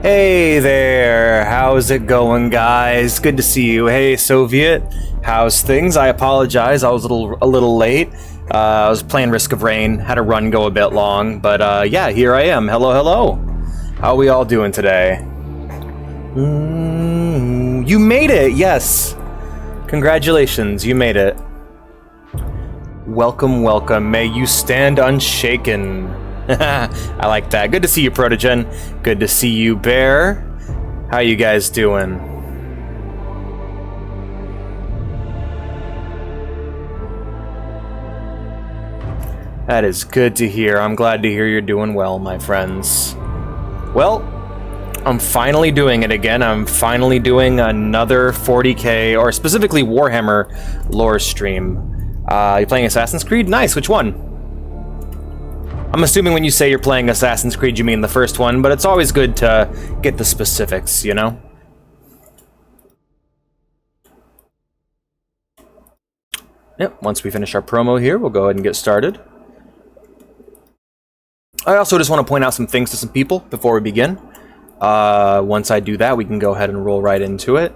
Hey there, how's it going, guys? Good to see you. Hey, Soviet, how's things? I apologize, I was a little late. I was playing Risk of Rain, had a run go a bit long, but yeah, here I am. Hello. How are we all doing today? You made it, yes. Congratulations, you made it. Welcome. May you stand unshaken. I like that. Good to see you, Protogen. Good to see you, Bear. How you guys doing? That is good to hear. I'm glad to hear you're doing well, my friends. Well, I'm finally doing it again. I'm finally doing another 40k, or specifically Warhammer lore stream. You playing Assassin's Creed? Nice, which one? I'm assuming when you say you're playing Assassin's Creed, you mean the first one, but it's always good to get the specifics, you know? Yep, once we finish our promo here, we'll go ahead and get started. I also just want to point out some things to some people before we begin. Once I do that, we can go ahead and roll right into it.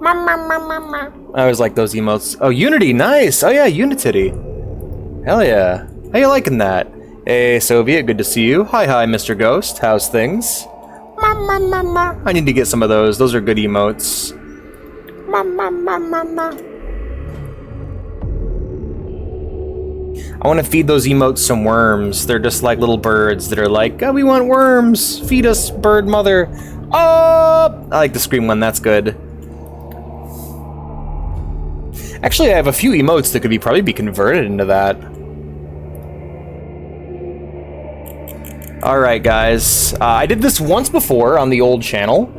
I always like those emotes. Oh, Unity, nice! Oh yeah, Unity. Hell yeah. How you liking that? Hey, Soviet, good to see you. Hi, Mr. Ghost. How's things? I need to get some of those. Those are good emotes. I want to feed those emotes some worms. They're just like little birds that are like, oh, we want worms. Feed us, bird mother. Oh! I like the scream one. That's good. Actually, I have a few emotes that could probably be converted into that. Alright, guys. I did this once before on the old channel.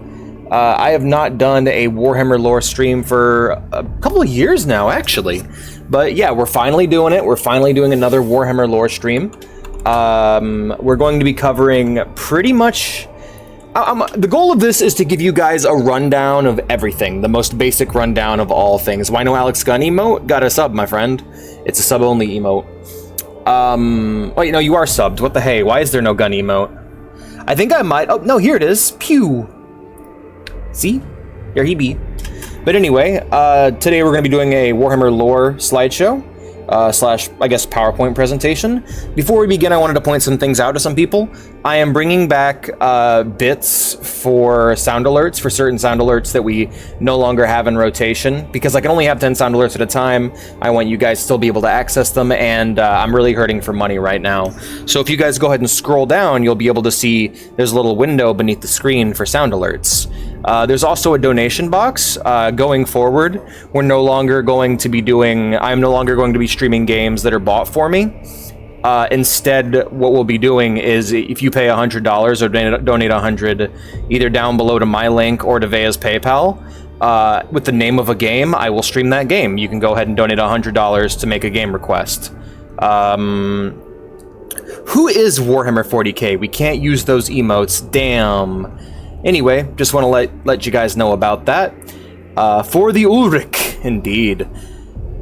I have not done a Warhammer lore stream for a couple of years now, actually. But yeah, we're finally doing it. We're finally doing another Warhammer lore stream. We're going to be covering pretty much... the goal of this is to give you guys a rundown of everything, the most basic rundown of all things. Why no Alex Gun emote? Got a sub, my friend. It's a sub-only emote. Wait, no, you are subbed. What the hey? Why is there no gun emote? I think I might... Oh, no, here it is. Pew. See? Here he be. But anyway, today we're going to be doing a Warhammer lore slideshow. Slash, I guess, PowerPoint presentation. Before we begin, I wanted to point some things out to some people. I am bringing back bits for sound alerts, for certain sound alerts that we no longer have in rotation, because I can only have 10 sound alerts at a time. I want you guys to still be able to access them, and I'm really hurting for money right now. So if you guys go ahead and scroll down, you'll be able to see there's a little window beneath the screen for sound alerts. There's also a donation box. Going forward, I'm no longer going to be streaming games that are bought for me. Instead, what we'll be doing is, if you pay $100 or donate $100, either down below to my link or to Vea's PayPal, with the name of a game, I will stream that game. You can go ahead and donate $100 to make a game request. Who is Warhammer 40k? We can't use those emotes. Damn. Anyway, just want to let you guys know about that. For the Ulrich, indeed.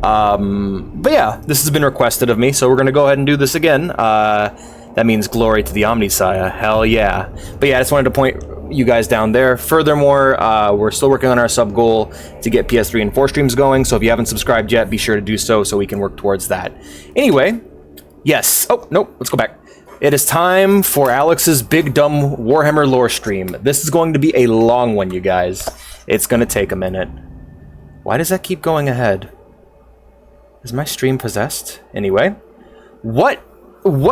But yeah, this has been requested of me, so we're going to go ahead and do this again. That means glory to the Omnisaya. Hell yeah. But yeah, I just wanted to point you guys down there. Furthermore, we're still working on our sub goal to get PS3 and 4 streams going, so if you haven't subscribed yet, be sure to do so we can work towards that. Anyway, yes. Oh, nope, let's go back. It is time for Alex's big dumb Warhammer lore stream. This is going to be a long one, you guys. It's going to take a minute. Why does that keep going ahead? Is my stream possessed? Anyway, what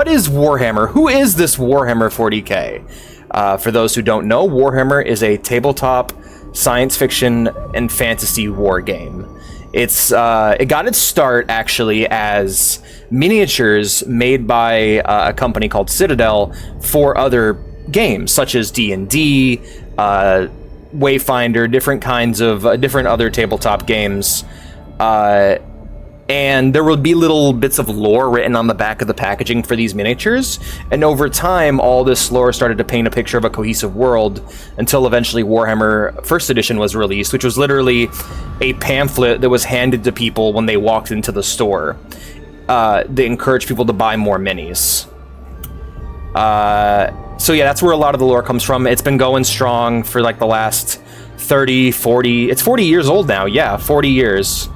is Warhammer? Who is this Warhammer 40k? For those who don't know, Warhammer is a tabletop science fiction and fantasy war game. It got its start actually as miniatures made by a company called Citadel for other games such as D&D, Wayfinder, different kinds of different other tabletop games. And there would be little bits of lore written on the back of the packaging for these miniatures, and over time all this lore started to paint a picture of a cohesive world until eventually Warhammer 1st Edition was released, which was literally a pamphlet that was handed to people when they walked into the store. they encourage people to buy more minis. So yeah, that's where a lot of the lore comes from. It's been going strong for like the last 30, 40... It's 40 years old now, yeah, 40 years.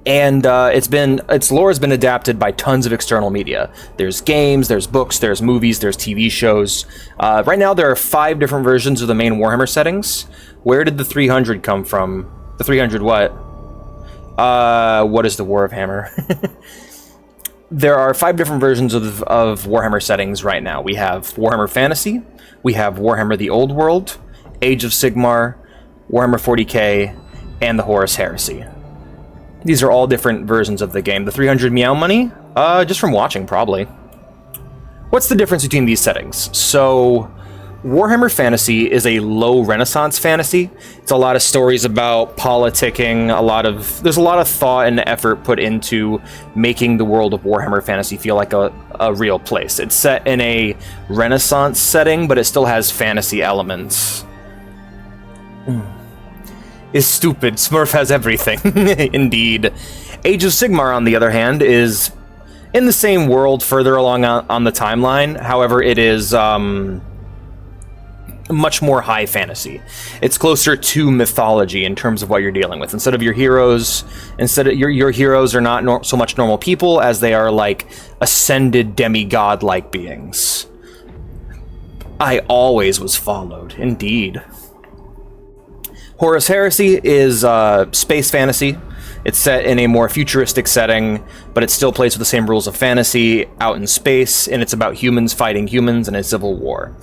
Its lore has been adapted by tons of external media. There's games, there's books, there's movies, there's TV shows. Right now there are 5 different versions of the main Warhammer settings. Where did the 300 come from? The 300 what? What is the War of Hammer? There are 5 different versions of Warhammer settings right now. We have Warhammer Fantasy, we have Warhammer the Old World, Age of Sigmar, Warhammer 40k, and the Horus Heresy. These are all different versions of the game. The 300 meow money? Just from watching, probably. What's the difference between these settings? So, Warhammer Fantasy is a low Renaissance fantasy. It's a lot of stories about politicking, there's a lot of thought and effort put into making the world of Warhammer Fantasy feel like a real place. It's set in a Renaissance setting, but it still has fantasy elements. Is stupid. Smurf has everything. Indeed. Age of Sigmar, on the other hand, is in the same world further along on the timeline. However, it is much more high fantasy. It's closer to mythology in terms of what you're dealing with. Instead of your heroes are not so much normal people as they are like ascended demigod-like beings. I always was followed. Indeed. Horus Heresy is space fantasy. It's set in a more futuristic setting, but it still plays with the same rules of fantasy out in space, and it's about humans fighting humans in a civil war.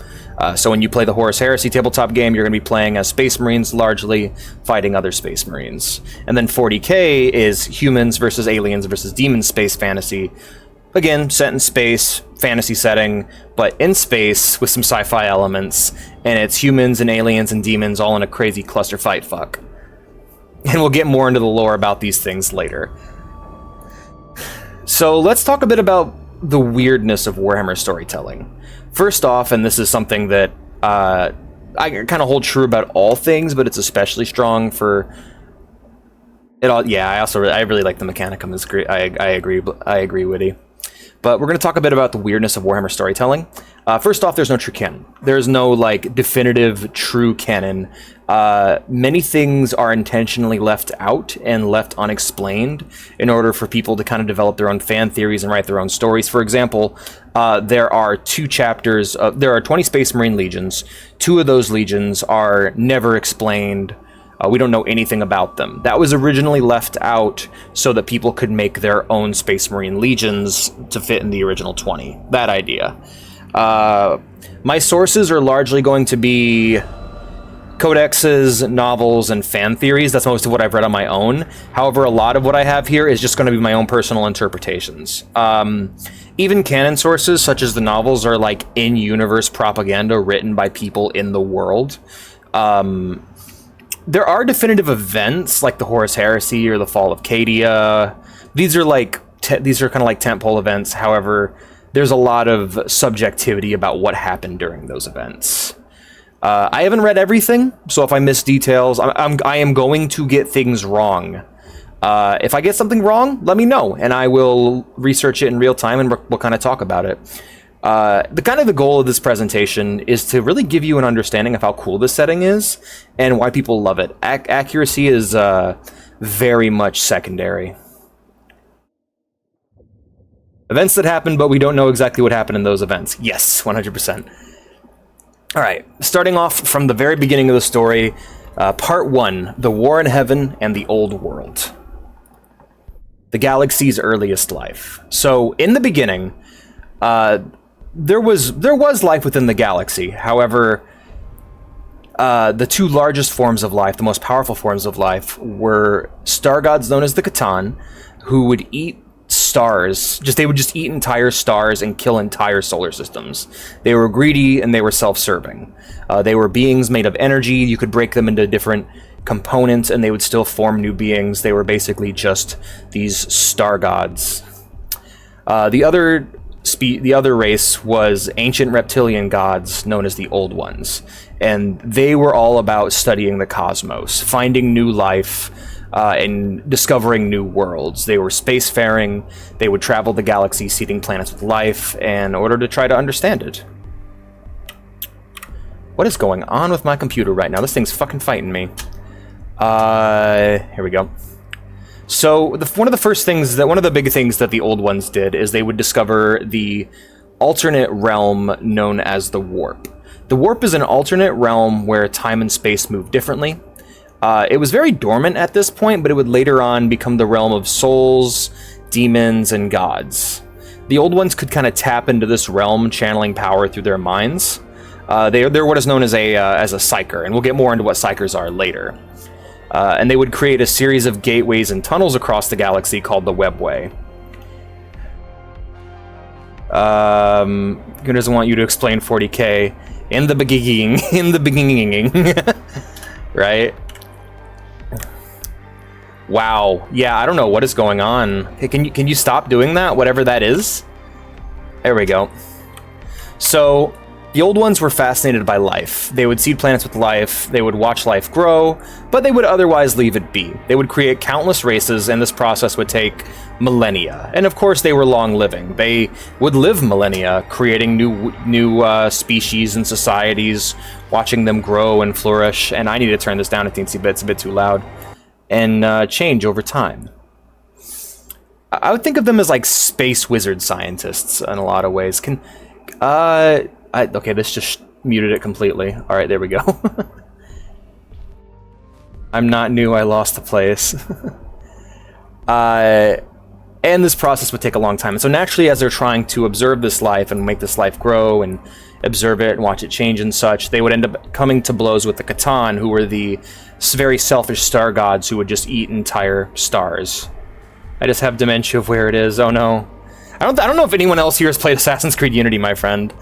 So when you play the Horus Heresy tabletop game, you're going to be playing as Space Marines, largely fighting other Space Marines. And then 40k is humans versus aliens versus demon space fantasy. Again, set in space, fantasy setting, but in space with some sci-fi elements, and it's humans and aliens and demons all in a crazy cluster fight fuck. And we'll get more into the lore about these things later. So let's talk a bit about the weirdness of Warhammer storytelling. First off, and this is something that I kind of hold true about all things, but it's especially strong for it all. Yeah, I really like the Mechanicum. It's great. I agree, Witty. But we're going to talk a bit about the weirdness of Warhammer storytelling. First off, there's no true canon. There's no like definitive true canon. Many things are intentionally left out and left unexplained in order for people to kind of develop their own fan theories and write their own stories. For example, there are 2 chapters. There are 20 Space Marine legions. 2 of those legions are never explained. We don't know anything about them. That was originally left out so that people could make their own Space Marine legions to fit in the original 20. That idea. My sources are largely going to be codexes, novels, and fan theories. That's most of what I've read on my own. However, a lot of what I have here is just going to be my own personal interpretations. Even canon sources, such as the novels, are like in-universe propaganda written by people in the world. There are definitive events like the Horus Heresy or the Fall of Cadia. These are kind of like tentpole events. However, there's a lot of subjectivity about what happened during those events. I haven't read everything, so if I miss details, I am going to get things wrong. If I get something wrong, let me know, and I will research it in real time and we'll kind of talk about it. The goal of this presentation is to really give you an understanding of how cool this setting is and why people love it. Accuracy is very much secondary. Events that happen, but we don't know exactly what happened in those events. Yes, 100%. All right, starting off from the very beginning of the story, Part 1, The War in Heaven and the Old World. The galaxy's earliest life. So, in the beginning, there was life within the galaxy. However, the 2 largest forms of life, the most powerful forms of life, were star gods known as the C'tan, who would eat stars. They would just eat entire stars and kill entire solar systems. They were greedy and they were self-serving. They were beings made of energy. You could break them into different components and they would still form new beings. They were basically just these star gods. The other race was ancient reptilian gods known as the Old Ones, and they were all about studying the cosmos, finding new life, and discovering new worlds. They were spacefaring. They would travel the galaxy, seeding planets with life in order to try to understand it. What is going on with my computer right now? This thing's fucking fighting me. Here we go. So one of the big things that the old ones did is they would discover the alternate realm known as the warp. The warp is an alternate realm where time and space move differently. It was very dormant at this point, but it would later on become the realm of souls, demons, and gods. The old ones could kind of tap into this realm, channeling power through their minds. They're what is known as a psyker, and we'll get more into what psykers are later. And they would create a series of gateways and tunnels across the galaxy called the Webway. Who doesn't want you to explain 40K? In the beginning, right? Wow. Yeah, I don't know what is going on. Hey, can you stop doing that, whatever that is? There we go. So, the old ones were fascinated by life. They would seed planets with life, they would watch life grow, but they would otherwise leave it be. They would create countless races, and this process would take millennia. And of course, they were long-living. They would live millennia, creating new species and societies, watching them grow and flourish. And I need to turn this down a teensy bit, it's a bit too loud. And change over time. I would think of them as like space wizard scientists in a lot of ways. Okay, this just muted it completely. All right, there we go. I'm not new, I lost the place. And this process would take a long time. And so naturally, as they're trying to observe this life and make this life grow and observe it and watch it change and such, they would end up coming to blows with the XII, who were the very selfish star gods who would just eat entire stars. I just have dementia of where it is. Oh no. I don't know if anyone else here has played Assassin's Creed Unity, my friend.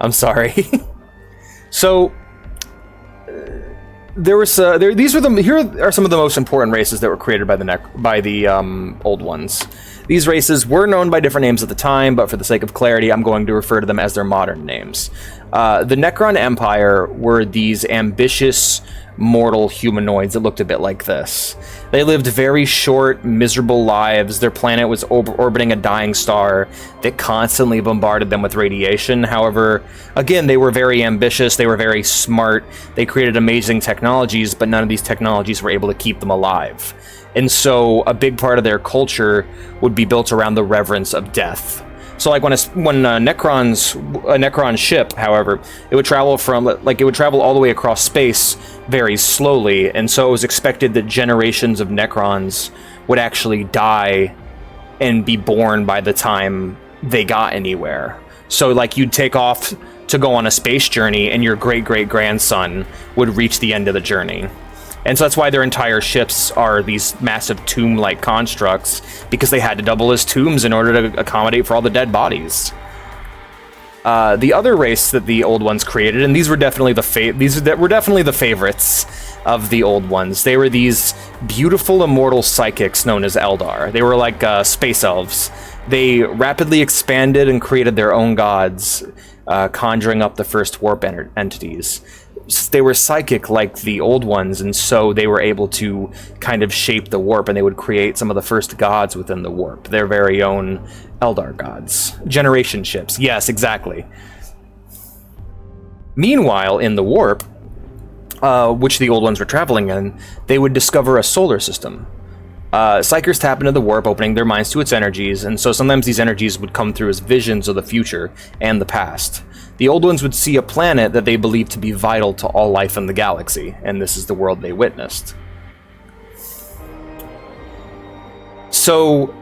I'm sorry. So here are some of the most important races that were created by the old ones. These races were known by different names at the time, but for the sake of clarity, I'm going to refer to them as their modern names. The Necron Empire were these ambitious, mortal humanoids that looked a bit like this. They lived very short, miserable lives. Their planet was orbiting a dying star that constantly bombarded them with radiation. However, again, they were very ambitious, they were very smart, they created amazing technologies, but none of these technologies were able to keep them alive. And so a big part of their culture would be built around the reverence of death. So like when a Necron ship, however, it would travel all the way across space very slowly, and so it was expected that generations of Necrons would actually die and be born by the time they got anywhere. So like you'd take off to go on a space journey and your great-great-grandson would reach the end of the journey. And so that's why their entire ships are these massive tomb-like constructs, because they had to double as tombs in order to accommodate for all the dead bodies. The other race that the old ones created, and these were definitely the favorites of the old ones. They were these beautiful, immortal psychics known as Eldar. They were like space elves. They rapidly expanded and created their own gods, conjuring up the first warp entities. They were psychic like the old ones, and so they were able to kind of shape the warp, and they would create some of the first gods within the warp, their very own Eldar gods. Generation ships, yes, exactly. Meanwhile, in the warp, which the old ones were traveling in, they would discover a solar system. Psykers tap into the warp, opening their minds to its energies, and so sometimes these energies would come through as visions of the future and the past. The old ones would see a planet that they believed to be vital to all life in the galaxy, and this is the world they witnessed. So,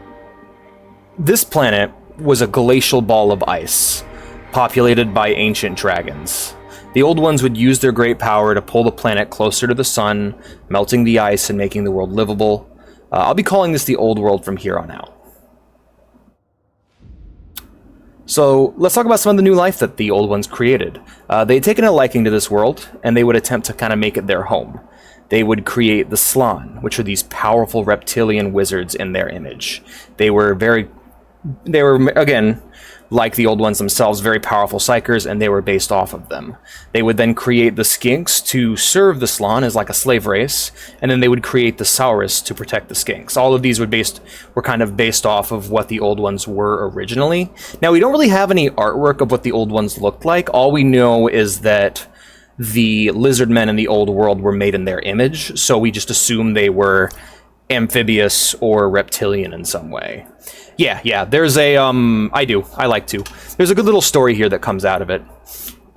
this planet was a glacial ball of ice, populated by ancient dragons. The old ones would use their great power to pull the planet closer to the sun, melting the ice and making the world livable. I'll be calling this the old world from here on out. So let's talk about some of the new life that the old ones created. They had taken a liking to this world, and they would attempt to kind of make it their home. They would create the Slann, which are these powerful reptilian wizards in their image. They were very again, like the old ones themselves, very powerful psychers, and they were based off of them. They would then create the skinks to serve the Slann as like a slave race, and then they would create the Saurus to protect the skinks. All of these were kind of based off of what the old ones were originally. Now, we don't really have any artwork of what the old ones looked like. All we know is that the lizard men in the old world were made in their image, so we just assume they were amphibious or reptilian in some way. Yeah, there's a, I like to. There's a good little story here that comes out of it.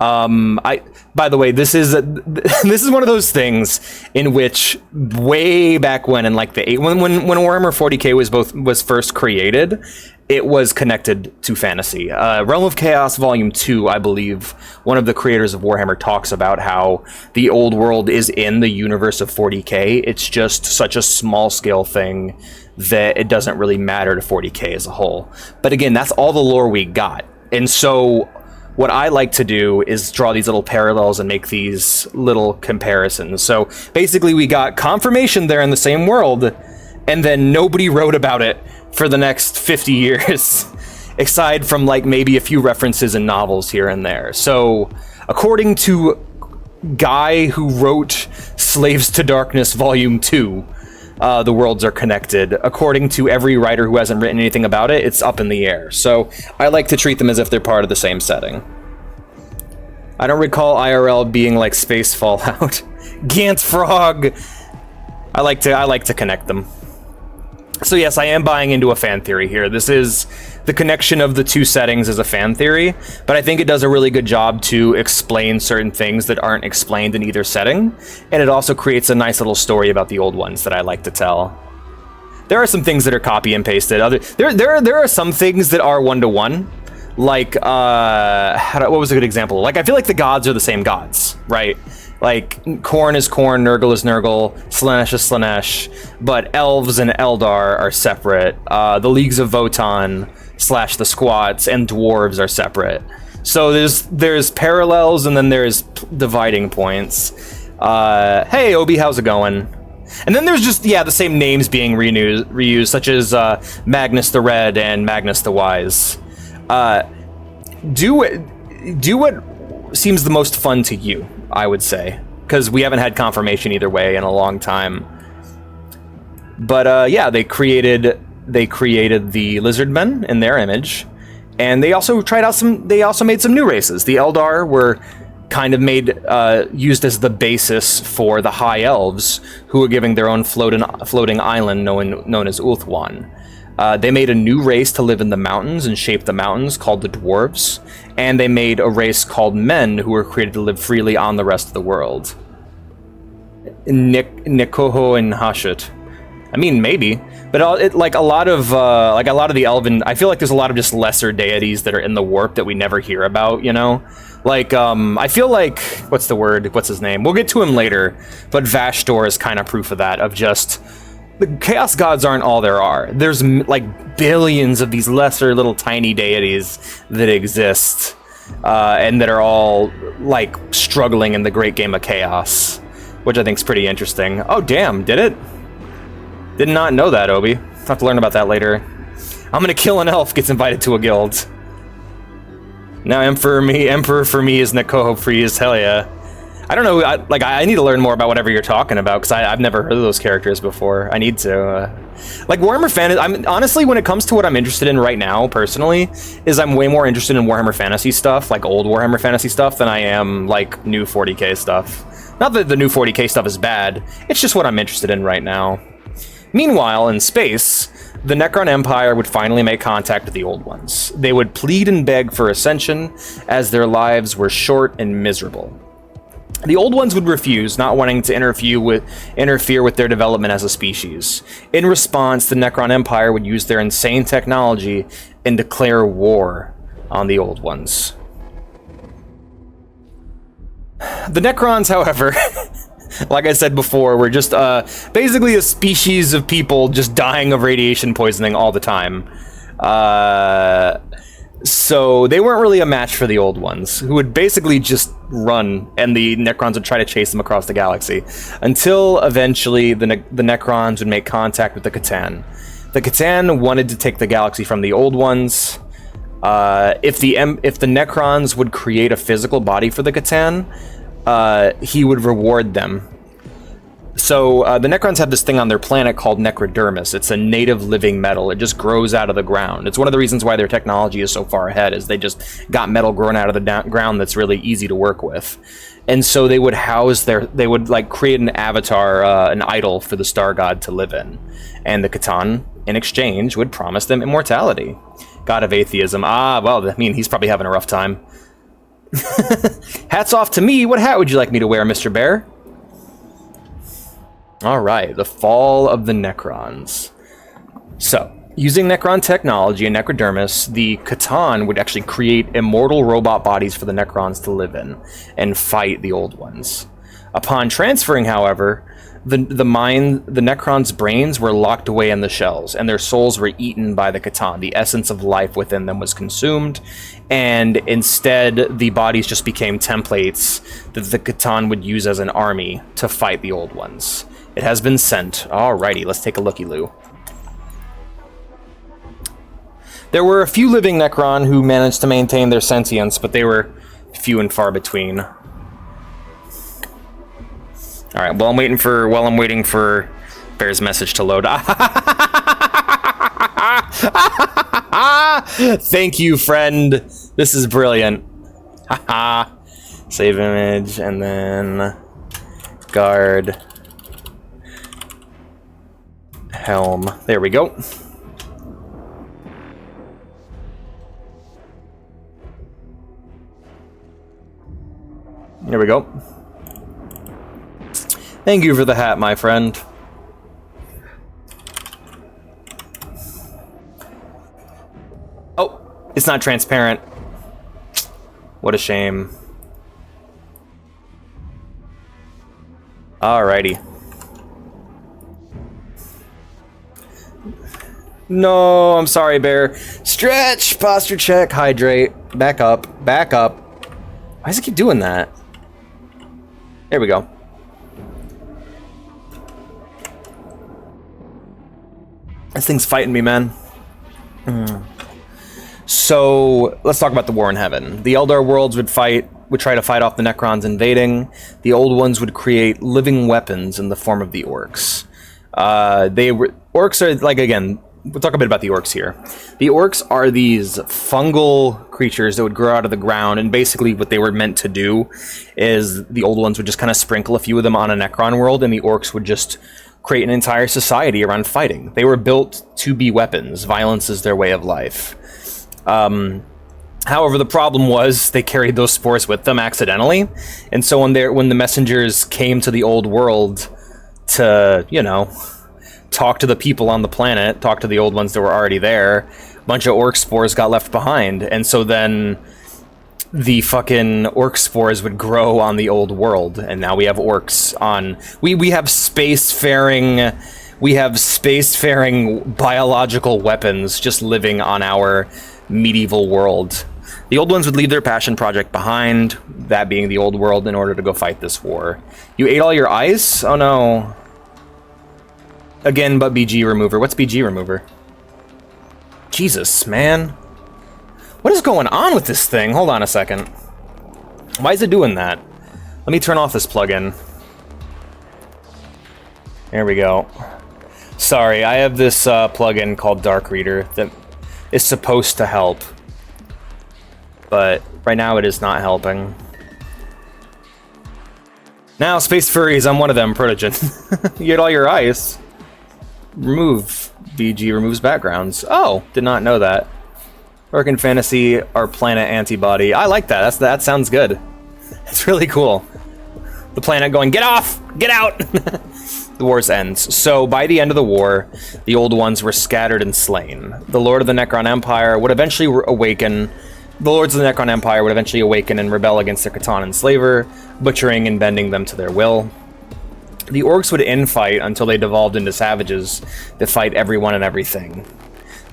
By the way, this is one of those things in which way back when, in like when Warhammer 40k was first created, it was connected to fantasy. Realm of Chaos Volume 2, I believe, one of the creators of Warhammer talks about how the old world is in the universe of 40k. It's just such a small scale thing that it doesn't really matter to 40k as a whole. But again, that's all the lore we got. And so what I like to do is draw these little parallels and make these little comparisons. So basically we got confirmation they're in the same world, and then nobody wrote about it for the next 50 years, aside from like maybe a few references in novels here and there. So according to guy who wrote Slaves to Darkness Volume 2, the worlds are connected. According to every writer who hasn't written anything about it, it's up in the air. So I like to treat them as if they're part of the same setting. I don't recall IRL being like space Fallout. Gantz Frog! I like to connect them. So yes, I am buying into a fan theory here. This is the connection of the two settings as a fan theory, but I think it does a really good job to explain certain things that aren't explained in either setting, and it also creates a nice little story about the old ones that I like to tell. There are some things that are copy and pasted. There are some things that are one-to-one, like, what was a good example? Like, I feel like the gods are the same gods, right? Like, Khorne is Khorne, Nurgle is Nurgle, Slaanesh is Slaanesh, but elves and Eldar are separate. The Leagues of Votann / the Squats and dwarves are separate. So there's parallels, and then there's dividing points. Hey, Obi, how's it going? And then there's just, the same names being reused, such as Magnus the Red and Magnus the Wise. Do what seems the most fun to you, I would say, because we haven't had confirmation either way in a long time. But they created the lizard men in their image, and they also made some new races. The Eldar were kind of used as the basis for the High Elves, who were giving their own floating island known as Ulthuan. They made a new race to live in the mountains and shape the mountains called the Dwarves, and they made a race called Men who were created to live freely on the rest of the world. Nikoho and Hashut. I mean, maybe, but a lot of the Elven. I feel like there's a lot of just lesser deities that are in the warp that we never hear about. You know, like I feel like what's his name? We'll get to him later, but Vashtor is kind of proof of that. Of just the Chaos Gods aren't all there are. There's like billions of these lesser little tiny deities that exist, and that are all like struggling in the great game of chaos, which I think is pretty interesting. Oh damn, did it? Did not know that, Obi. I'll have to learn about that later. I'm gonna kill an elf, gets invited to a guild. Now Emperor for me is Nikoho Freeze, hell yeah. I don't know, I need to learn more about whatever you're talking about, because I've never heard of those characters before. I need to. Like, Warhammer Fantasy, honestly, when it comes to what I'm interested in right now, personally, is I'm way more interested in Warhammer Fantasy stuff, like old Warhammer Fantasy stuff, than I am, like, new 40k stuff. Not that the new 40k stuff is bad, it's just what I'm interested in right now. Meanwhile, in space, the Necron Empire would finally make contact with the Old Ones. They would plead and beg for ascension, as their lives were short and miserable. The Old Ones would refuse, not wanting to interfere with their development as a species. In response, the Necron Empire would use their insane technology and declare war on the Old Ones. The Necrons, however, like I said before, were just basically a species of people just dying of radiation poisoning all the time. So they weren't really a match for the Old Ones, who would basically just run, and the Necrons would try to chase them across the galaxy, until eventually the Necrons would make contact with the C'tan. The C'tan wanted to take the galaxy from the old ones. If the Necrons would create a physical body for the C'tan, he would reward them. So the Necrons have this thing on their planet called necrodermis. It's a native living metal. It just grows out of the ground. It's one of the reasons why their technology is so far ahead, is they just got metal grown out of the ground that's really easy to work with. And so they would they would like create an avatar, an idol for the Star God to live in. And the C'tan, in exchange, would promise them immortality. God of atheism. Ah, well, I mean, he's probably having a rough time. Hats off to me. What hat would you like me to wear, Mr. Bear? All right, the fall of the Necrons. So, using Necron technology and necrodermis, the C'tan would actually create immortal robot bodies for the Necrons to live in and fight the old ones. Upon transferring, however, the Necrons' brains were locked away in the shells, and their souls were eaten by the C'tan. The essence of life within them was consumed, and instead the bodies just became templates that the C'tan would use as an army to fight the old ones. It has been sent. Alrighty, let's take a looky-loo. There were a few living Necron who managed to maintain their sentience, but they were few and far between. Alright, while I'm waiting for Bear's message to load. Thank you, friend. This is brilliant. Save image, and then guard. Helm. There we go. There we go. Thank you for the hat, my friend. Oh, it's not transparent. What a shame. Alrighty. No, I'm sorry, Bear. Stretch, posture check, hydrate, back up, back up. Why does it keep doing that? There we go. This thing's fighting me, man. So, let's talk about the war in heaven. The Eldar worlds would try to fight off the Necrons invading. The old ones would create living weapons in the form of the orcs. Orcs are, like, again, we'll talk a bit about the orcs here. The orcs are these fungal creatures that would grow out of the ground, and basically what they were meant to do is the old ones would just kind of sprinkle a few of them on a Necron world, and the orcs would just create an entire society around fighting. They were built to be weapons. Violence is their way of life. However, the problem was they carried those spores with them accidentally, and so when the messengers came to the old world to, you know, talk to the people on the planet, talk to the old ones that were already there, a bunch of orc spores got left behind, and so then the fucking orc spores would grow on the old world, and now we have orcs on... We have spacefaring biological weapons just living on our medieval world. The old ones would leave their passion project behind, that being the old world, in order to go fight this war. You ate all your ice? Oh no. Again, but BG remover. What's BG remover? Jesus, man. What is going on with this thing? Hold on a second. Why is it doing that? Let me turn off this plugin. There we go. Sorry, I have this plugin called Dark Reader that is supposed to help. But right now it is not helping. Now, Space Furries, I'm one of them, Protogen. You get all your ice. Remove. BG removes backgrounds. Oh, did not know that. Orc Fantasy, our planet antibody. I like that. That sounds good. It's really cool. The planet going, get off! Get out! The war's ends. So, by the end of the war, the old ones were scattered and slain. The Lord of the Necron Empire would eventually awaken. The Lords of the Necron Empire would eventually awaken and rebel against their C'tan enslaver, butchering and bending them to their will. The orcs would infight until they devolved into savages that fight everyone and everything.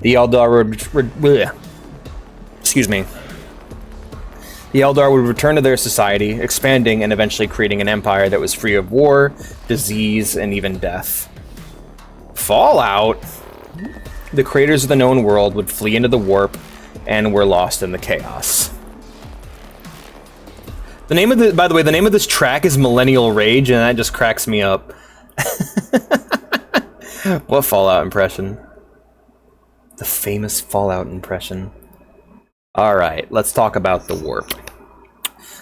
The Eldar would... Excuse me. The Eldar would return to their society, expanding and eventually creating an empire that was free of war, disease, and even death. Fallout? the creators of the known world would flee into the warp and were lost in the chaos. The name of the, by the way, the name of this track is Millennial Rage, and that just cracks me up. What Fallout impression? The famous Fallout impression. Alright, let's talk about the warp.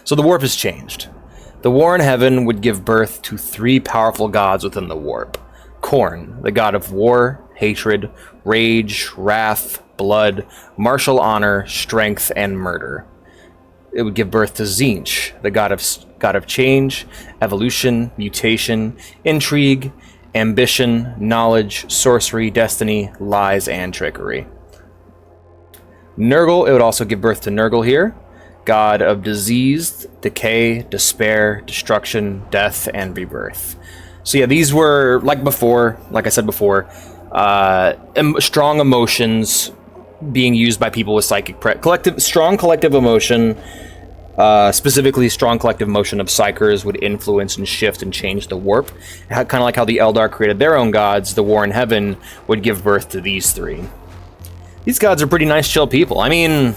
So the warp has changed. The war in heaven would give birth to 3 powerful gods within the warp. Khorne, the god of war, hatred, rage, wrath, blood, martial honor, strength, and murder. It would give birth to Tzeentch, the god of change, evolution, mutation, intrigue, ambition, knowledge, sorcery, destiny, lies, and trickery. Nurgle, it would also give birth to Nurgle here, god of disease, decay, despair, destruction, death, and rebirth. So yeah, these were, like I said before, strong emotions being used by people with psychic strong collective emotion, specifically strong collective emotion of psychers would influence and shift and change the warp. Kind of like how the Eldar created their own gods, the war in heaven would give birth to these 3. These gods are pretty nice, chill people. I mean,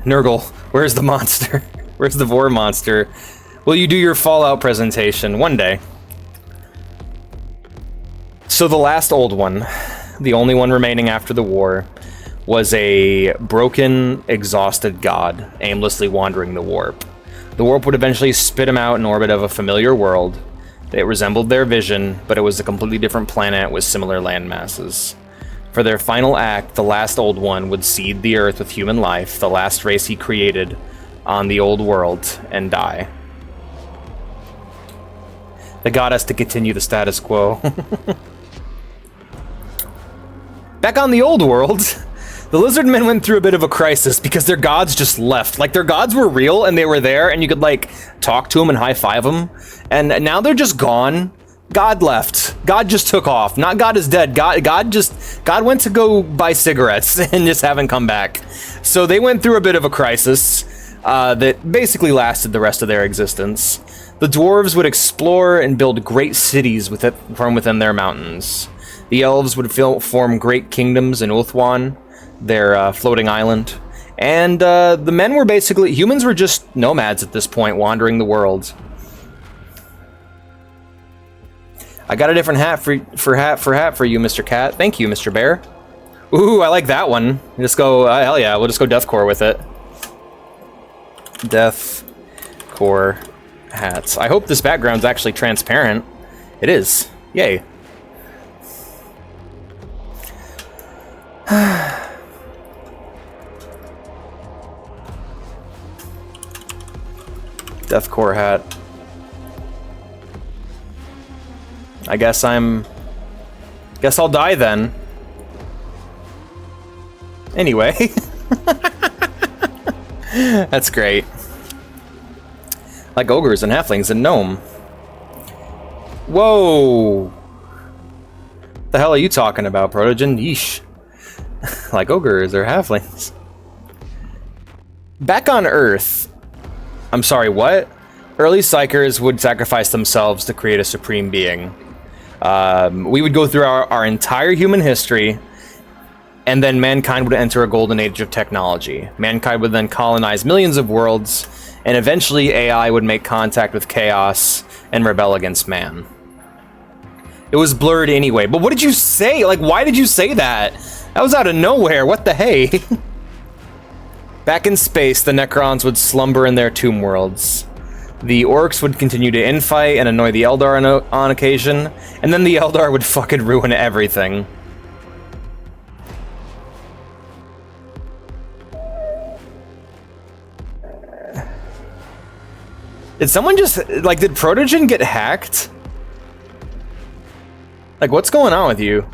Nurgle, where's the monster? Where's the Vor monster? Will you do your Fallout presentation one day? So the last old one, the only one remaining after the war, was a broken, exhausted god, aimlessly wandering the warp. The warp would eventually spit him out in orbit of a familiar world. It resembled their vision, but it was a completely different planet with similar land masses. For their final act, the last old one would seed the earth with human life, the last race he created on the old world, and die. The god has to continue the status quo. Back on the old world, the lizard men went through a bit of a crisis because their gods just left. Like, their gods were real and they were there and you could, like, talk to them and high-five them. And now they're just gone. God left. God just took off. Not God is dead. God went to go buy cigarettes and just haven't come back. So they went through a bit of a crisis that basically lasted the rest of their existence. The dwarves would explore and build great cities from within their mountains. The elves would form great kingdoms in Ulthuan, their floating island. And the men were basically... Humans were just nomads at this point, wandering the world. I got a different hat for you, Mr. Cat. Thank you, Mr. Bear. Ooh, I like that one. Just go... hell yeah, we'll just go deathcore with it. Deathcore hats. I hope this background's actually transparent. It is. Yay. Deathcore hat. I guess I'll die then. Anyway. That's great. Like ogres and halflings and gnome. Whoa! What the hell are you talking about, Protogen? Yeesh. Like ogres or halflings. Back on Earth... I'm sorry, what? Early psychers would sacrifice themselves to create a supreme being. We would go through our entire human history, and then mankind would enter a golden age of technology. Mankind would then colonize millions of worlds, and eventually AI would make contact with chaos and rebel against man. It was blurred anyway, but what did you say? Like, why did you say that? That was out of nowhere, what the hey? Back in space, the Necrons would slumber in their tomb worlds. The orcs would continue to infight and annoy the Eldar on occasion, and then the Eldar would fucking ruin everything. Did someone just, like, did Protogen get hacked? Like, what's going on with you?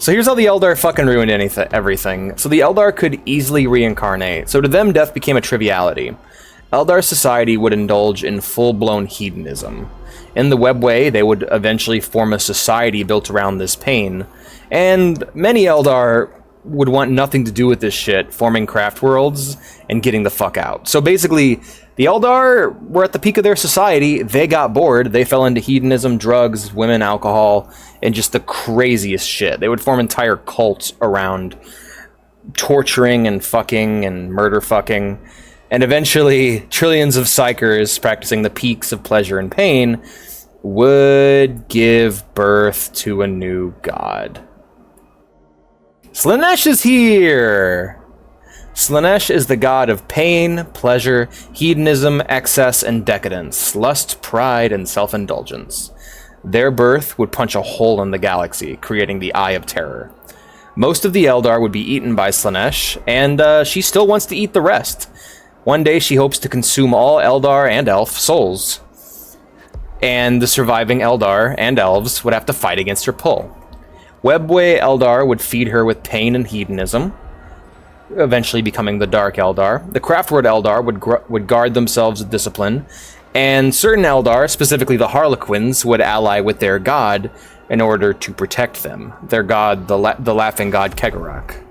So here's how the Eldar fucking ruined everything. So the Eldar could easily reincarnate, so to them death became a triviality. Eldar society would indulge in full-blown hedonism. In the Webway, they would eventually form a society built around this pain, and many Eldar would want nothing to do with this shit, forming craft worlds and getting the fuck out. So basically, the Eldar were at the peak of their society. They got bored. They fell into hedonism, drugs, women, alcohol, and just the craziest shit. They would form entire cults around torturing and fucking and murder fucking. And eventually, trillions of psychers practicing the peaks of pleasure and pain would give birth to a new god. Slaanesh is here! Slaanesh is the god of pain, pleasure, hedonism, excess, and decadence, lust, pride, and self-indulgence. Their birth would punch a hole in the galaxy, creating the Eye of Terror. Most of the Eldar would be eaten by Slaanesh, and she still wants to eat the rest. One day she hopes to consume all Eldar and Elf souls. And the surviving Eldar and Elves would have to fight against her pull. Webway Eldar would feed her with pain and hedonism, eventually becoming the Dark Eldar. The Craftward Eldar would guard themselves with discipline, and certain Eldar, specifically the Harlequins, would ally with their god in order to protect them. Their god, the laughing god Kegarak.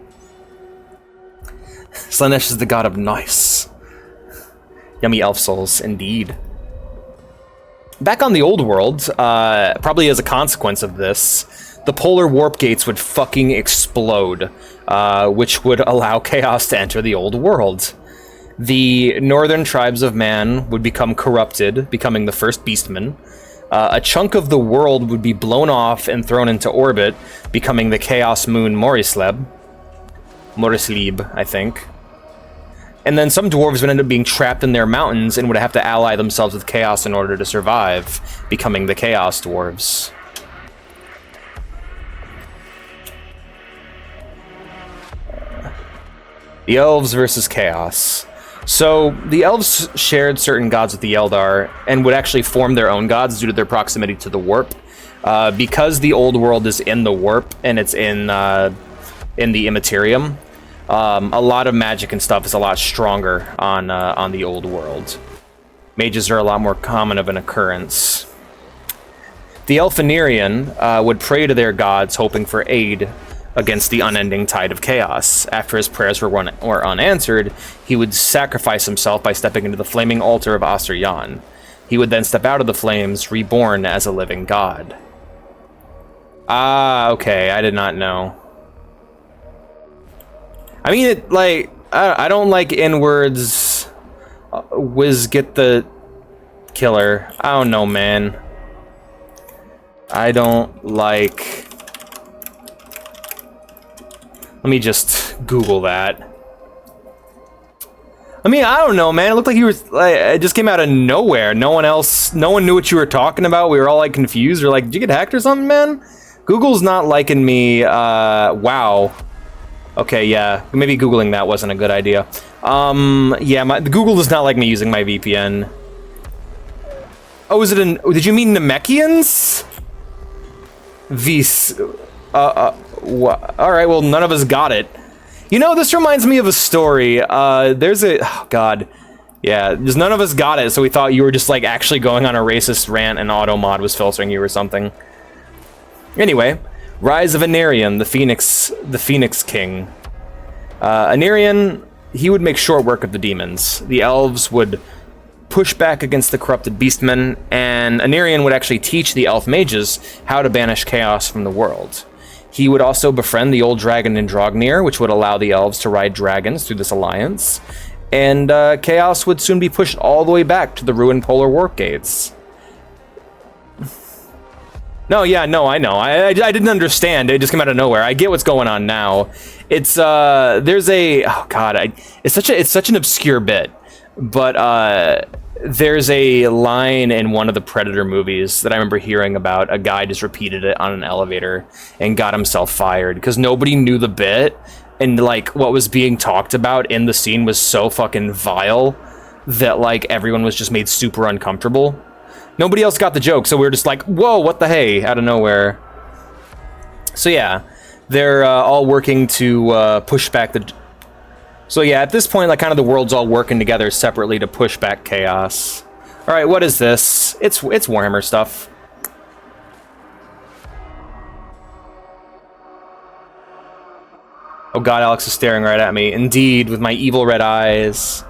Slaanesh is the god of nice. Yummy elf souls, indeed. Back on the old world, probably as a consequence of this, the polar warp gates would fucking explode, which would allow chaos to enter the old world. The northern tribes of man would become corrupted, becoming the first beastmen. A chunk of the world would be blown off and thrown into orbit, becoming the chaos moon Morisleb, I think. And then some dwarves would end up being trapped in their mountains and would have to ally themselves with chaos in order to survive, becoming the chaos dwarves. The elves versus chaos. So, the elves shared certain gods with the Eldar, and would actually form their own gods due to their proximity to the warp. Because the old world is in the warp, and it's in the Immaterium, a lot of magic and stuff is a lot stronger on the old world. Mages are a lot more common of an occurrence. The Elfenirian would pray to their gods, hoping for aid against the unending tide of chaos. After his prayers were unanswered, he would sacrifice himself by stepping into the flaming altar of Asur-Yan. He would then step out of the flames, reborn as a living god. Ah, okay, I did not know. I mean, I don't like N-words. Wiz, get the killer. I don't know, man. I don't like... Let me just Google that. I mean, I don't know, man. It looked like you were... it just came out of nowhere. No one knew what you were talking about. We were all, confused. We're like, did you get hacked or something, man? Google's not liking me. Wow. Okay, yeah. Maybe Googling that wasn't a good idea. Yeah, Google does not like me using my VPN. Oh, is it an... Did you mean Namekians? Alright, well, none of us got it. You know, this reminds me of a story. There's a... Oh, God. Yeah, just none of us got it, so we thought you were just, actually going on a racist rant and Automod was filtering you or something. Anyway, Rise of Anarion, the Phoenix King. Anarion, he would make short work of the demons. The elves would push back against the corrupted beastmen, and Anarion would actually teach the elf mages how to banish chaos from the world. He would also befriend the old dragon Indrognir, which would allow the elves to ride dragons through this alliance, and chaos would soon be pushed all the way back to the ruined polar warp gates. No, yeah, no, I know. I didn't understand. It just came out of nowhere. I get what's going on now. It's there's a... Oh, God. It's such an obscure bit. But there's a line in one of the Predator movies that I remember hearing about. A guy just repeated it on an elevator and got himself fired because nobody knew the bit, and what was being talked about in the scene was so fucking vile that everyone was just made super uncomfortable. Nobody else got the joke, so we were just like, whoa, what the hey, out of nowhere. So yeah, they're all working to push back the... So yeah, at this point, kind of the world's all working together separately to push back chaos. All right, what is this? It's Warhammer stuff. Oh god, Alex is staring right at me. Indeed, with my evil red eyes.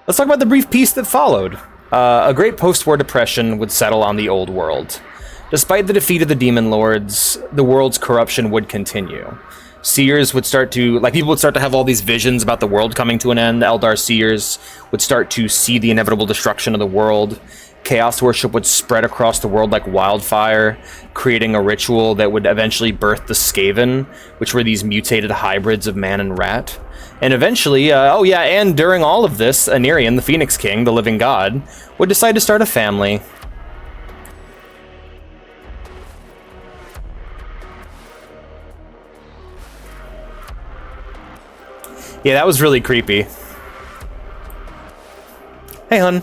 Let's talk about the brief peace that followed. A great post-war depression would settle on the old world. Despite the defeat of the demon lords, the world's corruption would continue. Seers would start to, like, people would start to have all these visions about the world coming to an end. The Eldar Seers would start to see the inevitable destruction of the world. Chaos worship would spread across the world like wildfire, creating a ritual that would eventually birth the Skaven, which were these mutated hybrids of man and rat. And eventually, and during all of this, Anirian, the Phoenix King, the living god, would decide to start a family. Yeah, that was really creepy. Hey, hun.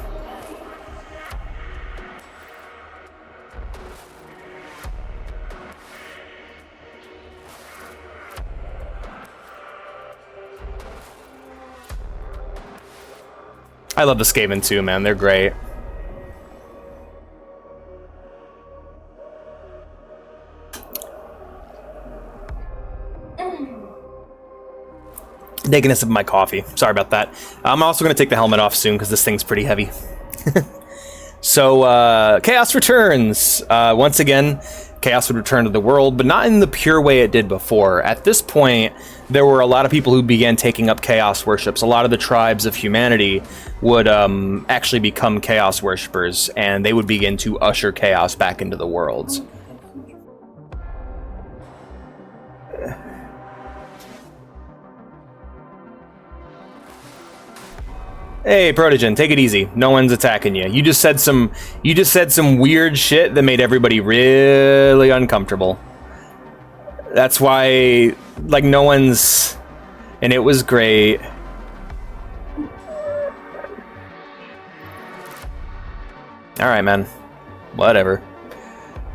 I love the Skaven too, man. They're great. Taking a sip of my coffee. Sorry about that. I'm also going to take the helmet off soon because this thing's pretty heavy. So, Chaos returns. Once again, Chaos would return to the world, but not in the pure way it did before. At this point, there were a lot of people who began taking up Chaos worships. A lot of the tribes of humanity would actually become Chaos worshippers, and they would begin to usher Chaos back into the world. Hey, Protogen, take it easy. No one's attacking you. You just said some weird shit that made everybody really uncomfortable. That's why, like, no one's... And it was great. Alright, man. Whatever.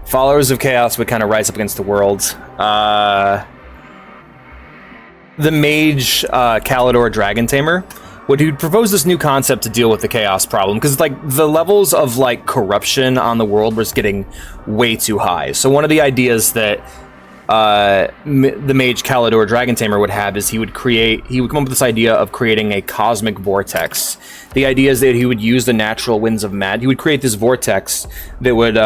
Followers of Chaos would kind of rise up against the world. The mage, Kalidor Dragon Tamer, would propose this new concept to deal with the Chaos problem, because like the levels of like corruption on the world was getting way too high. So one of the ideas that the mage Kalidor Dragon Tamer would have is he would come up with this idea of creating a cosmic vortex. The idea is that he would use the natural winds of magic. He would create this vortex that would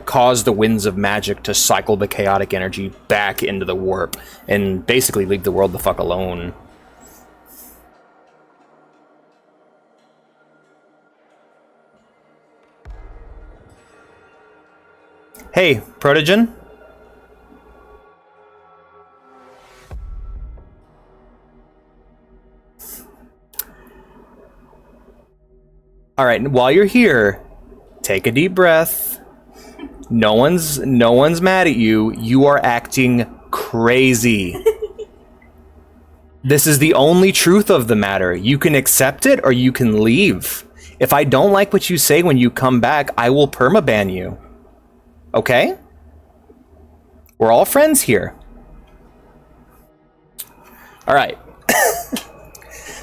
cause the winds of magic to cycle the chaotic energy back into the warp and basically leave the world the fuck alone. Hey, Protogen? All right, while you're here, take a deep breath. No one's mad at you. You are acting crazy. This is the only truth of the matter. You can accept it or you can leave. If I don't like what you say when you come back, I will permaban you. Okay? We're all friends here. All right.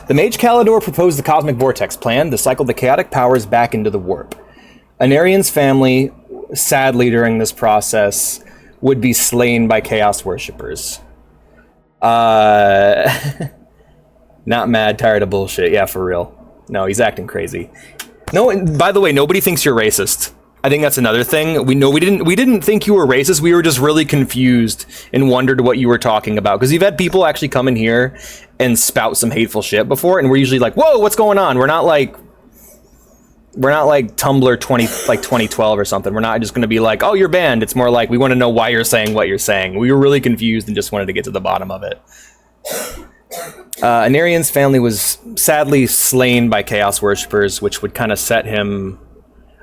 The Mage Kalidor proposed the Cosmic Vortex plan to cycle the chaotic powers back into the warp. Anarian's family, sadly during this process, would be slain by Chaos worshippers. Not mad, tired of bullshit. Yeah, for real. No, he's acting crazy. No, by the way, nobody thinks you're racist. I think that's another thing. We didn't think you were racist. We were just really confused and wondered what you were talking about. Because you've had people actually come in here and spout some hateful shit before, and we're usually like, "Whoa, what's going on?" We're not like Tumblr 2012 or something. We're not just going to be like, "Oh, you're banned." It's more like we want to know why you're saying what you're saying. We were really confused and just wanted to get to the bottom of it. Anarian's family was sadly slain by Chaos worshippers, which would kind of set him.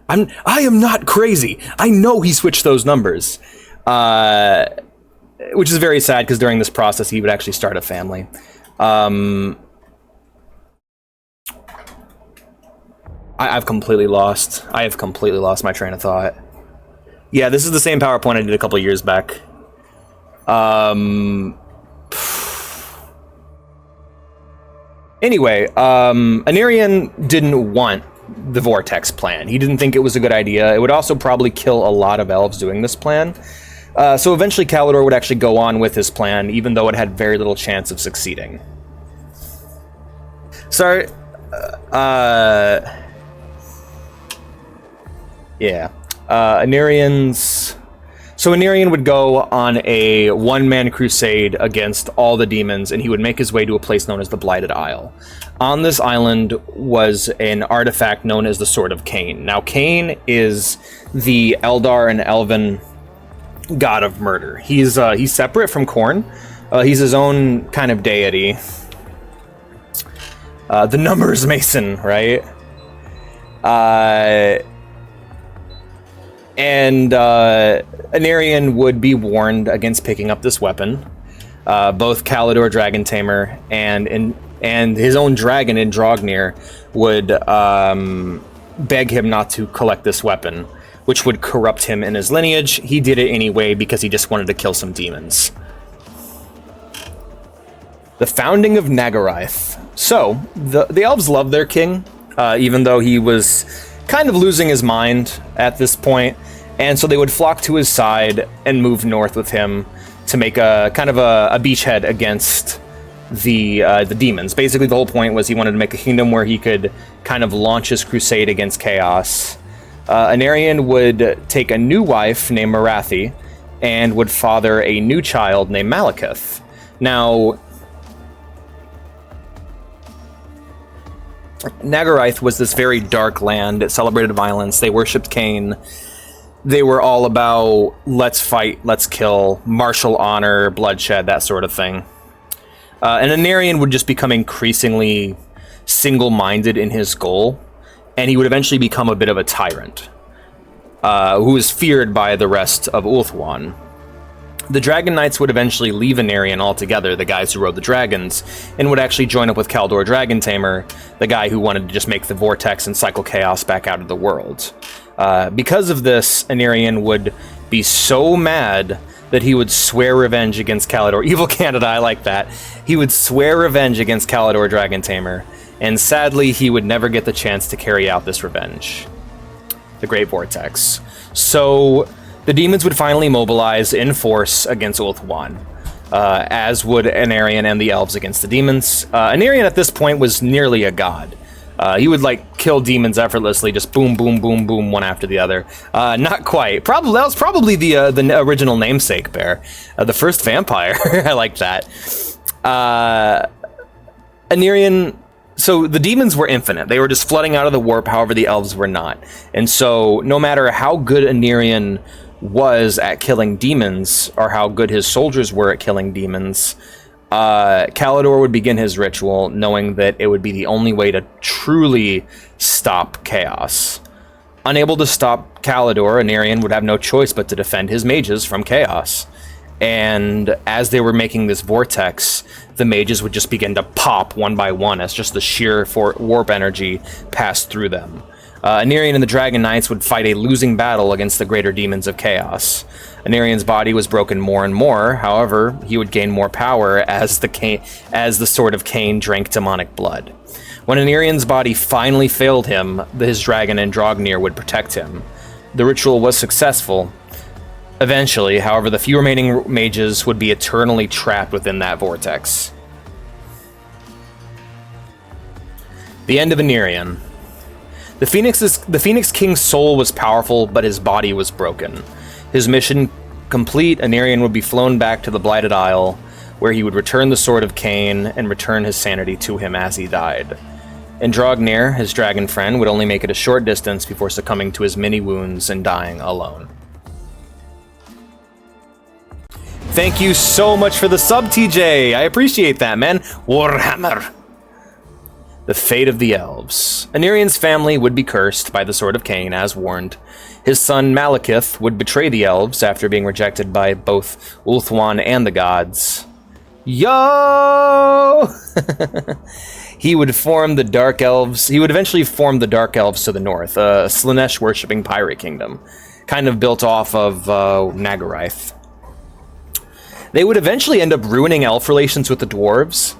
I am not crazy. I know he switched those numbers. Which is very sad because during this process he would actually start a family. I've completely lost. I have completely lost my train of thought. Yeah, this is the same PowerPoint I did a couple years back. Anyway, Anirian didn't want the Vortex plan. He didn't think it was a good idea. It would also probably kill a lot of elves doing this plan. So eventually Kalidor would actually go on with his plan, even though it had very little chance of succeeding. Sorry. Yeah. Anarians... So Anarian would go on a one-man crusade against all the demons, and he would make his way to a place known as the Blighted Isle. On this island was an artifact known as the Sword of Cain. Now, Cain is the Eldar and Elven god of murder. He's separate from Khorne. He's his own kind of deity. The Numbers Mason, right? And Anarian would be warned against picking up this weapon. Both Kalidor Dragon Tamer and his own dragon in Dragnir would beg him not to collect this weapon, which would corrupt him in his lineage. He did it anyway because he just wanted to kill some demons. The founding of Nagarath. So, the elves loved their king, even though he was kind of losing his mind at this point, and so they would flock to his side and move north with him to make a kind of a beachhead against the demons. Basically, the whole point was he wanted to make a kingdom where he could kind of launch his crusade against chaos. Anarian would take a new wife named Marathi and would father a new child named Malekith. Now, Nagarath was this very dark land. It celebrated violence. They worshipped Cain. They were all about let's fight, let's kill, martial honor, bloodshed, that sort of thing. And Anarian would just become increasingly single-minded in his goal, and he would eventually become a bit of a tyrant, who was feared by the rest of Ulthuan. The Dragon Knights would eventually leave Anarian altogether, the guys who rode the dragons, and would actually join up with Kalidor Dragon Tamer, the guy who wanted to just make the vortex and cycle chaos back out of the world. Because of this, Anarian would be so mad that he would swear revenge against Kalidor. Evil Canada, I like that. He would swear revenge against Kalidor Dragon Tamer, and sadly, he would never get the chance to carry out this revenge. The Great Vortex. So, the demons would finally mobilize in force against Ulthuan, as would Anarian and the elves against the demons. Anarian at this point was nearly a god. He would kill demons effortlessly, just boom, boom, boom, boom, one after the other. Not quite. That was probably the original namesake bear, the first vampire. I like that. Anarian. So the demons were infinite. They were just flooding out of the warp. However, the elves were not. And so, no matter how good Anarian was at killing demons, or how good his soldiers were at killing demons, Kalidor would begin his ritual knowing that it would be the only way to truly stop chaos. Unable to stop Kalidor, Anarian would have no choice but to defend his mages from chaos. And as they were making this vortex, the mages would just begin to pop one by one as just the sheer warp energy passed through them. Anarian and the Dragon Knights would fight a losing battle against the greater demons of chaos. Anarian's body was broken more and more. However, he would gain more power as the Sword of Cain drank demonic blood. When Anarian's body finally failed him, his dragon in Dragnir would protect him. The ritual was successful. Eventually, however, the few remaining mages would be eternally trapped within that vortex. The end of Anarian. The Phoenix King's soul was powerful, but his body was broken. His mission complete, Anarian would be flown back to the Blighted Isle, where he would return the Sword of Cain and return his sanity to him as he died. In Dragnir, his dragon friend would only make it a short distance before succumbing to his many wounds and dying alone. Thank you so much for the sub, TJ. I appreciate that, man. Warhammer. The fate of the elves. Anarian's family would be cursed by the Sword of Cain, as warned. His son Malekith would betray the elves after being rejected by both Ulthuan and the gods. Yo! He would form the Dark Elves. He would eventually form the Dark Elves to the north, a Slaanesh-worshipping pirate kingdom, kind of built off of Nagarath. They would eventually end up ruining elf relations with the dwarves,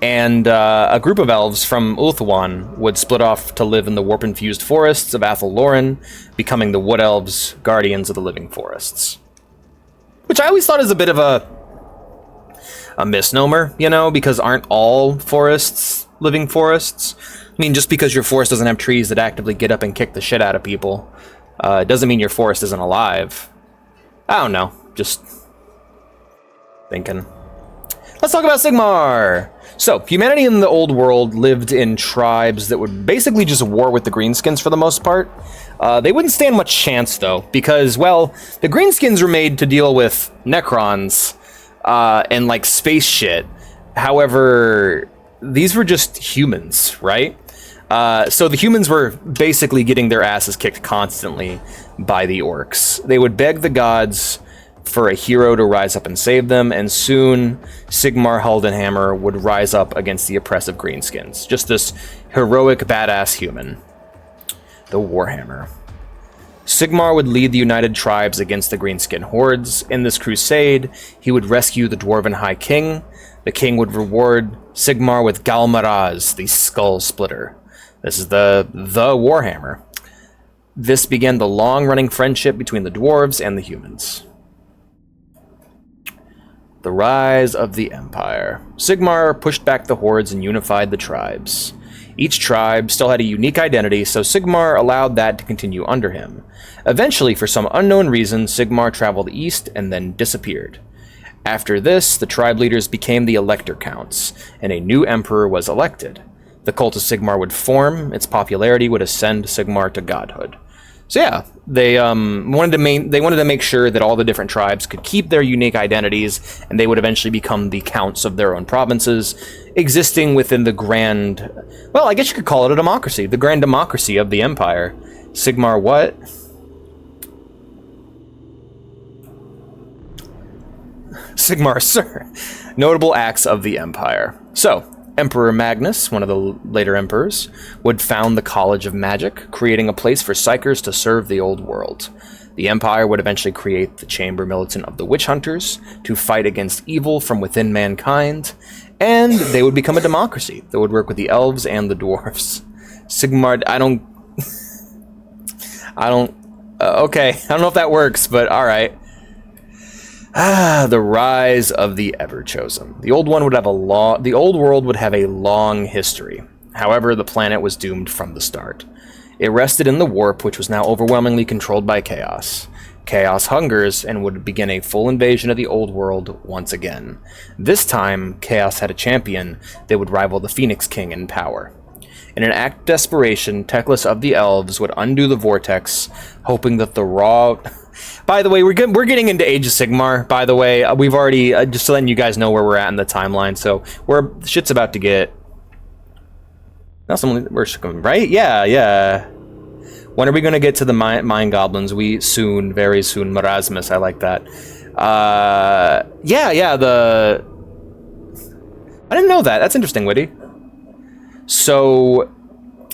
and a group of elves from Ulthuan would split off to live in the warp-infused forests of Athel Loren, becoming the Wood Elves, guardians of the living forests. Which I always thought is a bit of a misnomer, you know, because aren't all forests living forests? I mean, just because your forest doesn't have trees that actively get up and kick the shit out of people, doesn't mean your forest isn't alive. I don't know, just thinking. Let's talk about Sigmar! So, humanity in the old world lived in tribes that would basically just war with the Greenskins for the most part. They wouldn't stand much chance, though, because, well, the Greenskins were made to deal with Necrons and, like, space shit. However, these were just humans, right? So the humans were basically getting their asses kicked constantly by the orcs. They would beg the gods for a hero to rise up and save them, and soon Sigmar Heldenhammer would rise up against the oppressive Greenskins. Just this heroic, badass human. The Warhammer. Sigmar would lead the united tribes against the Greenskin hordes. In this crusade, he would rescue the Dwarven High King. The king would reward Sigmar with Galmaraz, the Skull Splitter. This is the Warhammer. This began the long-running friendship between the dwarves and the humans. The rise of the Empire. Sigmar pushed back the hordes and unified the tribes. Each tribe still had a unique identity, so Sigmar allowed that to continue under him. Eventually, for some unknown reason, Sigmar traveled east and then disappeared. After this, the tribe leaders became the Elector Counts, and a new emperor was elected. The cult of Sigmar would form, its popularity would ascend Sigmar to godhood. So yeah, they wanted to make sure that all the different tribes could keep their unique identities, and they would eventually become the counts of their own provinces, existing within the grand, well, I guess you could call it a democracy, the grand democracy of the empire. Sigmar what? Sigmar, sir. Notable acts of the empire. So, Emperor Magnus, one of the later emperors, would found the College of Magic, creating a place for psychers to serve the old world. The Empire would eventually create the Chamber Militant of the Witch Hunters to fight against evil from within mankind, and they would become a democracy that would work with the elves and the dwarves. Sigmar, okay, I don't know if that works, but alright. The rise of the Everchosen. The old world would have a long history. However, the planet was doomed from the start. It rested in the warp, which was now overwhelmingly controlled by chaos. Chaos hungers and would begin a full invasion of the old world once again. This time, Chaos had a champion that would rival the Phoenix King in power. In an act of desperation, Teclis of the Elves would undo the vortex, hoping that the raw... By the way, we're getting into Age of Sigmar, by the way. We've already, just so letting you guys know where we're at in the timeline, so shit's about to get... We're right? Yeah. When are we going to get to the Mind Goblins? Very soon, Marasmus, I like that. I didn't know that. That's interesting, Witty. So,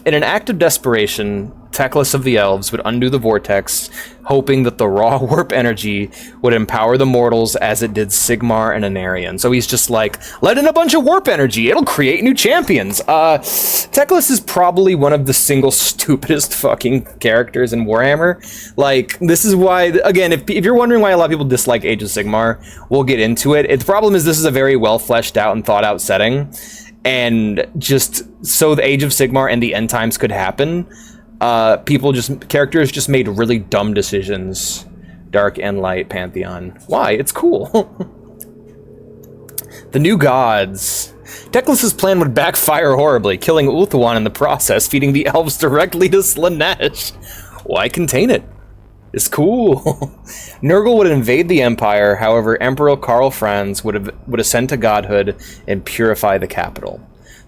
in an act of desperation, Teclis of the Elves would undo the vortex, hoping that the raw warp energy would empower the mortals as it did Sigmar and Anarion. So he's just like, let in a bunch of warp energy, it'll create new champions. Teclis is probably one of the single stupidest fucking characters in Warhammer. Like, this is why, again, if you're wondering why a lot of people dislike Age of Sigmar, we'll get into it. The problem is this is a very well fleshed out and thought out setting, and just so the Age of Sigmar and the End Times could happen, characters just made really dumb decisions. Dark and Light Pantheon. Why? It's cool. The new gods. Teclis' plan would backfire horribly, killing Ulthuan in the process, feeding the elves directly to Slaanesh. Why contain it? It's cool. Nurgle would invade the Empire, however, Emperor Karl Franz would ascend to godhood and purify the capital.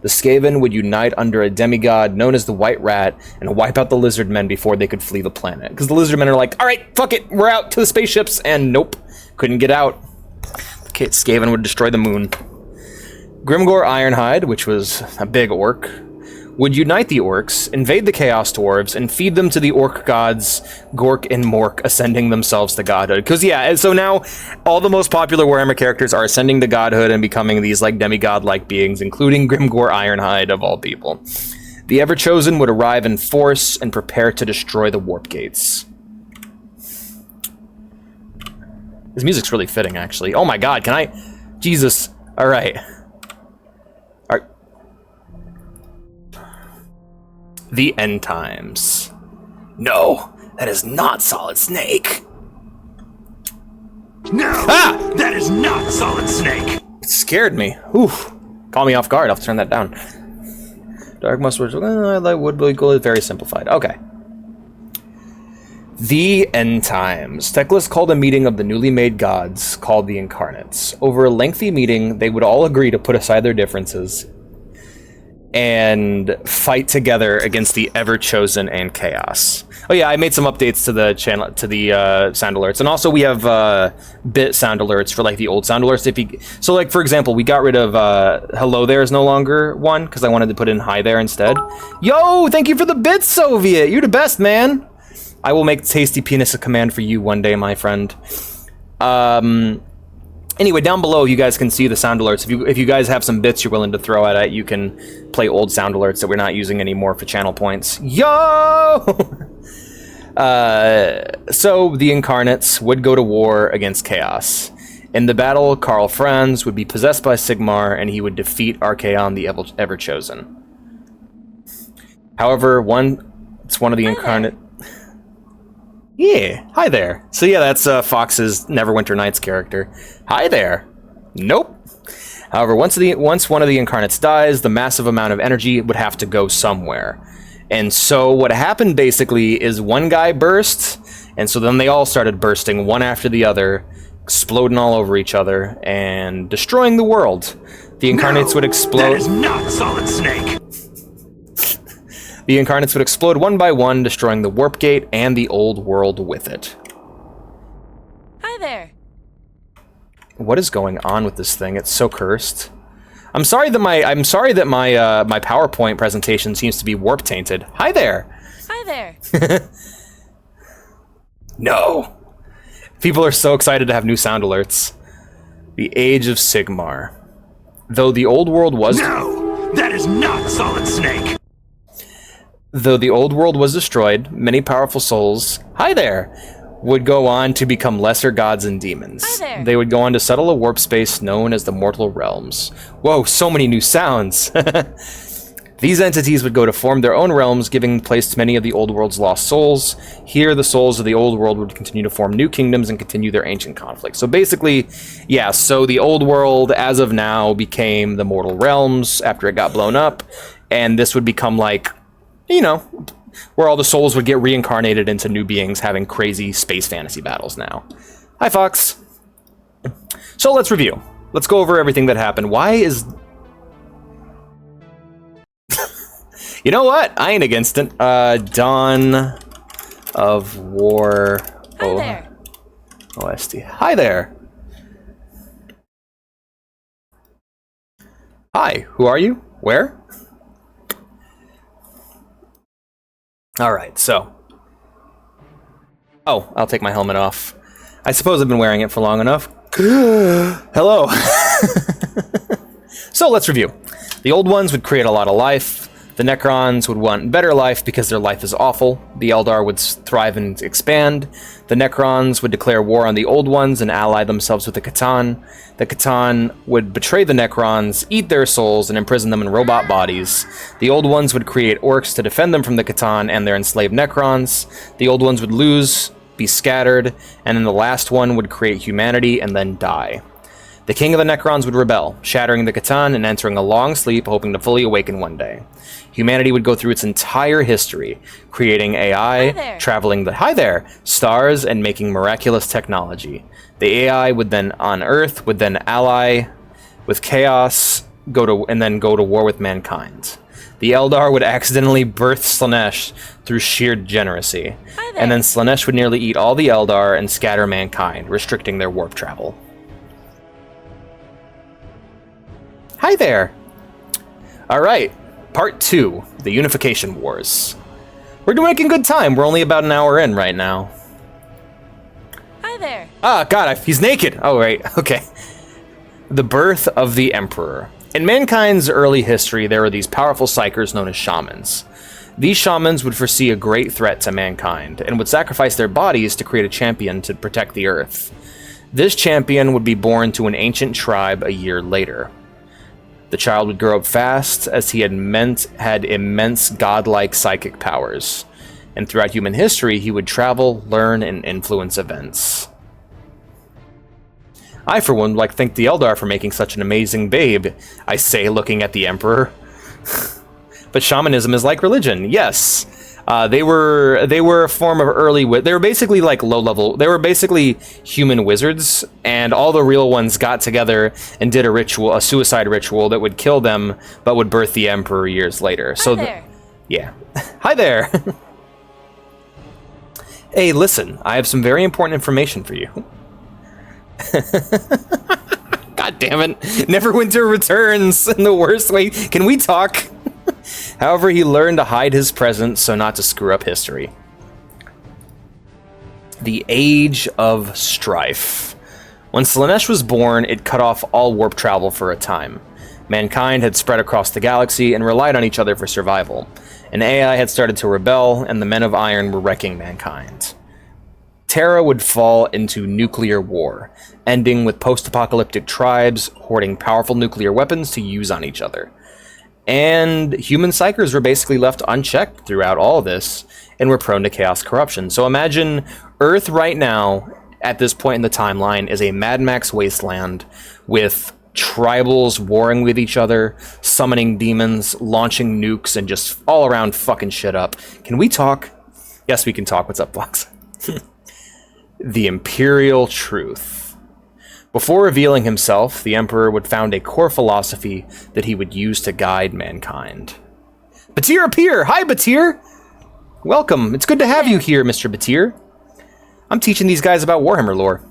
The Skaven would unite under a demigod known as the White Rat and wipe out the lizard men before they could flee the planet. Because the lizard men are like, alright, fuck it, we're out to the spaceships, and nope, couldn't get out. The Skaven would destroy the moon. Grimgor Ironhide, which was a big orc, would unite the orcs, invade the Chaos Dwarves, and feed them to the orc gods Gork and Mork, ascending themselves to godhood. Because, yeah, so now all the most popular Warhammer characters are ascending to godhood and becoming these, like, demigod-like beings, including Grimgor Ironhide, of all people. The Everchosen would arrive in force and prepare to destroy the warp gates. This music's really fitting, actually. Oh my god, can I... Jesus. Alright. Alright. The end times. No, that is not Solid Snake. No, that is not Solid Snake. It scared me. Oof. Call me off guard. I'll turn that down. Dark mustard. Light wood gold. Very simplified. Okay. The end times. Teclis called a meeting of the newly made gods, called the Incarnates. Over a lengthy meeting, they would all agree to put aside their differences and fight together against the Ever-Chosen and Chaos. Oh yeah, I made some updates to the channel, to the sound alerts, and also we have bit sound alerts for like the old sound alerts. If you, so like for example, we got rid of hello there is no longer one because I wanted to put in hi there instead. Yo, thank you for the bits, Soviet. You're the best, man. I will make tasty penis a command for you one day, my friend. Anyway, down below, you guys can see the sound alerts. If you guys have some bits you're willing to throw at it, you can play old sound alerts that we're not using anymore for channel points. Yo! So, the Incarnates would go to war against Chaos. In the battle, Karl Franz would be possessed by Sigmar, and he would defeat Archaon, the Ever-Chosen. However, it's one of the Incarnate... Yeah, hi there. So yeah, that's Fox's Neverwinter Nights character. Hi there. Nope. However, once one of the Incarnates dies, the massive amount of energy would have to go somewhere. And so what happened basically is one guy burst, and so then they all started bursting one after the other, exploding all over each other, and destroying the world. The Incarnates would explode... That is not Solid Snake! The Incarnates would explode one by one, destroying the Warp Gate and the old world with it. Hi there. What is going on with this thing? It's so cursed. I'm sorry that my my PowerPoint presentation seems to be warp tainted. Hi there. Hi there. No. People are so excited to have new sound alerts. The Age of Sigmar. Though the old world was... No! That is not Solid Snake! Though the old world was destroyed, many powerful souls, hi there, would go on to become lesser gods and demons. Hi there. They would go on to settle a warp space known as the Mortal Realms. Whoa, so many new sounds! These entities would go to form their own realms, giving place to many of the old world's lost souls. Here, the souls of the old world would continue to form new kingdoms and continue their ancient conflicts. So basically, yeah, so the old world, as of now, became the Mortal Realms after it got blown up, and this would become like, you know, where all the souls would get reincarnated into new beings having crazy space fantasy battles now. Hi, Fox. So let's review. Let's go over everything that happened. Why is... You know what? I ain't against it. Dawn of War... Hi there. OST. Hi there. Hi, who are you? Where? Alright, so... Oh, I'll take my helmet off. I suppose I've been wearing it for long enough. Hello! So, let's review. The old ones would create a lot of life. The Necrons would want better life because their life is awful. The Eldar would thrive and expand. The Necrons would declare war on the old ones and ally themselves with the C'tan. The C'tan would betray the Necrons, eat their souls, and imprison them in robot bodies. The old ones would create orcs to defend them from the C'tan and their enslaved Necrons. The old ones would lose, be scattered, and then the last one would create humanity and then die. The king of the Necrons would rebel, shattering the C'tan and entering a long sleep, hoping to fully awaken one day. Humanity would go through its entire history, creating AI, traveling the stars, and making miraculous technology. The AI would then, on Earth, would then ally with Chaos, go to war with mankind. The Eldar would accidentally birth Slaanesh through sheer degeneracy, and then Slaanesh would nearly eat all the Eldar and scatter mankind, restricting their warp travel. Hi there! Alright, part 2, the Unification Wars. We're making good time, we're only about an hour in right now. Hi there. Ah, God, he's naked! Oh, right, okay. The birth of the Emperor. In mankind's early history, there were these powerful psychers known as shamans. These shamans would foresee a great threat to mankind, and would sacrifice their bodies to create a champion to protect the Earth. This champion would be born to an ancient tribe a year later. The child would grow up fast, as he had immense godlike psychic powers. And throughout human history, he would travel, learn, and influence events. I, for one, like thank the Eldar for making such an amazing babe, I say, looking at the Emperor. But shamanism is like religion, yes. They were a form of they were basically like low-level, they were basically human wizards, and all the real ones got together and did a suicide ritual that would kill them, but would birth the Emperor years later. Hi there. Yeah. Hi there! Hey, listen, I have some very important information for you. God damn it. Neverwinter returns in the worst way. Can we talk? However, he learned to hide his presence so not to screw up history. The Age of Strife. When Slaanesh was born, it cut off all warp travel for a time. Mankind had spread across the galaxy and relied on each other for survival. An AI had started to rebel, and the Men of Iron were wrecking mankind. Terra would fall into nuclear war, ending with post-apocalyptic tribes hoarding powerful nuclear weapons to use on each other. And human psychers were basically left unchecked throughout all of this, and were prone to chaos corruption. So imagine Earth right now, at this point in the timeline, is a Mad Max wasteland with tribals warring with each other, summoning demons, launching nukes, and just all around fucking shit up. Can we talk? Yes, we can talk. What's up, Fox? The Imperial Truth. Before revealing himself, the Emperor would found a core philosophy that he would use to guide mankind. Batir appear! Hi, Batir! Welcome. It's good to have you here, Mr. Batir. I'm teaching these guys about Warhammer lore.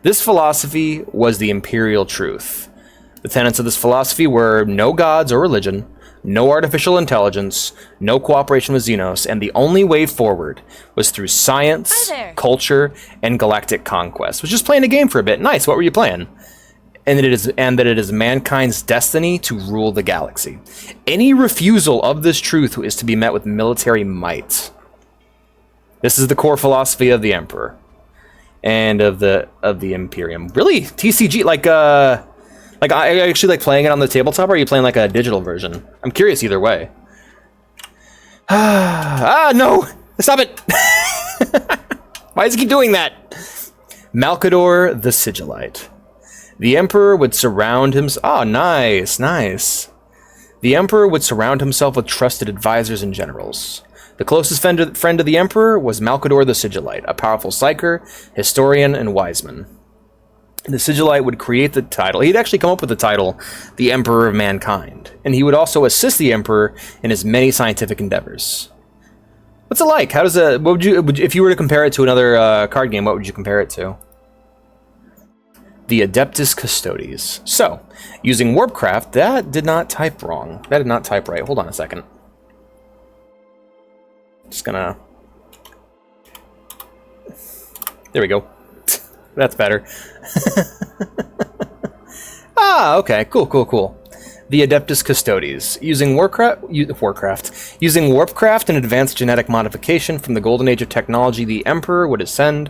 This philosophy was the Imperial Truth. The tenets of this philosophy were no gods or religion, no artificial intelligence, no cooperation with Xenos, and the only way forward was through science, culture, and galactic conquest. Was just playing a game for a bit. Nice, what were you playing? And that it is mankind's destiny to rule the galaxy. Any refusal of this truth is to be met with military might. This is the core philosophy of the Emperor and of the Imperium. Really? TCG, like I actually like playing it on the tabletop, or are you playing like a digital version? I'm curious either way. No! Stop it! Why does he keep doing that? Malkador the Sigillite. The Emperor would surround himself... Oh, nice, nice. The Emperor would surround himself with trusted advisors and generals. The closest friend of the Emperor was Malkador the Sigillite, a powerful psyker, historian, and wiseman. The Sigillite would create the title. He'd actually come up with the title, the Emperor of Mankind, and he would also assist the Emperor in his many scientific endeavors. What's it like? How does it? What would you, if you were to compare it to another card game? What would you compare it to? The Adeptus Custodes. So, using Warpcraft, that did not type wrong. That did not type right. Hold on a second. Just gonna. There we go. That's better. Okay, cool. The Adeptus Custodes. Using using Warpcraft and advanced genetic modification from the Golden Age of technology, the Emperor would ascend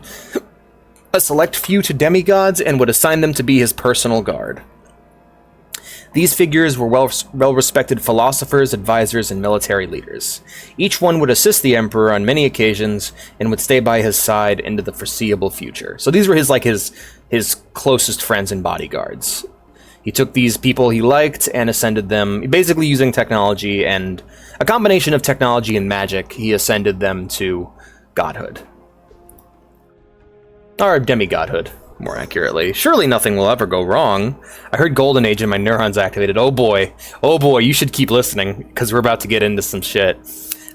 a select few to demigods and would assign them to be his personal guard. These figures were well-respected philosophers, advisors, and military leaders. Each one would assist the Emperor on many occasions and would stay by his side into the foreseeable future. So these were his closest friends and bodyguards. He took these people he liked and ascended them, basically using technology and a combination of technology and magic. He ascended them to godhood. Or demigodhood, more accurately. Surely nothing will ever go wrong. I heard Golden Age and my neurons activated. Oh boy, you should keep listening, because we're about to get into some shit.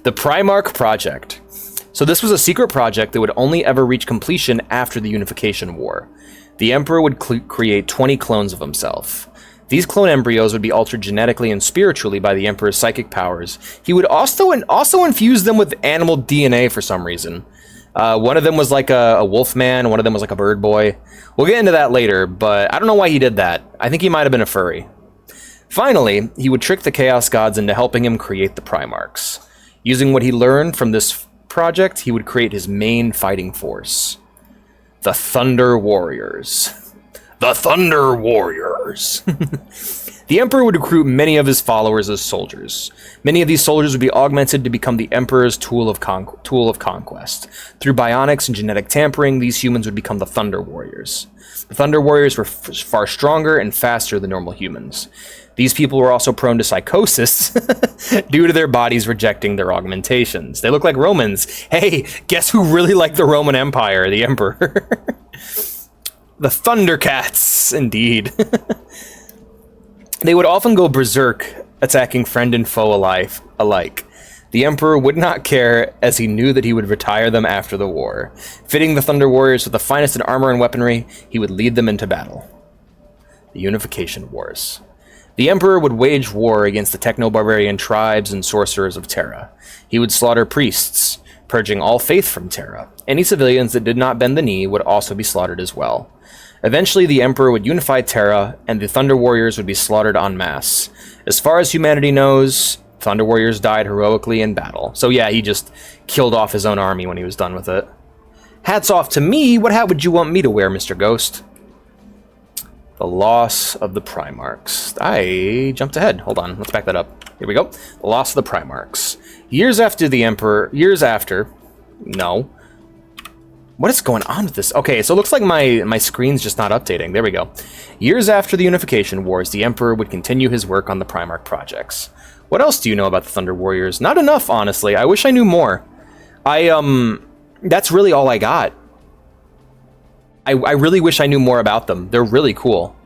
The Primarch Project. So this was a secret project that would only ever reach completion after the Unification War. The Emperor would create 20 clones of himself. These clone embryos would be altered genetically and spiritually by the Emperor's psychic powers. He would also infuse them with animal DNA for some reason. One of them was like a wolf man, one of them was like a bird boy. We'll get into that later, but I don't know why he did that. I think he might have been a furry. Finally, he would trick the Chaos Gods into helping him create the Primarchs. Using what he learned from this project, he would create his main fighting force. The Thunder Warriors. The Thunder Warriors. The Emperor would recruit many of his followers as soldiers. Many of these soldiers would be augmented to become the Emperor's tool of conquest. Through bionics and genetic tampering, these humans would become the Thunder Warriors. The Thunder Warriors were far stronger and faster than normal humans. These people were also prone to psychosis due to their bodies rejecting their augmentations. They look like Romans. Hey, guess who really liked the Roman Empire? The Emperor. The Thundercats, indeed. They would often go berserk, attacking friend and foe alike. The Emperor would not care, as he knew that he would retire them after the war. Fitting the Thunder Warriors with the finest in armor and weaponry, he would lead them into battle. The Unification Wars. The Emperor would wage war against the techno-barbarian tribes and sorcerers of Terra. He would slaughter priests, purging all faith from Terra. Any civilians that did not bend the knee would also be slaughtered as well. Eventually, the Emperor would unify Terra, and the Thunder Warriors would be slaughtered en masse. As far as humanity knows, Thunder Warriors died heroically in battle. So yeah, he just killed off his own army when he was done with it. Hats off to me. What hat would you want me to wear, Mr. Ghost? The loss of the Primarchs. I jumped ahead. Hold on. Let's back that up. Here we go. The loss of the Primarchs. Years after the Emperor... No. What is going on with this? Okay, so it looks like my screen's just not updating. There we go. Years after the Unification Wars, the Emperor would continue his work on the Primarch projects. What else do you know about the Thunder Warriors? Not enough, honestly. I wish I knew more. That's really all I got. I really wish I knew more about them. They're really cool.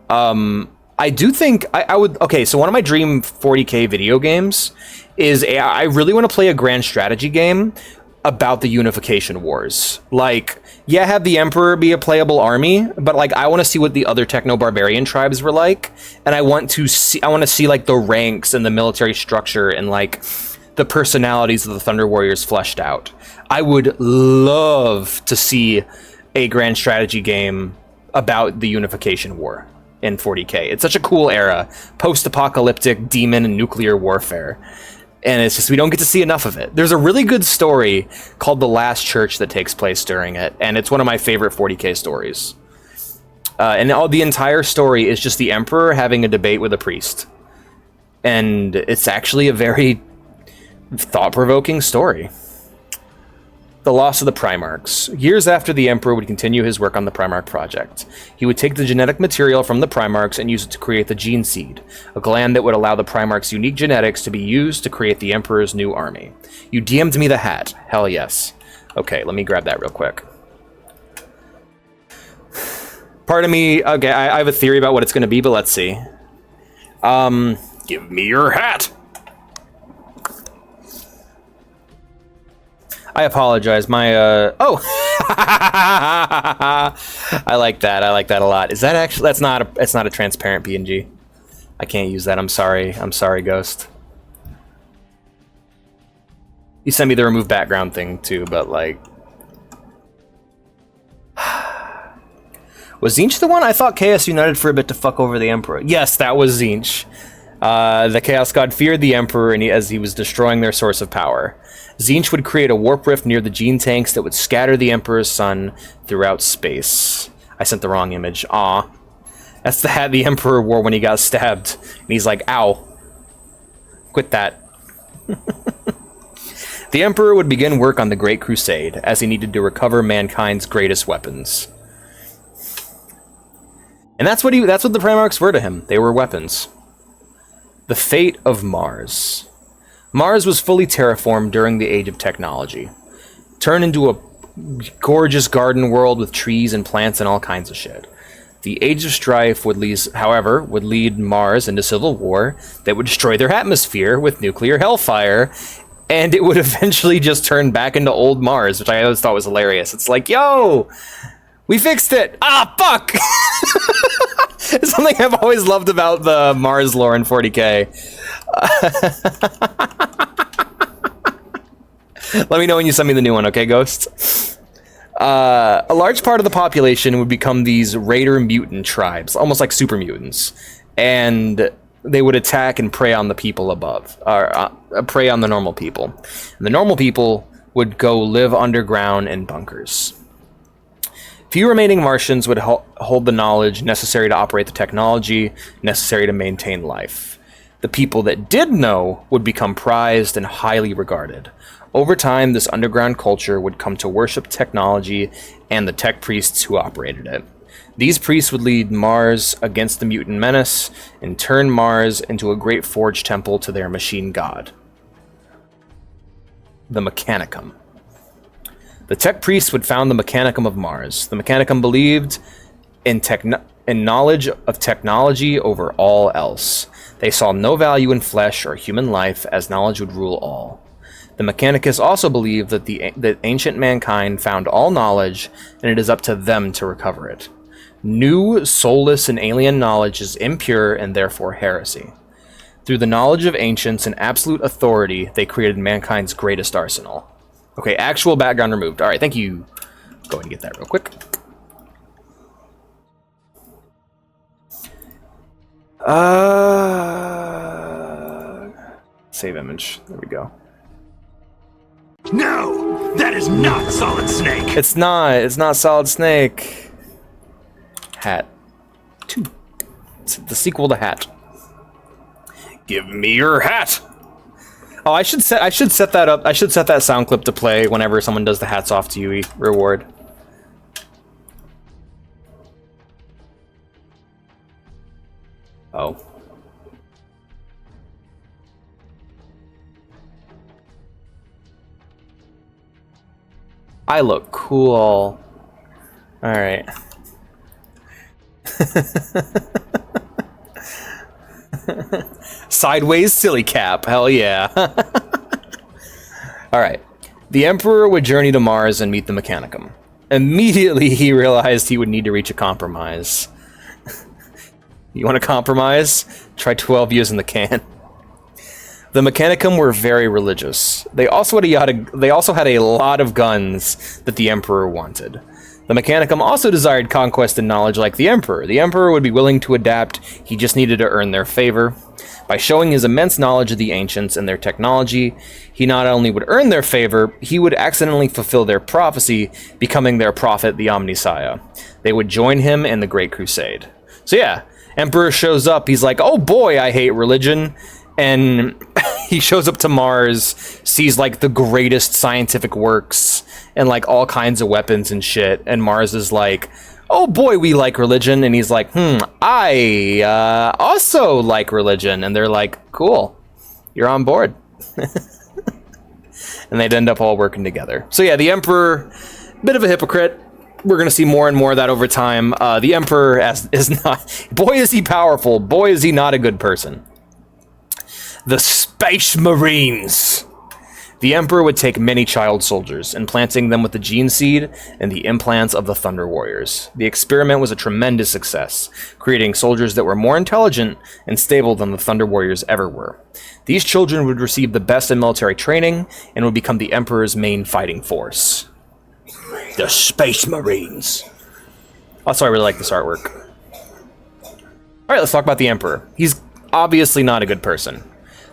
I do think I would... Okay, so one of my dream 40k video games is... I really want to play a grand strategy game about the Unification Wars. Like, yeah, have the Emperor be a playable army, but like I want to see what the other techno-barbarian tribes were like, and I want to see like the ranks and the military structure and like the personalities of the Thunder Warriors fleshed out. I would love to see a grand strategy game about the Unification War in 40k. It's such a cool era, post-apocalyptic demon and nuclear warfare. And it's just, we don't get to see enough of it. There's a really good story called The Last Church that takes place during it, and it's one of my favorite 40k stories. And the entire story is just the Emperor having a debate with a priest. And it's actually a very thought-provoking story. The loss of the Primarchs. Years after the Emperor would continue his work on the Primarch project. He would take the genetic material from the Primarchs and use it to create the Gene Seed, a gland that would allow the Primarchs' unique genetics to be used to create the Emperor's new army. You DM'd me the hat. Hell yes. Okay, let me grab that real quick. Part of me... Okay, I have a theory about what it's going to be, but let's see. Give me your hat! I apologize. My oh, I like that. I like that a lot. Is that actually? That's not a. It's not a transparent PNG. I can't use that. I'm sorry. I'm sorry, Ghost. You sent me the remove background thing too, but like, was Zinch the one? I thought Chaos united for a bit to fuck over the Emperor. Yes, that was Zinch. The Chaos God feared the Emperor, and as he was destroying their source of power. Zinch would create a warp rift near the gene tanks that would scatter the Emperor's sun throughout space. I sent the wrong image. Aw. That's the hat the Emperor wore when he got stabbed. And he's like, ow. Quit that. The Emperor would begin work on the Great Crusade, as he needed to recover mankind's greatest weapons. And that's what the Primarchs were to him. They were weapons. The fate of Mars. Mars was fully terraformed during the age of technology. Turned into a gorgeous garden world with trees and plants and all kinds of shit. The Age of Strife would lead Mars into civil war that would destroy their atmosphere with nuclear hellfire, and it would eventually just turn back into old Mars, which I always thought was hilarious. It's like, yo, we fixed it! Ah, fuck! It's something I've always loved about the Mars lore in 40k. Let me know when you send me the new one, okay, Ghost? A large part of the population would become these raider mutant tribes, almost like super mutants, and they would attack and prey on the people above, or prey on the normal people. And the normal people would go live underground in bunkers. Few remaining Martians would hold the knowledge necessary to operate the technology necessary to maintain life. The people that did know would become prized and highly regarded. Over time, this underground culture would come to worship technology and the tech priests who operated it. These priests would lead Mars against the mutant menace and turn Mars into a great forge temple to their machine god, the Mechanicum. The tech priests would found the Mechanicum of Mars. The Mechanicum believed in knowledge of technology over all else. They saw no value in flesh or human life, as knowledge would rule all. The Mechanicus also believed that ancient mankind found all knowledge, and it is up to them to recover it. New, soulless, and alien knowledge is impure and therefore heresy. Through the knowledge of ancients and absolute authority, they created mankind's greatest arsenal. Okay, actual background removed. All right, thank you. Go ahead and get that real quick. Save image. There we go. No! That is not Solid Snake! It's not Solid Snake. Hat 2. It's the sequel to Hat. Give me your hat! Oh, I should set that up. I should set that sound clip to play whenever someone does the hats off to you reward. Oh. I look cool. All right. Sideways silly cap. Hell yeah. All right. The Emperor would journey to Mars and meet the Mechanicum. Immediately, he realized he would need to reach a compromise. You want to compromise? Try 12 years in the can. The Mechanicum were very religious. They also had a lot of guns that the Emperor wanted. The Mechanicum also desired conquest and knowledge like the Emperor. The Emperor would be willing to adapt, he just needed to earn their favor. By showing his immense knowledge of the ancients and their technology, he not only would earn their favor, he would accidentally fulfill their prophecy, becoming their prophet, the Omnissiah. They would join him in the Great Crusade. So yeah, Emperor shows up, he's like, oh boy, I hate religion. And he shows up to Mars, sees like the greatest scientific works and like all kinds of weapons and shit. And Mars is like, oh boy, we like religion. And he's like, I also like religion. And they're like, cool, you're on board. And they'd end up all working together. So yeah, the Emperor, bit of a hypocrite. We're going to see more and more of that over time. The Emperor is not, boy is he powerful, boy is he not a good person. The Space Marines. The Emperor would take many child soldiers, implanting them with the gene seed and the implants of the Thunder Warriors. The experiment was a tremendous success, creating soldiers that were more intelligent and stable than the Thunder Warriors ever were. These children would receive the best in military training and would become the Emperor's main fighting force. The Space Marines. Also, I really like this artwork. Alright, let's talk about the Emperor. He's obviously not a good person.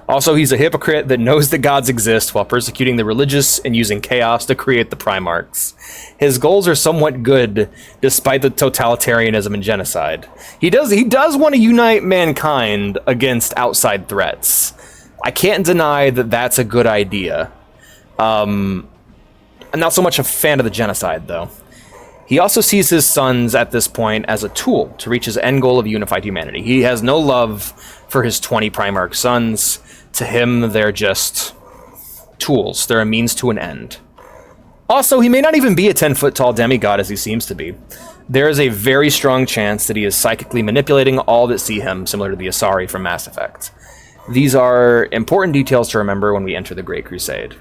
Also, he's a hypocrite that knows that gods exist while persecuting the religious and using chaos to create the Primarchs. His goals are somewhat good, despite the totalitarianism and genocide. He does want to unite mankind against outside threats. I can't deny that that's a good idea. I'm not so much a fan of the genocide, though. He also sees his sons at this point as a tool to reach his end goal of unified humanity. He has no love for his 20 Primarch sons. To him, they're just tools. They're a means to an end. Also, he may not even be a 10-foot-tall demigod as he seems to be. There is a very strong chance that he is psychically manipulating all that see him, similar to the Asari from Mass Effect. These are important details to remember when we enter the Great Crusade.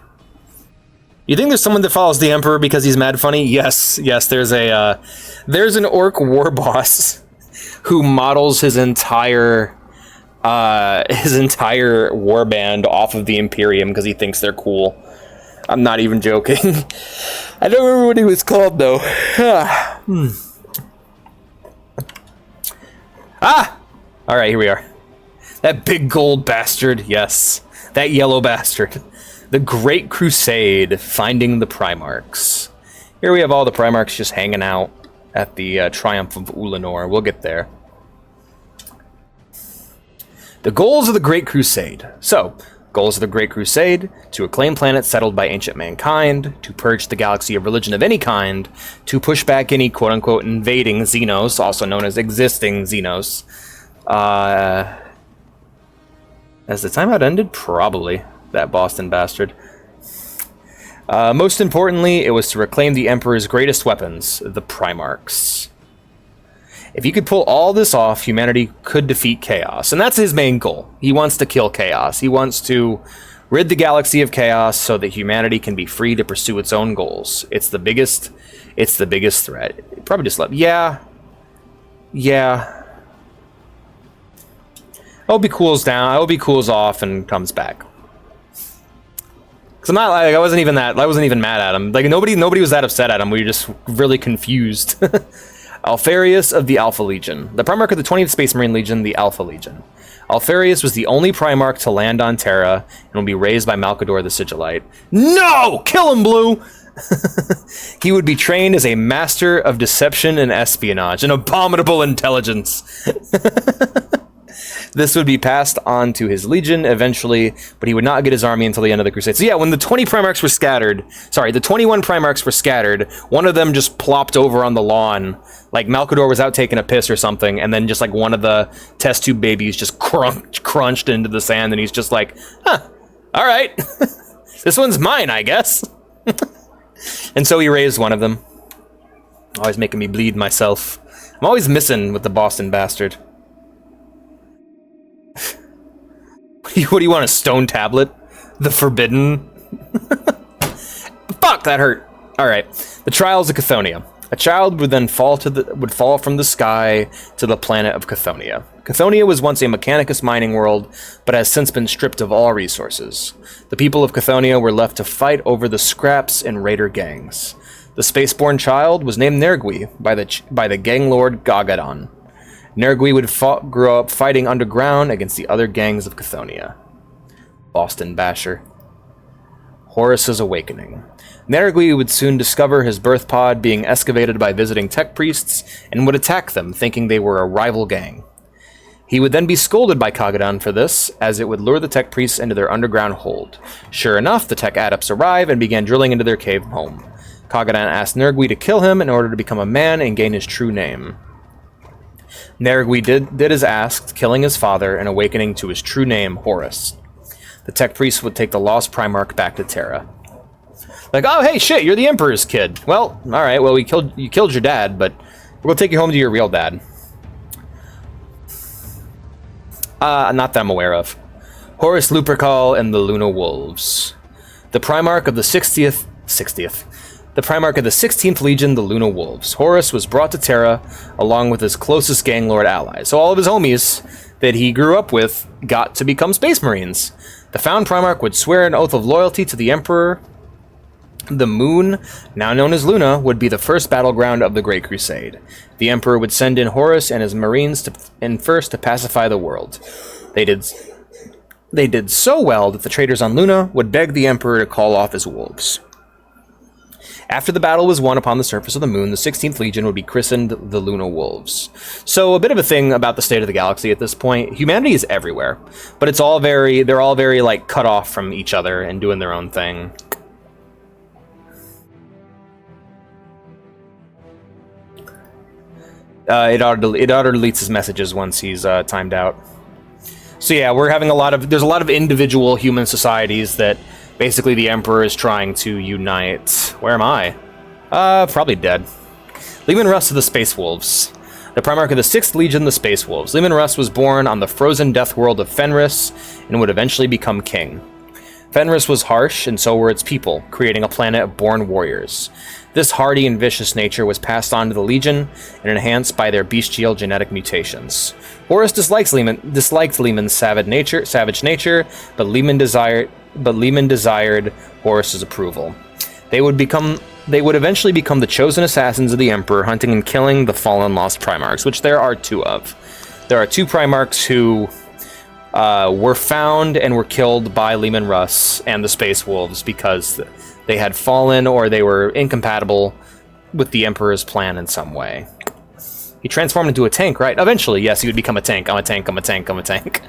You think there's someone that follows the Emperor because he's mad funny? Yes, there's an orc war boss who models his entire warband off of the Imperium because he thinks they're cool. I'm not even joking. I don't remember what he was called though. All right, here we are. That big gold bastard, yes, that yellow bastard. The Great Crusade, finding the Primarchs. Here we have all the Primarchs just hanging out. at the Triumph of Ulanor. We'll get there. The goals of the Great Crusade. So, goals of the Great Crusade: to reclaim planets settled by ancient mankind, to purge the galaxy of religion of any kind, to push back any quote-unquote invading Xenos, also known as existing Xenos. Has the timeout ended? Probably. That Boston bastard. Most importantly, it was to reclaim the Emperor's greatest weapons, the Primarchs. If he could pull all this off, humanity could defeat chaos. And that's his main goal. He wants to kill chaos. He wants to rid the galaxy of chaos so that humanity can be free to pursue its own goals. It's the biggest threat. Probably just let... Yeah. I hope he cools down. I hope he cools off and comes back. Cause I'm not like I wasn't even mad at him. Like nobody was that upset at him. We were just really confused. Alfarius of the Alpha Legion, the Primarch of the 20th Space Marine Legion, the Alpha Legion. Alfarius was the only Primarch to land on Terra and will be raised by Malkador the Sigillite. No! Kill him, Blue! He would be trained as a master of deception and espionage, an abominable intelligence. This would be passed on to his legion eventually, but he would not get his army until the end of the Crusade. So yeah, when the 20 Primarchs were scattered, sorry, the 21 Primarchs were scattered, one of them just plopped over on the lawn, like Malkador was out taking a piss or something, and then just like one of the test tube babies just crunched into the sand, and he's just like, huh, all right, this one's mine, I guess. And so he raised one of them. Always making me bleed myself. I'm always missing with the Boston bastard. What do you want, a stone tablet? The forbidden? Fuck, that hurt. Alright. The Trials of Chthoniya. A child would then fall from the sky to the planet of Chthoniya. Chthoniya was once a Mechanicus mining world, but has since been stripped of all resources. The people of Chthoniya were left to fight over the scraps and raider gangs. The spaceborn child was named Nergui by the gang lord Gagadan. Nergui would grow up fighting underground against the other gangs of Chthoniya. Boston Basher. Horus's Awakening. Nergui would soon discover his birth pod being excavated by visiting tech priests and would attack them, thinking they were a rival gang. He would then be scolded by Kagadan for this, as it would lure the tech priests into their underground hold. Sure enough, the tech adepts arrive and began drilling into their cave home. Kagadan asked Nergui to kill him in order to become a man and gain his true name. Nergui did as asked, killing his father and awakening to his true name, Horus. The tech priest would take the lost Primarch back to Terra. Like, oh hey, shit, you're the Emperor's kid. Well, alright, well you killed your dad, but we're gonna take you home to your real dad. Not that I'm aware of. Horus Lupercal and the Luna Wolves. The Primarch of the 60th. The Primarch of the 16th Legion, the Luna Wolves. Horus was brought to Terra along with his closest gang lord allies. So all of his homies that he grew up with got to become Space Marines. The found Primarch would swear an oath of loyalty to the Emperor. The Moon, now known as Luna, would be the first battleground of the Great Crusade. The Emperor would send in Horus and his Marines first to pacify the world. They did so well that the traders on Luna would beg the Emperor to call off his wolves. After the battle was won upon the surface of the moon, the 16th Legion would be christened the Luna Wolves. So a bit of a thing about the state of the galaxy at this point. Humanity is everywhere, but they're all very like cut off from each other and doing their own thing. It auto deletes his messages once he's timed out. So yeah, there's a lot of individual human societies that basically the Emperor is trying to unite. Where am I? Probably dead. Leman Russ of the Space Wolves. The Primarch of the 6th Legion, the Space Wolves. Leman Russ was born on the frozen death world of Fenris and would eventually become king. Fenris was harsh, and so were its people, creating a planet of born warriors. This hardy and vicious nature was passed on to the Legion and enhanced by their bestial genetic mutations. Horus disliked Leman's savage nature, but Leman desired Horus's approval. They would eventually become the chosen assassins of the Emperor, hunting and killing the fallen lost Primarchs, which there are two of. There are two Primarchs who were found and were killed by Leman Russ and the Space Wolves because they had fallen or they were incompatible with the Emperor's plan in some way. He transformed into a tank, right? Eventually, yes, he would become a tank. I'm a tank, I'm a tank, I'm a tank.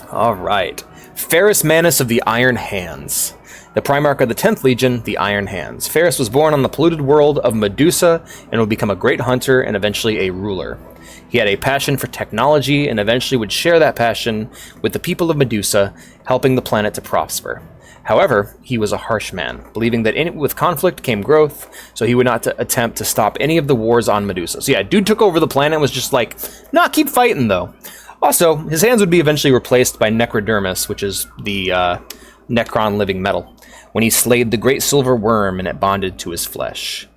Alright. Ferrus Manus of the Iron Hands. The Primarch of the 10th Legion, the Iron Hands. Ferrus was born on the polluted world of Medusa and would become a great hunter and eventually a ruler. He had a passion for technology and eventually would share that passion with the people of Medusa, helping the planet to prosper. However, he was a harsh man, believing that with conflict came growth, so he would not attempt to stop any of the wars on Medusa. So yeah, dude took over the planet and was just like, nah, keep fighting though. Also, his hands would be eventually replaced by Necrodermis, which is the Necron living metal, when he slayed the great silver worm and it bonded to his flesh.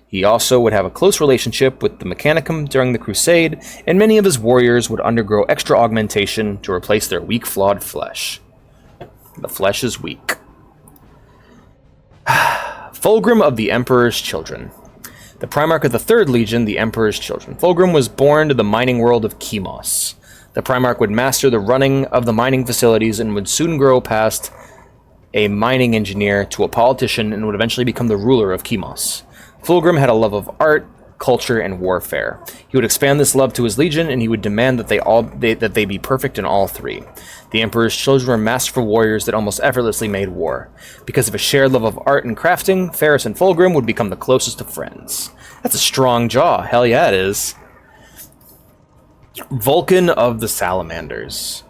He also would have a close relationship with the Mechanicum during the Crusade, and many of his warriors would undergo extra augmentation to replace their weak, flawed flesh. The flesh is weak. Fulgrim of the Emperor's Children. The Primarch of the 3rd Legion, the Emperor's Children. Fulgrim was born to the mining world of Chemos. The Primarch would master the running of the mining facilities and would soon grow past a mining engineer to a politician and would eventually become the ruler of Chemos. Fulgrim had a love of art, culture, and warfare. He would expand this love to his legion, and he would demand that they be perfect in all three. The Emperor's children were masterful warriors that almost effortlessly made war. Because of a shared love of art and crafting, Ferrus and Fulgrim would become the closest of friends. That's a strong jaw. Hell yeah, it is. Vulcan of the Salamanders.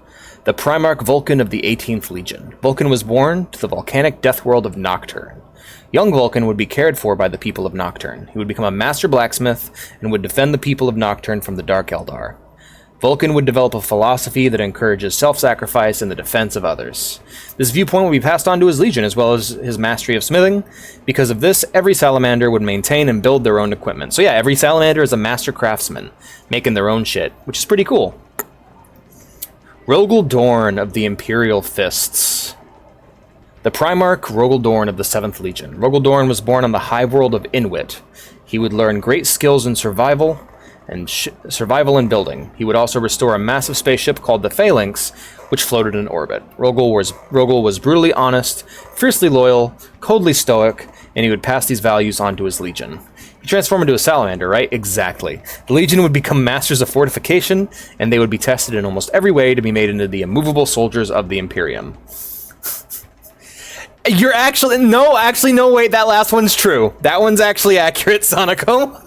The Primarch Vulcan of the 18th Legion. Vulcan was born to the volcanic death world of Nocturne. Young Vulcan would be cared for by the people of Nocturne. He would become a master blacksmith and would defend the people of Nocturne from the Dark Eldar. Vulcan would develop a philosophy that encourages self-sacrifice and the defense of others. This viewpoint would be passed on to his legion, as well as his mastery of smithing. Because of this, every salamander would maintain and build their own equipment. So yeah, every salamander is a master craftsman, making their own shit, which is pretty cool. Rogel Dorn of the Imperial Fists. The Primarch Rogel Dorn of the 7th Legion. Rogel Dorn was born on the high world of Inwit. He would learn great skills in survival and building. He would also restore a massive spaceship called the Phalanx, which floated in orbit. Rogel was brutally honest, fiercely loyal, coldly stoic, and he would pass these values on to his legion. He transformed into a salamander, right? Exactly. The legion would become masters of fortification, and they would be tested in almost every way to be made into the immovable soldiers of the Imperium. You're actually... No, wait, that last one's true. That one's actually accurate, Sonico.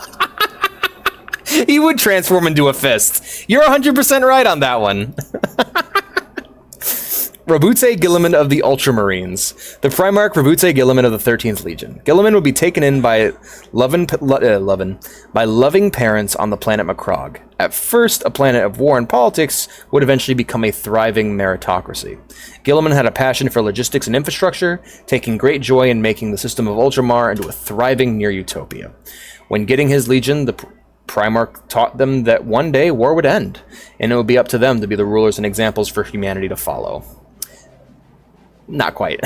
He would transform into a fist. You're 100% right on that one. Rabute Gilliman of the Ultramarines. The Primarch Rabute Gilliman of the 13th Legion. Gilliman would be taken in by loving parents on the planet Macrog. At first, a planet of war and politics, would eventually become a thriving meritocracy. Gilliman had a passion for logistics and infrastructure, taking great joy in making the system of Ultramar into a thriving near-utopia. When getting his legion, the Primarch taught them that one day war would end, and it would be up to them to be the rulers and examples for humanity to follow. Not quite.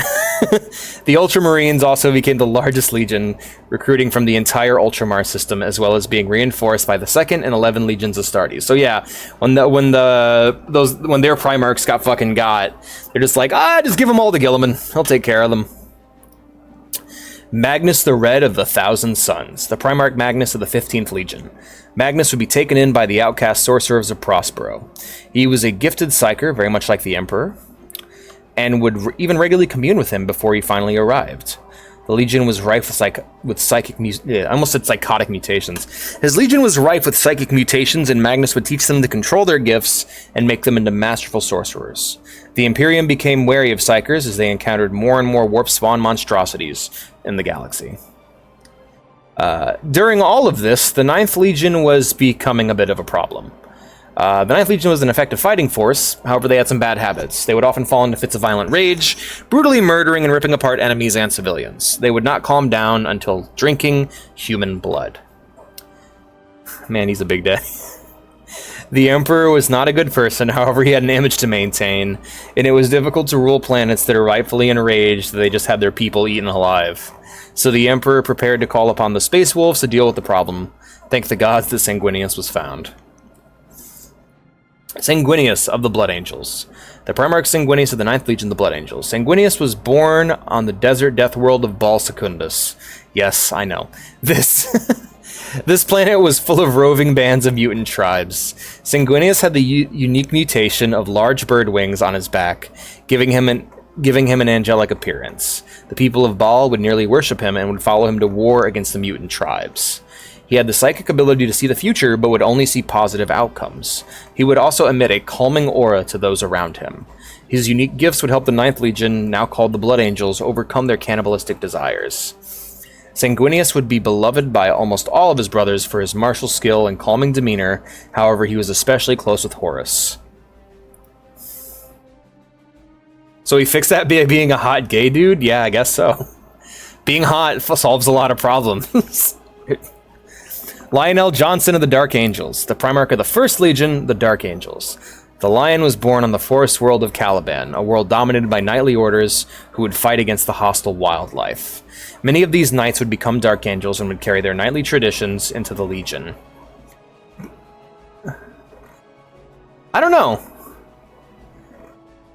The Ultramarines also became the largest legion, recruiting from the entire Ultramar system, as well as being reinforced by the 2nd and 11 legions of Astartes. So yeah, when their Primarchs they're just like, just give them all to Gilliman. He'll take care of them. Magnus the Red of the 1,000 Suns. The Primarch Magnus of the 15th Legion. Magnus would be taken in by the outcast sorcerers of Prospero. He was a gifted psyker, very much like the Emperor, and would even regularly commune with him before he finally arrived. The Legion was rife with psychic mutations. His Legion was rife with psychic mutations, and Magnus would teach them to control their gifts and make them into masterful sorcerers. The Imperium became wary of psychers as they encountered more and more warp spawn monstrosities in the galaxy. During all of this, the 9th Legion was becoming a bit of a problem. The 9th Legion was an effective fighting force, however they had some bad habits. They would often fall into fits of violent rage, brutally murdering and ripping apart enemies and civilians. They would not calm down until drinking human blood. Man, he's a big daddy. The Emperor was not a good person, however he had an image to maintain, and it was difficult to rule planets that are rightfully enraged that they just had their people eaten alive. So the Emperor prepared to call upon the Space Wolves to deal with the problem. Thank the gods that Sanguinius was found. Sanguinius of the Blood Angels. The Primarch Sanguinius of the 9th Legion, the Blood Angels. Sanguinius was born on the desert death world of Bal Secundus. Yes, I know. This planet was full of roving bands of mutant tribes. Sanguinius had the unique mutation of large bird wings on his back, giving him an angelic appearance. The people of Baal would nearly worship him and would follow him to war against the mutant tribes. He had the psychic ability to see the future, but would only see positive outcomes. He would also emit a calming aura to those around him. His unique gifts would help the 9th Legion, now called the Blood Angels, overcome their cannibalistic desires. Sanguinius would be beloved by almost all of his brothers for his martial skill and calming demeanor. However, he was especially close with Horus. So he fixed that by being a hot gay dude? Yeah, I guess so. Being hot solves a lot of problems. Lionel Johnson of the Dark Angels, the Primarch of the 1st Legion, the Dark Angels. The Lion was born on the forest world of Caliban, a world dominated by knightly orders who would fight against the hostile wildlife. Many of these knights would become Dark Angels and would carry their knightly traditions into the Legion. I don't know.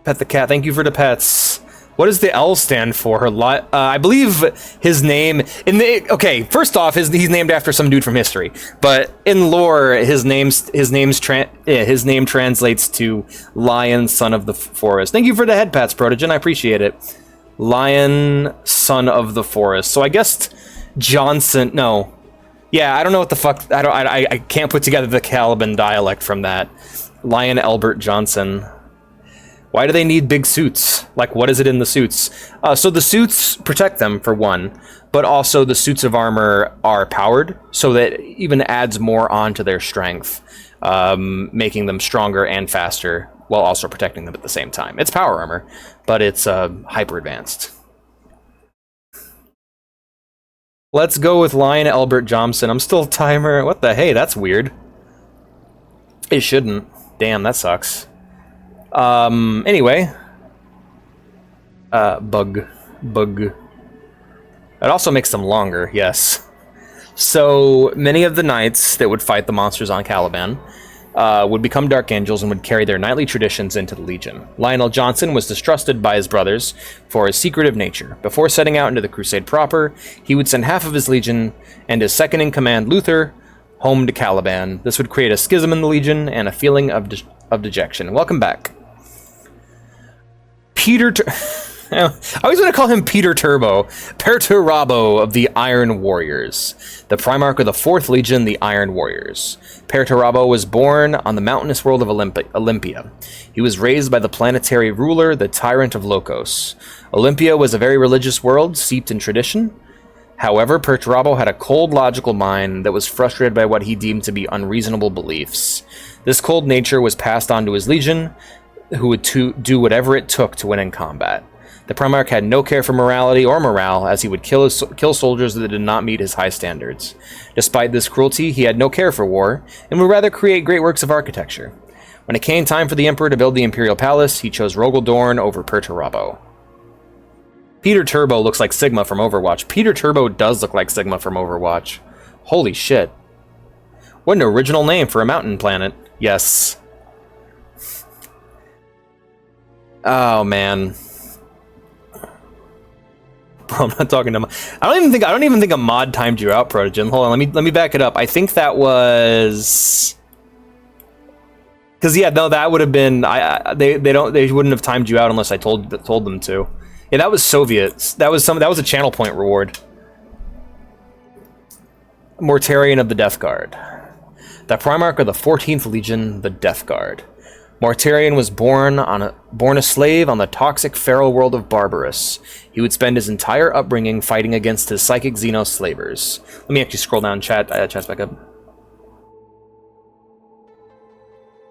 Pet the cat, thank you for the pets. What does the L stand for? I believe his name... Okay, first off, he's named after some dude from history. But in lore, his name translates to Lion, Son of the Forest. Thank you for the head pats, Protogen. I appreciate it. Lion, Son of the Forest. So I guess Johnson... No. Yeah, I don't know what the fuck... I can't put together the Caliban dialect from that. Lion Albert Johnson. Why do they need big suits? Like, what is it in the suits? So the suits protect them, for one, but also the suits of armor are powered, so that even adds more onto their strength, making them stronger and faster, while also protecting them at the same time. It's power armor, but it's hyper advanced. Let's go with Lion Albert Johnson. I'm still timer. What the hey? That's weird. It shouldn't. Damn, that sucks. Anyway. Bug. It also makes them longer, yes. So, many of the knights that would fight the monsters on Caliban would become Dark Angels and would carry their knightly traditions into the Legion. Lionel Johnson was distrusted by his brothers for his secretive nature. Before setting out into the Crusade proper, he would send half of his Legion and his second-in-command, Luther, home to Caliban. This would create a schism in the Legion and a feeling of dejection. Welcome back. I always want to call him Peter Turbo. Perturabo of the Iron Warriors. The Primarch of the 4th Legion, the Iron Warriors. Perturabo was born on the mountainous world of Olympia. He was raised by the planetary ruler, the Tyrant of Lokos. Olympia was a very religious world, steeped in tradition. However, Perturabo had a cold, logical mind that was frustrated by what he deemed to be unreasonable beliefs. This cold nature was passed on to his legion, who would do whatever it took to win in combat. The Primarch had no care for morality or morale, as he would kill soldiers that did not meet his high standards. Despite this cruelty, he had no care for war, and would rather create great works of architecture. When it came time for the Emperor to build the Imperial Palace, he chose Rogeldorn over Perturabo. Peter Turbo looks like Sigma from Overwatch. Peter Turbo does look like Sigma from Overwatch. Holy shit. What an original name for a mountain planet. Yes. Oh, man. Bro, I'm not talking to I don't even think a mod timed you out, Protogen. Hold on, let me back it up. I think that was... Because yeah, no, that would have been they wouldn't have timed you out unless I told them to. Yeah, that was Soviets. That was a channel point reward. Mortarion of the Death Guard. The Primarch of the 14th Legion, the Death Guard. Mortarion was born a slave on the toxic feral world of Barbarous. He would spend his entire upbringing fighting against his psychic Xenos slavers. Let me actually scroll down chat. Chat's back up.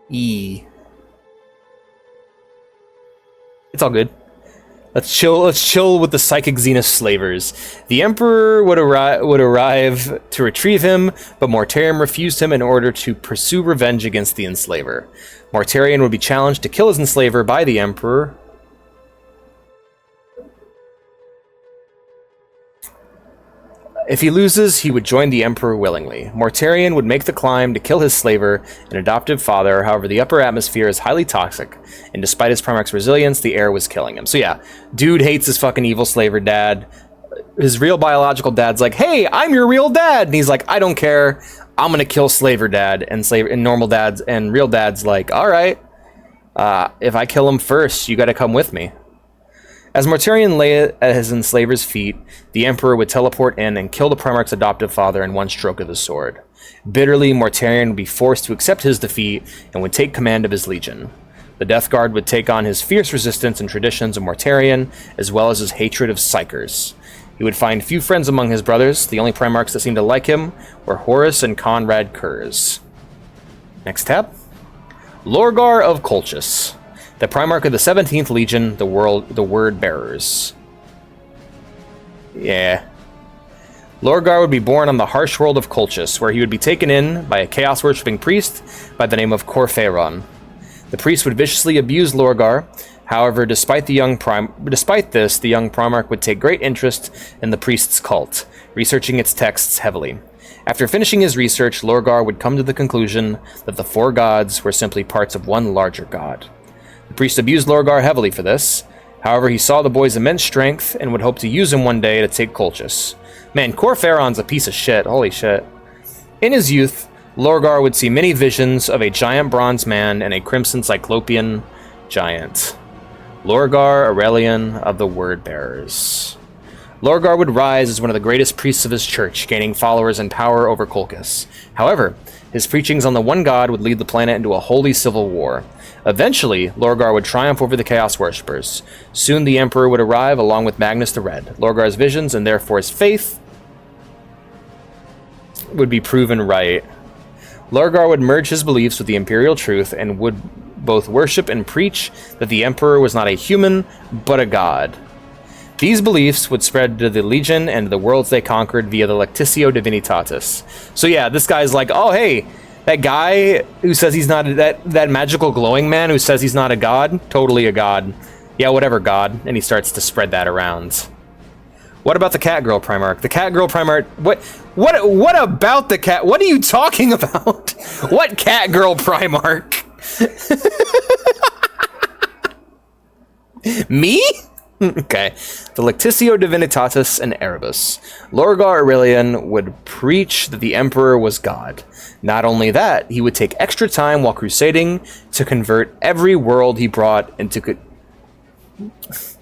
E. It's all good. Let's chill with the psychic Xenos slavers. The Emperor would arrive to retrieve him, but Mortarion refused him in order to pursue revenge against the enslaver. Mortarion would be challenged to kill his enslaver by the Emperor. If he loses, he would join the Emperor willingly. Mortarion would make the climb to kill his slaver and adoptive father. However, the upper atmosphere is highly toxic, and despite his Primarch's resilience, the air was killing him. So yeah, dude hates his fucking evil slaver dad. His real biological dad's like, hey, I'm your real dad! And he's like, I don't care. I'm gonna kill slaver dad. And normal dads and real dad's like, alright. If I kill him first, you gotta come with me. As Mortarion lay at his enslaver's feet, the Emperor would teleport in and kill the Primarch's adoptive father in one stroke of his sword. Bitterly, Mortarion would be forced to accept his defeat and would take command of his legion. The Death Guard would take on his fierce resistance and traditions of Mortarion, as well as his hatred of Psykers. He would find few friends among his brothers. The only Primarchs that seemed to like him were Horus and Conrad Kurz. Next tab. Lorgar of Colchis, the Primarch of the 17th Legion, the Word Bearers. Yeah. Lorgar would be born on the harsh world of Colchis, where he would be taken in by a chaos-worshipping priest by the name of Corfeiron. The priest would viciously abuse Lorgar. However, despite this, the young Primarch would take great interest in the priest's cult, researching its texts heavily. After finishing his research, Lorgar would come to the conclusion that the four gods were simply parts of one larger god. The priest abused Lorgar heavily for this. However, he saw the boy's immense strength and would hope to use him one day to take Colchis. Man, Corfeiron's a piece of shit. Holy shit. In his youth, Lorgar would see many visions of a giant bronze man and a crimson cyclopean giant. Lorgar Aurelian of the Word Bearers. Lorgar would rise as one of the greatest priests of his church, gaining followers and power over Colchis. However, his preachings on the one god would lead the planet into a holy civil war. Eventually, Lorgar would triumph over the Chaos Worshippers. Soon the Emperor would arrive along with Magnus the Red. Lorgar's visions, and therefore his faith, would be proven right. Lorgar would merge his beliefs with the Imperial truth and would both worship and preach that the Emperor was not a human, but a god. These beliefs would spread to the Legion and the worlds they conquered via the Lectitio Divinitatis. So yeah, this guy's like, oh hey, that guy who says he's not that magical glowing man who says he's not a god, totally a god. Yeah, whatever god. And he starts to spread that around. What about the Catgirl Primarch? The Catgirl Primarch, what about the cat? What are you talking about? What Catgirl Primarch? Me? Okay. The Lectitio Divinitatis and Erebus. Lorgar Aurelian would preach that the Emperor was God. Not only that, he would take extra time while crusading to convert every world he brought into...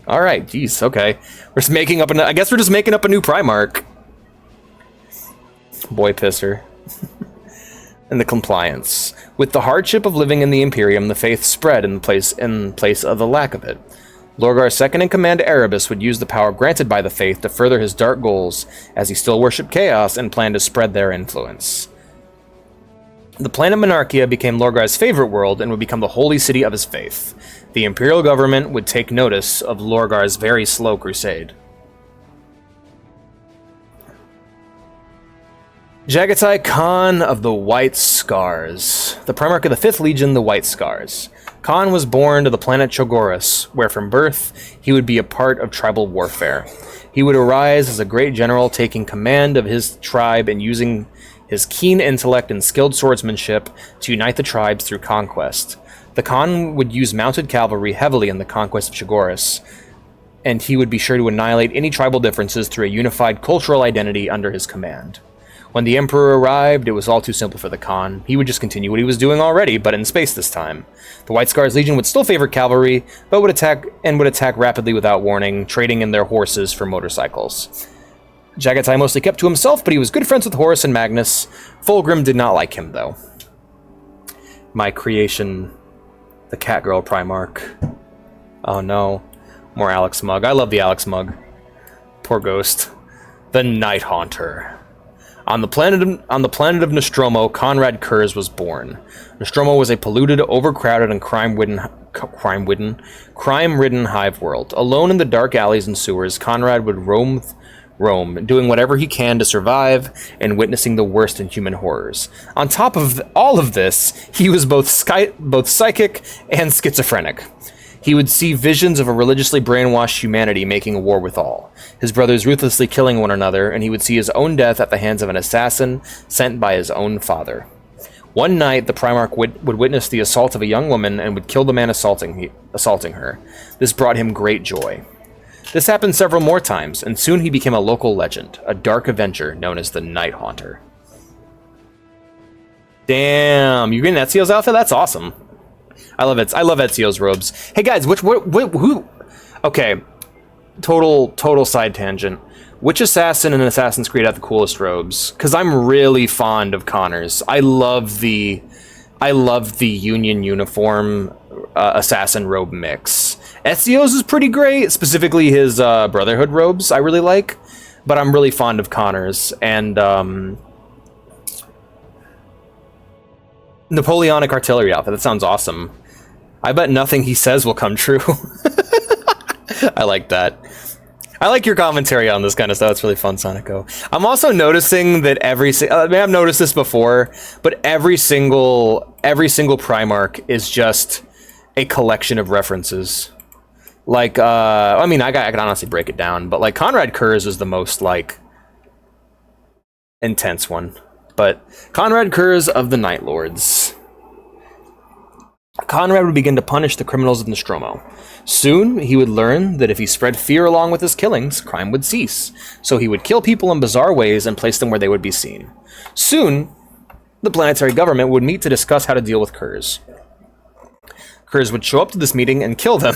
Alright, geez, okay. We're just making up I guess we're just making up a new Primarch. Boy pisser. And the compliance. With the hardship of living in the Imperium, the faith spread in place of the lack of it. Lorgar's second-in-command Erebus would use the power granted by the faith to further his dark goals, as he still worshipped chaos and planned to spread their influence. The planet Monarchia became Lorgar's favorite world and would become the holy city of his faith. The Imperial government would take notice of Lorgar's very slow crusade. Jagatai Khan of the White Scars. The Primarch of the 5th Legion, the White Scars. Khan was born to the planet Chogoris, where from birth he would be a part of tribal warfare. He would arise as a great general, taking command of his tribe and using his keen intellect and skilled swordsmanship to unite the tribes through conquest. The Khan would use mounted cavalry heavily in the conquest of Chogoris, and he would be sure to annihilate any tribal differences through a unified cultural identity under his command. When the Emperor arrived, it was all too simple for the Khan. He would just continue what he was doing already, but in space this time. The White Scars Legion would still favor cavalry, but would attack rapidly without warning, trading in their horses for motorcycles. Jagatai mostly kept to himself, but he was good friends with Horus and Magnus. Fulgrim did not like him, though. My creation, the Catgirl Primarch. Oh no, more Alex Mug. I love the Alex Mug. Poor ghost. The Night Haunter. On the planet of Nostromo, Conrad Kurz was born. Nostromo was a polluted, overcrowded, and crime-ridden hive world. Alone in the dark alleys and sewers, Conrad would roam, doing whatever he can to survive and witnessing the worst in human horrors. On top of all of this, he was both psychic and schizophrenic. He would see visions of a religiously brainwashed humanity making a war with all. his brothers ruthlessly killing one another, and he would see his own death at the hands of an assassin sent by his own father. One night, the Primarch would witness the assault of a young woman and would kill the man assaulting her. This brought him great joy. This happened several more times, and soon he became a local legend, a dark avenger known as the Night Haunter. Damn, you're getting Ezio's outfit? That's awesome. I love it. I love Ezio's robes. Hey guys, who? Okay, total side tangent. Which assassin in Assassin's Creed had the coolest robes? Because I'm really fond of Connor's. I love the Union uniform assassin robe mix. Ezio's is pretty great, specifically his Brotherhood robes I really like, but I'm really fond of Connor's. And Napoleonic artillery outfit, that sounds awesome. I bet nothing he says will come true. I like that. I like your commentary on this kind of stuff. It's really fun, Sonico. I'm also noticing that I've noticed this before, but every single Primarch is just a collection of references. Like, I mean, I can honestly break it down, but like Conrad Kurz is the most like intense one. But Conrad Kurz of the Night Lords. Conrad would begin to punish the criminals of Nostromo. Soon, he would learn that if he spread fear along with his killings, crime would cease. So he would kill people in bizarre ways and place them where they would be seen. Soon, the planetary government would meet to discuss how to deal with Kurz. Kurz would show up to this meeting and kill them,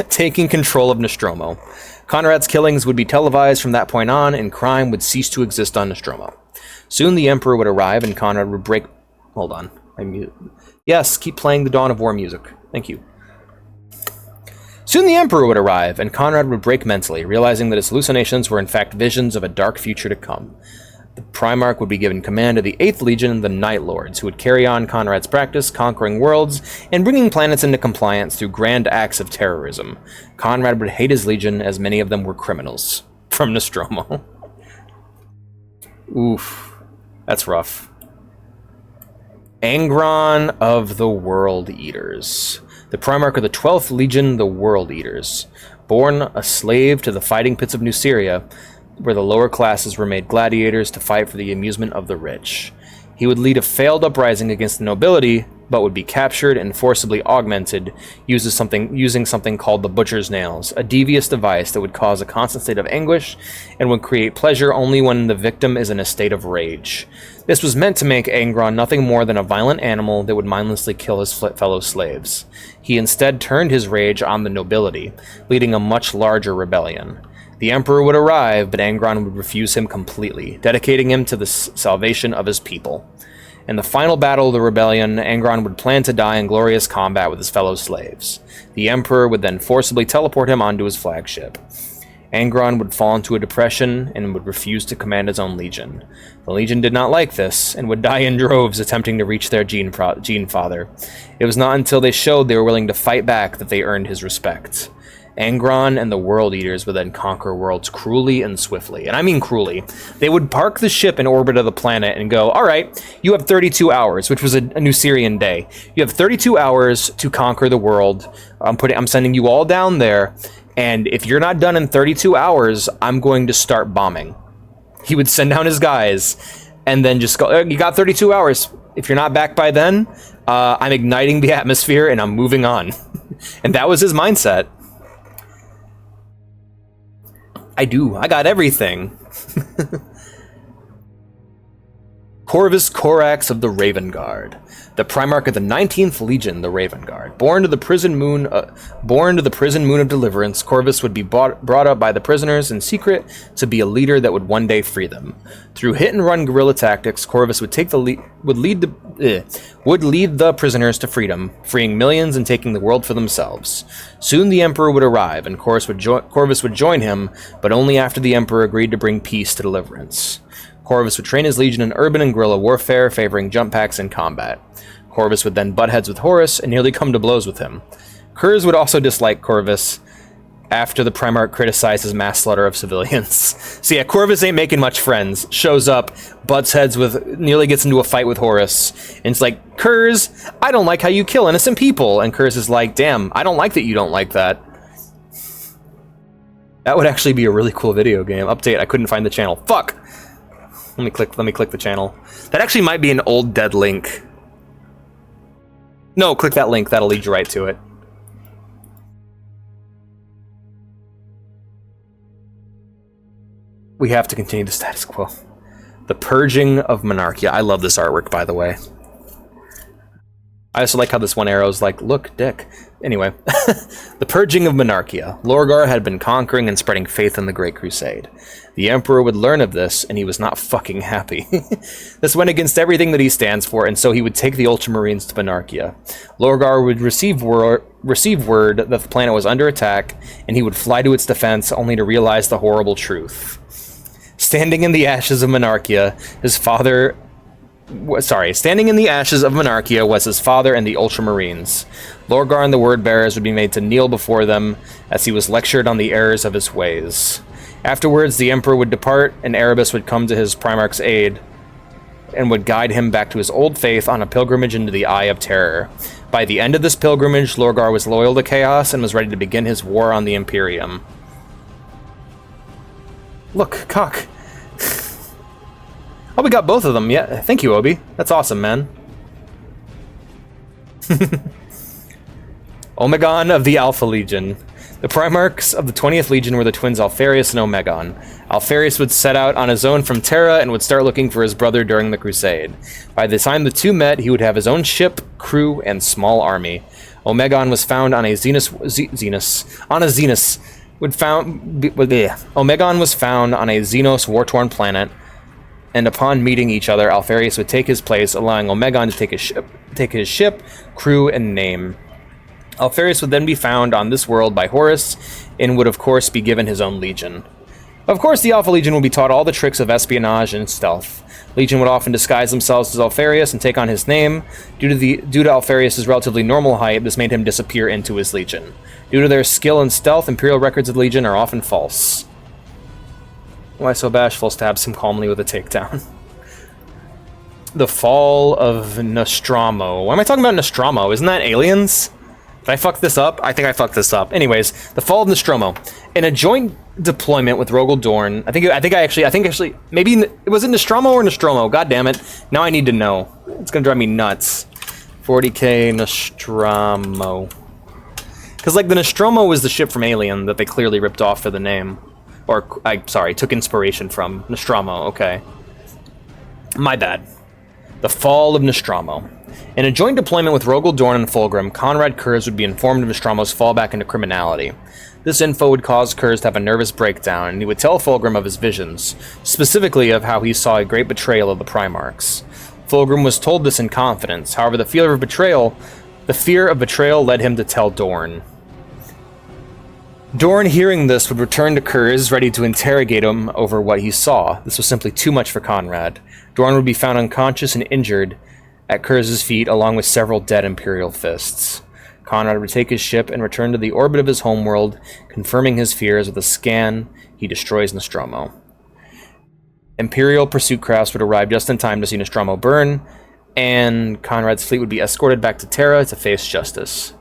taking control of Nostromo. Conrad's killings would be televised from that point on, and crime would cease to exist on Nostromo. Soon the Emperor would arrive, and Conrad would break... Hold on. Yes, keep playing the Dawn of War music. Thank you. Soon the Emperor would arrive, and Conrad would break mentally, realizing that his hallucinations were in fact visions of a dark future to come. The Primarch would be given command of the 8th Legion, the Night Lords, who would carry on Conrad's practice, conquering worlds, and bringing planets into compliance through grand acts of terrorism. Conrad would hate his legion, as many of them were criminals. From Nostromo. Oof. That's rough. Angron of the World Eaters. The Primarch of the 12th Legion, the World Eaters. Born a slave to the fighting pits of Nuceria, where the lower classes were made gladiators to fight for the amusement of the rich. He would lead a failed uprising against the nobility, but would be captured and forcibly augmented, using something called the Butcher's Nails, a devious device that would cause a constant state of anguish and would create pleasure only when the victim is in a state of rage. This was meant to make Angron nothing more than a violent animal that would mindlessly kill his fellow slaves. He instead turned his rage on the nobility, leading a much larger rebellion. The Emperor would arrive, but Angron would refuse him completely, dedicating him to the salvation of his people. In the final battle of the rebellion, Angron would plan to die in glorious combat with his fellow slaves. The Emperor would then forcibly teleport him onto his flagship. Angron would fall into a depression and would refuse to command his own legion. The legion did not like this, and would die in droves attempting to reach their gene father. It was not until they showed they were willing to fight back that they earned his respect. Angron and the World Eaters would then conquer worlds cruelly and swiftly. And I mean cruelly. They would park the ship in orbit of the planet and go, alright, you have 32 hours, which was a Nucerian day. You have 32 hours to conquer the world. I'm sending you all down there, and if you're not done in 32 hours, I'm going to start bombing. He would send down his guys, and then just go, you got 32 hours. If you're not back by then, I'm igniting the atmosphere and I'm moving on. And that was his mindset. I got everything. Corvus Corax of the Raven Guard, the Primarch of the 19th Legion, the Raven Guard. Born to the prison moon of Deliverance, Corvus would be brought up by the prisoners in secret to be a leader that would one day free them. Through hit-and-run guerrilla tactics, Corvus would lead the prisoners to freedom, freeing millions and taking the world for themselves. Soon the Emperor would arrive, and Corvus would join him, but only after the Emperor agreed to bring peace to Deliverance. Corvus would train his legion in urban and guerrilla warfare, favoring jump packs in combat. Corvus would then butt heads with Horus and nearly come to blows with him. Kurz would also dislike Corvus after the Primarch criticized his mass slaughter of civilians. So yeah, Corvus ain't making much friends. Shows up, butts heads nearly gets into a fight with Horus, and it's like, Kurz, I don't like how you kill innocent people. And Kurz is like, damn, I don't like that you don't like that. That would actually be a really cool video game. Update, I couldn't find the channel. Fuck! Let me click the channel. That actually might be an old dead link. No, click that link, that'll lead you right to it. We have to continue the status quo. The Purging of Monarchia. I love this artwork, by the way. I also like how this one arrow's like, look, dick. Anyway, the Purging of Monarchia. Lorgar had been conquering and spreading faith in the Great Crusade. The Emperor would learn of this, and he was not fucking happy. This went against everything that he stands for, and so he would take the Ultramarines to Monarchia. Lorgar would receive word that the planet was under attack, and he would fly to its defense, only to realize the horrible truth. Standing in the ashes of Monarchia, standing in the ashes of Monarchia was his father and the Ultramarines. Lorgar and the Word-Bearers would be made to kneel before them as he was lectured on the errors of his ways. Afterwards, the Emperor would depart, and Erebus would come to his Primarch's aid and would guide him back to his old faith on a pilgrimage into the Eye of Terror. By the end of this pilgrimage, Lorgar was loyal to Chaos and was ready to begin his war on the Imperium. Look, cock. Oh, we got both of them. Yeah, thank you, Obi. That's awesome, man. Omegon of the Alpha Legion. The Primarchs of the 20th Legion were the twins Alfarius and Omegon. Alfarius would set out on his own from Terra and would start looking for his brother during the Crusade. By the time the two met, he would have his own ship, crew, and small army. Omegon was found on a Omegon was found on a Xenos war-torn planet, and upon meeting each other, Alfarius would take his place, allowing Omegon to take his ship, crew, and name. Alfarius would then be found on this world by Horus, and would of course be given his own legion. Of course, the Alpha Legion would be taught all the tricks of espionage and stealth. Legion would often disguise themselves as Alfarius and take on his name. Due to Alfarius' relatively normal height, this made him disappear into his legion. Due to their skill and stealth, Imperial records of the Legion are often false. Why so bashful? Stabs him calmly with a takedown. The Fall of Nostromo. Why am I talking about Nostromo? Isn't that aliens? Did I fuck this up? I think I fucked this up. Anyways, the Fall of Nostromo. In a joint deployment with Rogel Dorn, I think actually, maybe, was it Nostromo or Nostromo? God damn it. Now I need to know. It's gonna drive me nuts. 40k Nostromo. Because, like, the Nostromo was the ship from Alien that they clearly ripped off for the name. Or, took inspiration from. Nostromo, okay. My bad. The Fall of Nostromo. In a joint deployment with Rogel Dorn and Fulgrim, Conrad Kurz would be informed of Nostromo's fall back into criminality. This info would cause Kurz to have a nervous breakdown, and he would tell Fulgrim of his visions, specifically of how he saw a great betrayal of the Primarchs. Fulgrim was told this in confidence, however the fear of betrayal led him to tell Dorn. Dorn, hearing this, would return to Kurz, ready to interrogate him over what he saw. This was simply too much for Conrad. Dorn would be found unconscious and injured at Kurz's feet, along with several dead Imperial fists. Conrad would take his ship and return to the orbit of his homeworld, confirming his fears with a scan. He destroys Nostromo. Imperial pursuit crafts would arrive just in time to see Nostromo burn, and Conrad's fleet would be escorted back to Terra to face justice.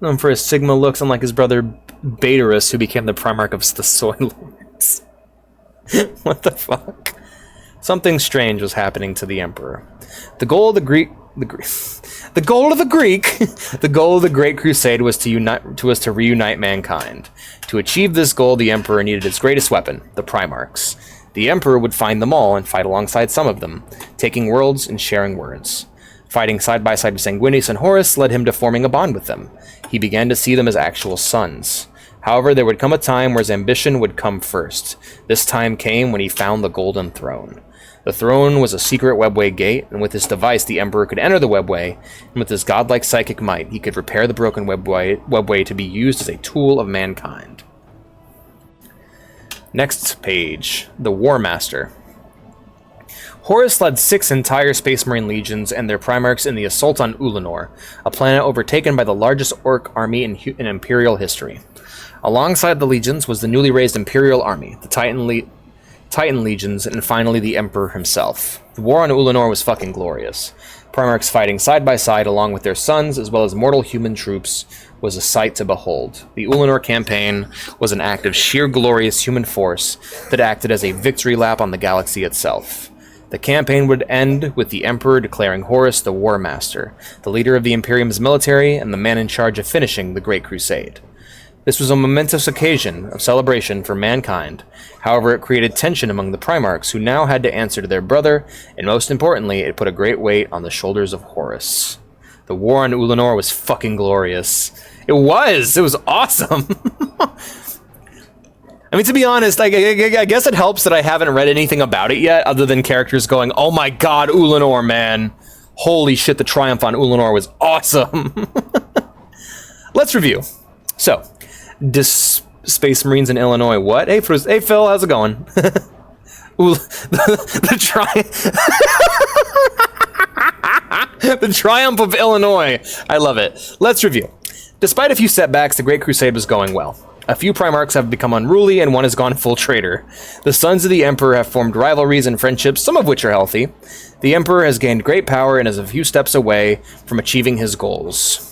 Known for his Sigma looks, unlike his brother Baterus, who became the Primarch of the Soy Lords. What the fuck? Something strange was happening to the Emperor. The goal of the Great Crusade was to reunite mankind. To achieve this goal, the Emperor needed his greatest weapon, the Primarchs. The Emperor would find them all and fight alongside some of them, taking worlds and sharing words. Fighting side by side with Sanguinius and Horus led him to forming a bond with them. He began to see them as actual sons. However, there would come a time where his ambition would come first. This time came when he found the Golden Throne. The throne was a secret webway gate, and with this device the Emperor could enter the webway, and with his godlike psychic might, he could repair the broken webway to be used as a tool of mankind. Next page, the War Master. Horus led 6 entire Space Marine legions and their Primarchs in the assault on Ulanor, a planet overtaken by the largest Orc army in Imperial history. Alongside the legions was the newly raised Imperial army, the Titan legions, and finally the Emperor himself. The war on Ulanor was fucking glorious. Primarchs fighting side by side along with their sons, as well as mortal human troops, was a sight to behold. The Ulanor campaign was an act of sheer glorious human force that acted as a victory lap on the galaxy itself. The campaign would end with the Emperor declaring Horus the War Master, the leader of the Imperium's military and the man in charge of finishing the Great Crusade. This was a momentous occasion of celebration for mankind. However, it created tension among the Primarchs, who now had to answer to their brother, and most importantly, it put a great weight on the shoulders of Horus. The war on Ulanor was fucking glorious. It was! It was awesome! I mean, to be honest, I guess it helps that I haven't read anything about it yet, other than characters going, "Oh my god, Ulanor, man! Holy shit, the triumph on Ulanor was awesome!" Let's review. So, Space Marines in Illinois, what? Hey, hey Phil, how's it going? the triumph of Illinois. I love it. Let's review. Despite a few setbacks, the Great Crusade was going well. A few Primarchs have become unruly, and one has gone full traitor. The sons of the Emperor have formed rivalries and friendships, some of which are healthy. The Emperor has gained great power and is a few steps away from achieving his goals.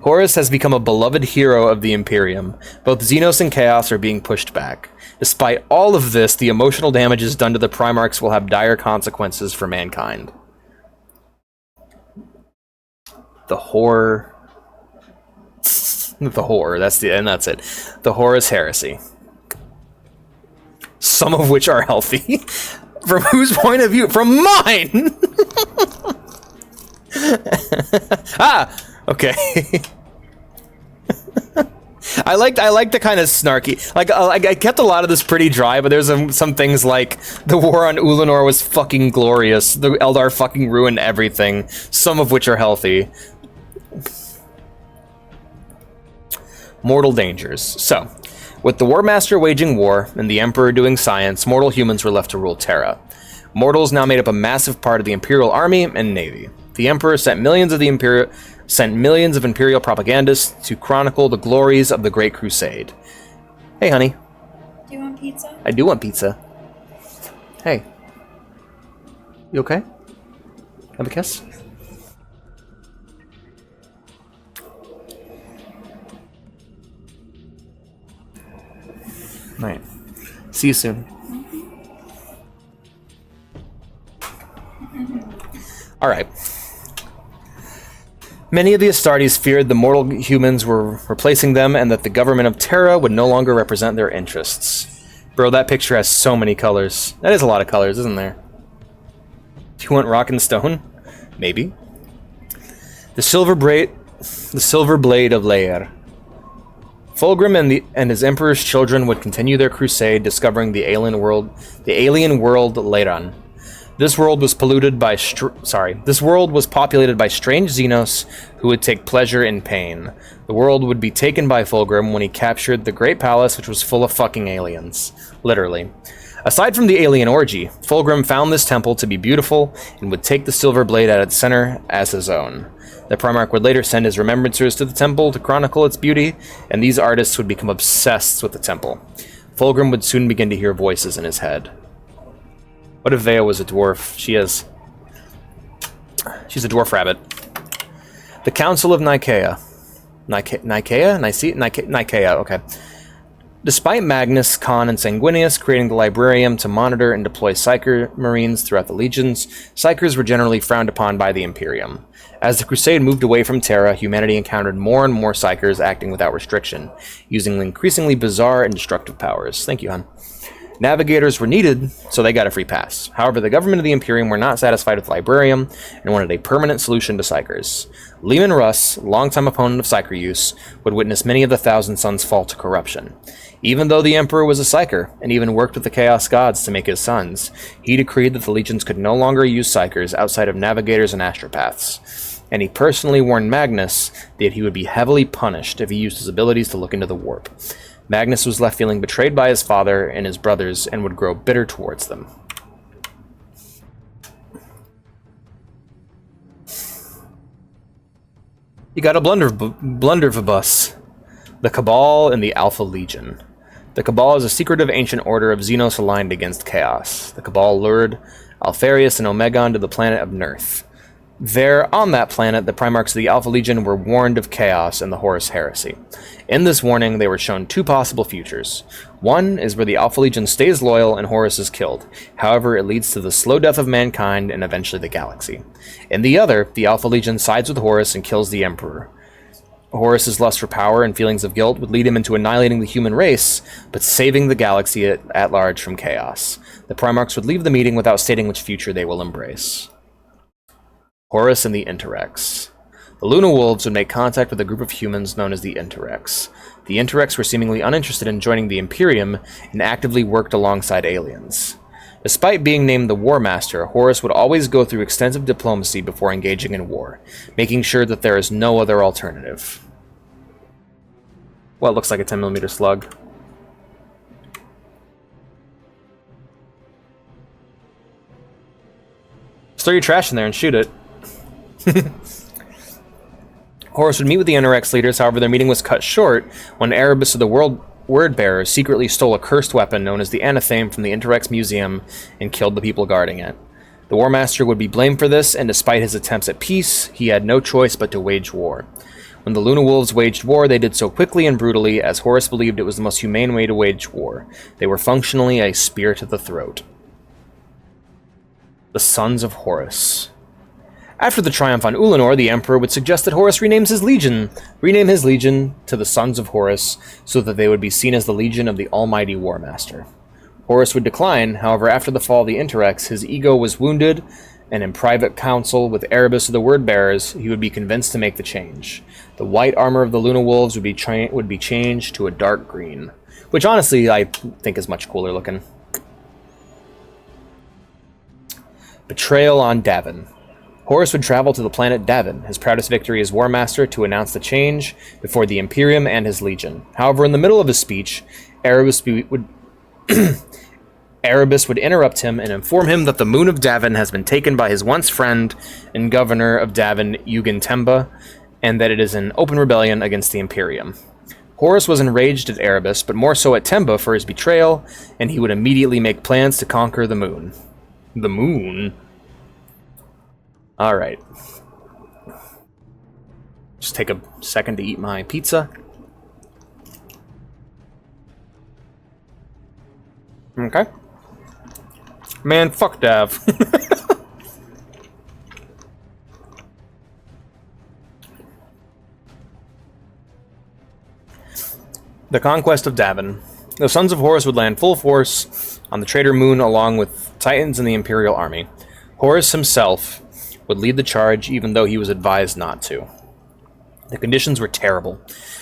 Horus has become a beloved hero of the Imperium. Both Xenos and Chaos are being pushed back. Despite all of this, the emotional damages done to the Primarchs will have dire consequences for mankind. The horror... The horror, that's it. The Horus Heresy. Some of which are healthy. From whose point of view? From mine! Ah! Okay. I liked the kind of snarky, I kept a lot of this pretty dry, but there's some things like the war on Ulanor was fucking glorious. The Eldar fucking ruined everything, some of which are healthy. Mortal dangers. So, with the War Master waging war and the Emperor doing science, mortal humans were left to rule Terra. Mortals now made up a massive part of the Imperial Army and Navy. The Emperor sent millions of Imperial propagandists to chronicle the glories of the Great Crusade. Hey, honey. Do you want pizza? I do want pizza. Hey. You okay? Have a kiss? Alright. See you soon. Alright. Many of the Astartes feared the mortal humans were replacing them and that the government of Terra would no longer represent their interests. Bro, that picture has so many colors. That is a lot of colors, isn't there? Do you want rock and stone? Maybe. The silver blade of Laer. Fulgrim and his emperor's children would continue their crusade, discovering the alien world Leiran. This world was populated by strange Xenos who would take pleasure in pain. The world would be taken by Fulgrim when he captured the Great Palace, which was full of fucking aliens. Literally. Aside from the alien orgy, Fulgrim found this temple to be beautiful and would take the silver blade at its center as his own. The Primarch would later send his remembrancers to the temple to chronicle its beauty, and these artists would become obsessed with the temple. Fulgrim would soon begin to hear voices in his head. What if Vea was a dwarf? She is. She's a dwarf rabbit. The Council of Nicaea. Nicaea, okay. Despite Magnus, Khan, and Sanguinius creating the Librarium to monitor and deploy Psyker Marines throughout the legions, Psykers were generally frowned upon by the Imperium. As the Crusade moved away from Terra, humanity encountered more and more Psykers acting without restriction, using increasingly bizarre and destructive powers. Thank you, hon. Navigators were needed, so they got a free pass. However, the government of the Imperium were not satisfied with Librarium and wanted a permanent solution to Psykers. Leman Russ, longtime opponent of Psyker use, would witness many of the Thousand Sons fall to corruption. Even though the Emperor was a Psyker, and even worked with the Chaos Gods to make his sons, he decreed that the legions could no longer use Psykers outside of Navigators and Astropaths. And he personally warned Magnus that he would be heavily punished if he used his abilities to look into the warp. Magnus was left feeling betrayed by his father and his brothers and would grow bitter towards them. You got a blundervibus. The Cabal and the Alpha Legion. The Cabal is a secretive ancient order of Xenos aligned against Chaos. The Cabal lured Alpharius and Omegon to the planet of Nurth. There, on that planet, the Primarchs of the Alpha Legion were warned of chaos and the Horus heresy. In this warning, they were shown two possible futures. One is where the Alpha Legion stays loyal and Horus is killed. However, it leads to the slow death of mankind and eventually the galaxy. In the other, the Alpha Legion sides with Horus and kills the Emperor. Horus's lust for power and feelings of guilt would lead him into annihilating the human race, but saving the galaxy at large from chaos. The Primarchs would leave the meeting without stating which future they will embrace. Horus and the Interrex. The Luna Wolves would make contact with a group of humans known as the Interrex. The Interrex were seemingly uninterested in joining the Imperium and actively worked alongside aliens. Despite being named the War Master, Horus would always go through extensive diplomacy before engaging in war, making sure that there is no other alternative. Well, it looks like a 10mm slug. Just throw your trash in there and shoot it. Horus would meet with the Interrex leaders, however their meeting was cut short when Erebus of the Word-Bearers secretly stole a cursed weapon known as the Anatheme from the Interrex Museum and killed the people guarding it. The War Master would be blamed for this, and despite his attempts at peace, he had no choice but to wage war. When the Luna Wolves waged war, they did so quickly and brutally, as Horus believed it was the most humane way to wage war. They were functionally a spear to the throat. The Sons of Horus. After the triumph on Ulanor, the Emperor would suggest that Horus rename his legion to the Sons of Horus, so that they would be seen as the Legion of the Almighty War Master. Horus would decline, however, after the fall of the Interrex, his ego was wounded, and in private council with Erebus of the Word-Bearers, he would be convinced to make the change. The white armor of the Luna Wolves would be changed to a dark green, which honestly I think is much cooler looking. Betrayal on Davin. Horus would travel to the planet Davin, his proudest victory as War Master, to announce the change before the Imperium and his legion. However, in the middle of his speech, Erebus would interrupt him and inform him that the moon of Davin has been taken by his once friend and governor of Davin, Yugen Temba, and that it is an open rebellion against the Imperium. Horus was enraged at Erebus, but more so at Temba for his betrayal, and he would immediately make plans to conquer the moon. The moon? Alright. Just take a second to eat my pizza. Okay. Man, fuck Dav. The conquest of Davin. The Sons of Horus would land full force on the traitor moon along with Titans and the Imperial army. Horus himself would lead the charge even though he was advised not to. The conditions were terrible,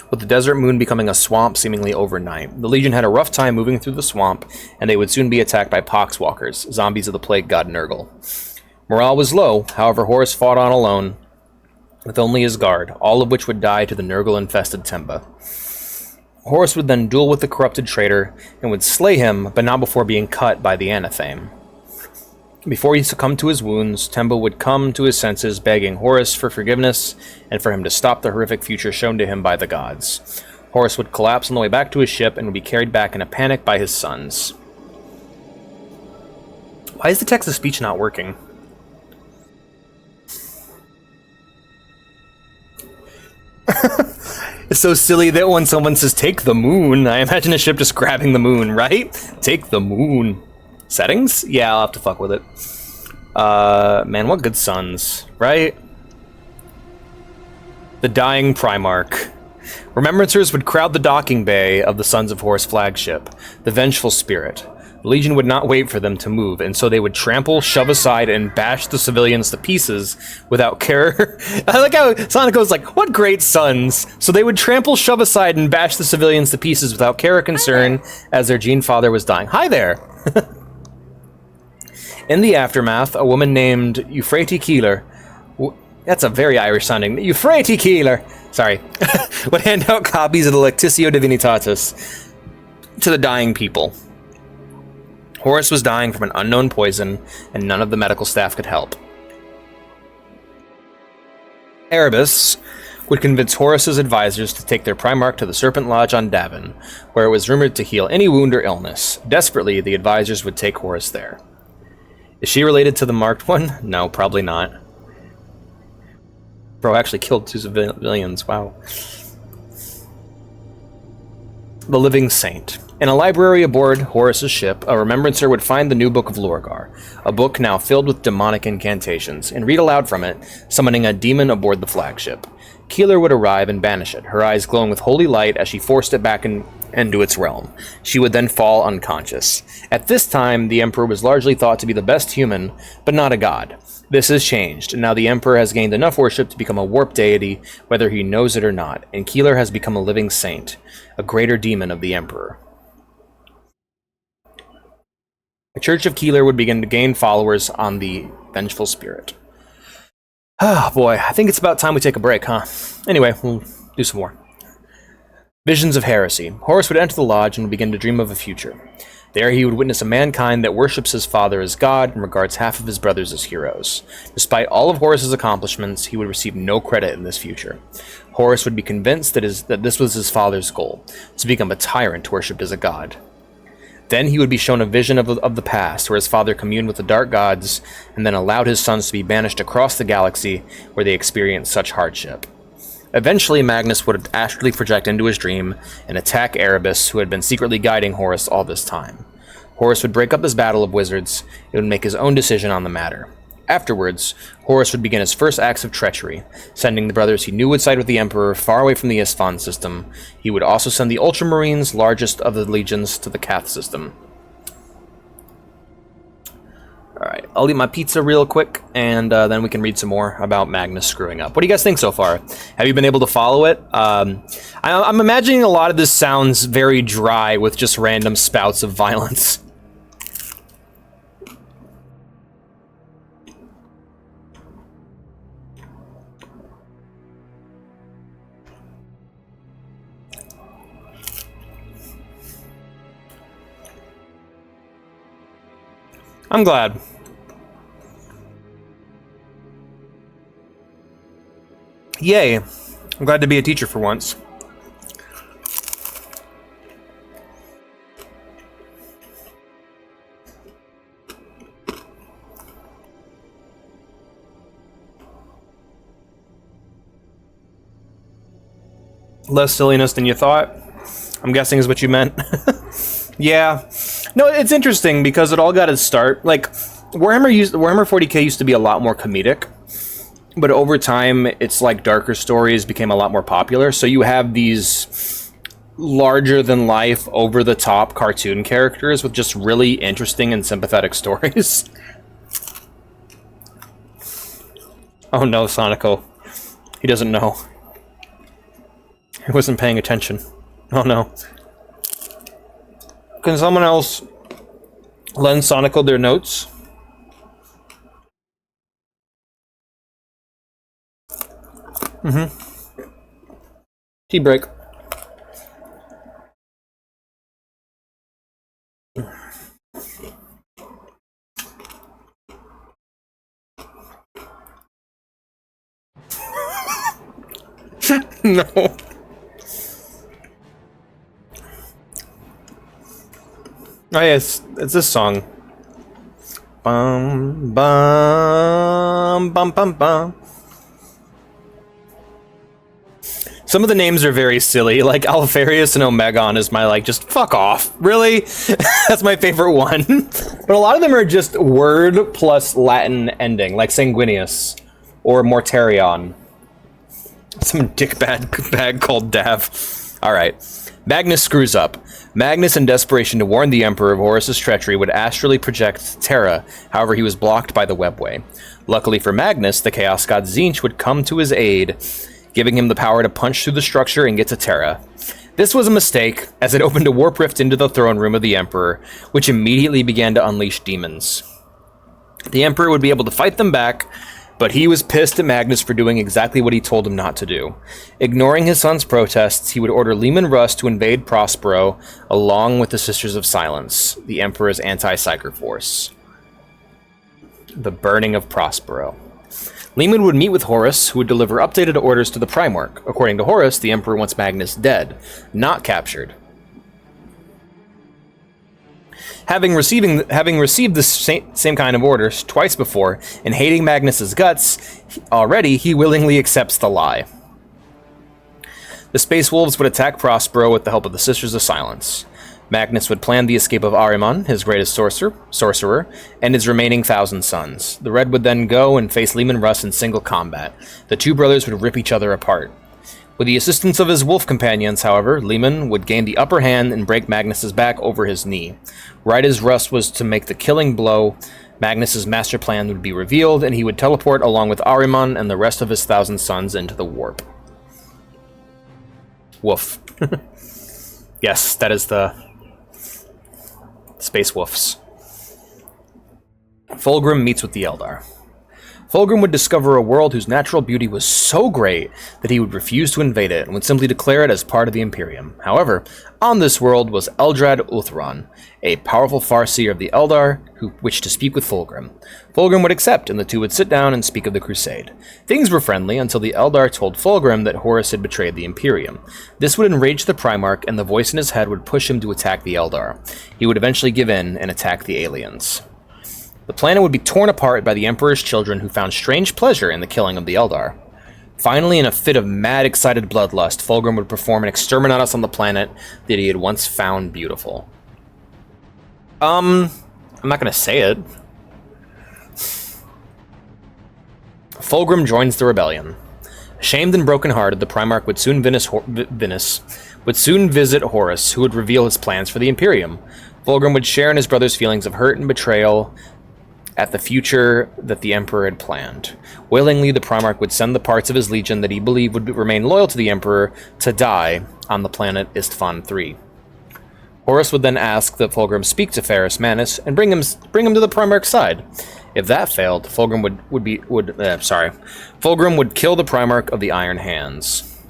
with the desert moon becoming a swamp seemingly overnight. The Legion had a rough time moving through the swamp, and they would soon be attacked by poxwalkers, zombies of the plague god Nurgle. Morale was low, however Horus fought on alone, with only his guard, all of which would die to the Nurgle-infested Temba. Horus would then duel with the corrupted traitor, and would slay him, but not before being cut by the Anatheme. Before he succumbed to his wounds, Temba would come to his senses, begging Horus for forgiveness and for him to stop the horrific future shown to him by the gods. Horus would collapse on the way back to his ship and would be carried back in a panic by his sons. Why is the text-to-speech not working? It's so silly that when someone says, take the moon, I imagine a ship just grabbing the moon, right? Take the moon. Settings? Yeah, I'll have to fuck with it. Man, what good sons, right? The Dying Primarch. Remembrancers would crowd the docking bay of the Sons of Horus flagship, the Vengeful Spirit. The Legion would not wait for them to move, and so they would trample, shove aside, and bash the civilians to pieces without care. I like how Sonic goes like, what great sons! So they would trample, shove aside, and bash the civilians to pieces without care or concern as their Gene Father was dying. Hi there! In the aftermath, a woman named Euphrates Keeler, that's a very Irish sounding, Euphrates Keeler, sorry, would hand out copies of the Lectitio Divinitatis to the dying people. Horus was dying from an unknown poison, and none of the medical staff could help. Erebus would convince Horus's advisors to take their Primarch to the Serpent Lodge on Davin, where it was rumored to heal any wound or illness. Desperately, the advisors would take Horus there. Is she related to the Marked One? No, probably not. Bro actually killed 2 civilians, wow. The Living Saint. In a library aboard Horus's ship, a remembrancer would find the new Book of Lorgar, a book now filled with demonic incantations, and read aloud from it, summoning a demon aboard the flagship. Keeler would arrive and banish it, her eyes glowing with holy light as she forced it back into its realm. She would then fall unconscious. At this time, the Emperor was largely thought to be the best human, but not a god. This has changed, and now the Emperor has gained enough worship to become a warped deity, whether he knows it or not, and Keeler has become a living saint, a greater demon of the Emperor. The Church of Keeler would begin to gain followers on the vengeful spirit. Oh boy, I think it's about time we take a break, huh? Anyway, we'll do some more. Visions of heresy. Horus would enter the lodge and would begin to dream of a future. There he would witness a mankind that worships his father as God and regards half of his brothers as heroes. Despite all of Horus's accomplishments, he would receive no credit in this future. Horus would be convinced that this was his father's goal, to become a tyrant worshipped as a god. Then he would be shown a vision of the past, where his father communed with the dark gods, and then allowed his sons to be banished across the galaxy, where they experienced such hardship. Eventually, Magnus would astrally project into his dream and attack Erebus, who had been secretly guiding Horus all this time. Horus would break up this battle of wizards and would make his own decision on the matter. Afterwards, Horus would begin his first acts of treachery, sending the brothers he knew would side with the Emperor far away from the XII system. He would also send the Ultramarines, largest of the legions, to the Cath system. Alright, I'll eat my pizza real quick, and then we can read some more about Magnus screwing up. What do you guys think so far? Have you been able to follow it? I'm imagining a lot of this sounds very dry with just random spouts of violence. I'm glad. Yay. I'm glad to be a teacher for once. Less silliness than you thought, I'm guessing is what you meant. Yeah. No, it's interesting because it all got its start. Like, Warhammer 40k used to be a lot more comedic, but over time, its like darker stories became a lot more popular. So you have these larger-than-life, over-the-top cartoon characters with just really interesting and sympathetic stories. Oh no, Sonico. He doesn't know. He wasn't paying attention. Oh no. Can someone else lend Sonico their notes? Tea break. No. Oh yeah, it's this song. Bum bum bum bum bum. Some of the names are very silly, like Alfarius and Omegon is my, like, just fuck off. Really? That's my favorite one. But a lot of them are just word plus Latin ending, like Sanguinius or Mortarion. Some dickbag called Dav. Alright. Magnus screws up. Magnus, in desperation to warn the Emperor of Horus's treachery, would astrally project Terra, however he was blocked by the webway. Luckily for Magnus, the Chaos God Tzeentch would come to his aid, giving him the power to punch through the structure and get to Terra. This was a mistake, as it opened a warp rift into the throne room of the Emperor, which immediately began to unleash demons. The Emperor would be able to fight them back, but he was pissed at Magnus for doing exactly what he told him not to do. Ignoring his son's protests, he would order Leman Russ to invade Prospero, along with the Sisters of Silence, the Emperor's anti-psyker force. The burning of Prospero. Leman would meet with Horus, who would deliver updated orders to the Primarch. According to Horus, the Emperor wants Magnus dead, not captured. Having received the same kind of orders twice before, and hating Magnus's guts already, he willingly accepts the lie. The Space Wolves would attack Prospero with the help of the Sisters of Silence. Magnus would plan the escape of Ahriman, his greatest sorcerer, and his remaining 1,000 sons. The Red would then go and face Leman Russ in single combat. The two brothers would rip each other apart. With the assistance of his wolf companions, however, Leman would gain the upper hand and break Magnus's back over his knee. Right as Russ was to make the killing blow, Magnus's master plan would be revealed, and he would teleport along with Ahriman and the rest of his 1,000 sons into the warp. Woof. Yes, that is the Space Wolves. Fulgrim meets with the Eldar. Fulgrim would discover a world whose natural beauty was so great that he would refuse to invade it and would simply declare it as part of the Imperium. However, on this world was Eldrad Uthran, a powerful Farseer of the Eldar who wished to speak with Fulgrim. Fulgrim would accept, and the two would sit down and speak of the Crusade. Things were friendly until the Eldar told Fulgrim that Horus had betrayed the Imperium. This would enrage the Primarch, and the voice in his head would push him to attack the Eldar. He would eventually give in and attack the aliens. The planet would be torn apart by the Emperor's children, who found strange pleasure in the killing of the Eldar. Finally, in a fit of mad, excited bloodlust, Fulgrim would perform an exterminatus on the planet that he had once found beautiful. I'm not gonna say it. Fulgrim joins the rebellion. Shamed and brokenhearted, the Primarch would soon visit Horus, who would reveal his plans for the Imperium. Fulgrim would share in his brother's feelings of hurt and betrayal at the future that the Emperor had planned. Willingly, the Primarch would send the parts of his legion that he believed would remain loyal to the Emperor to die on the planet Istvan III. Horus would then ask that Fulgrim speak to Ferrus Manus and bring him to the Primarch's side. If that failed, Fulgrim would kill the Primarch of the Iron Hands.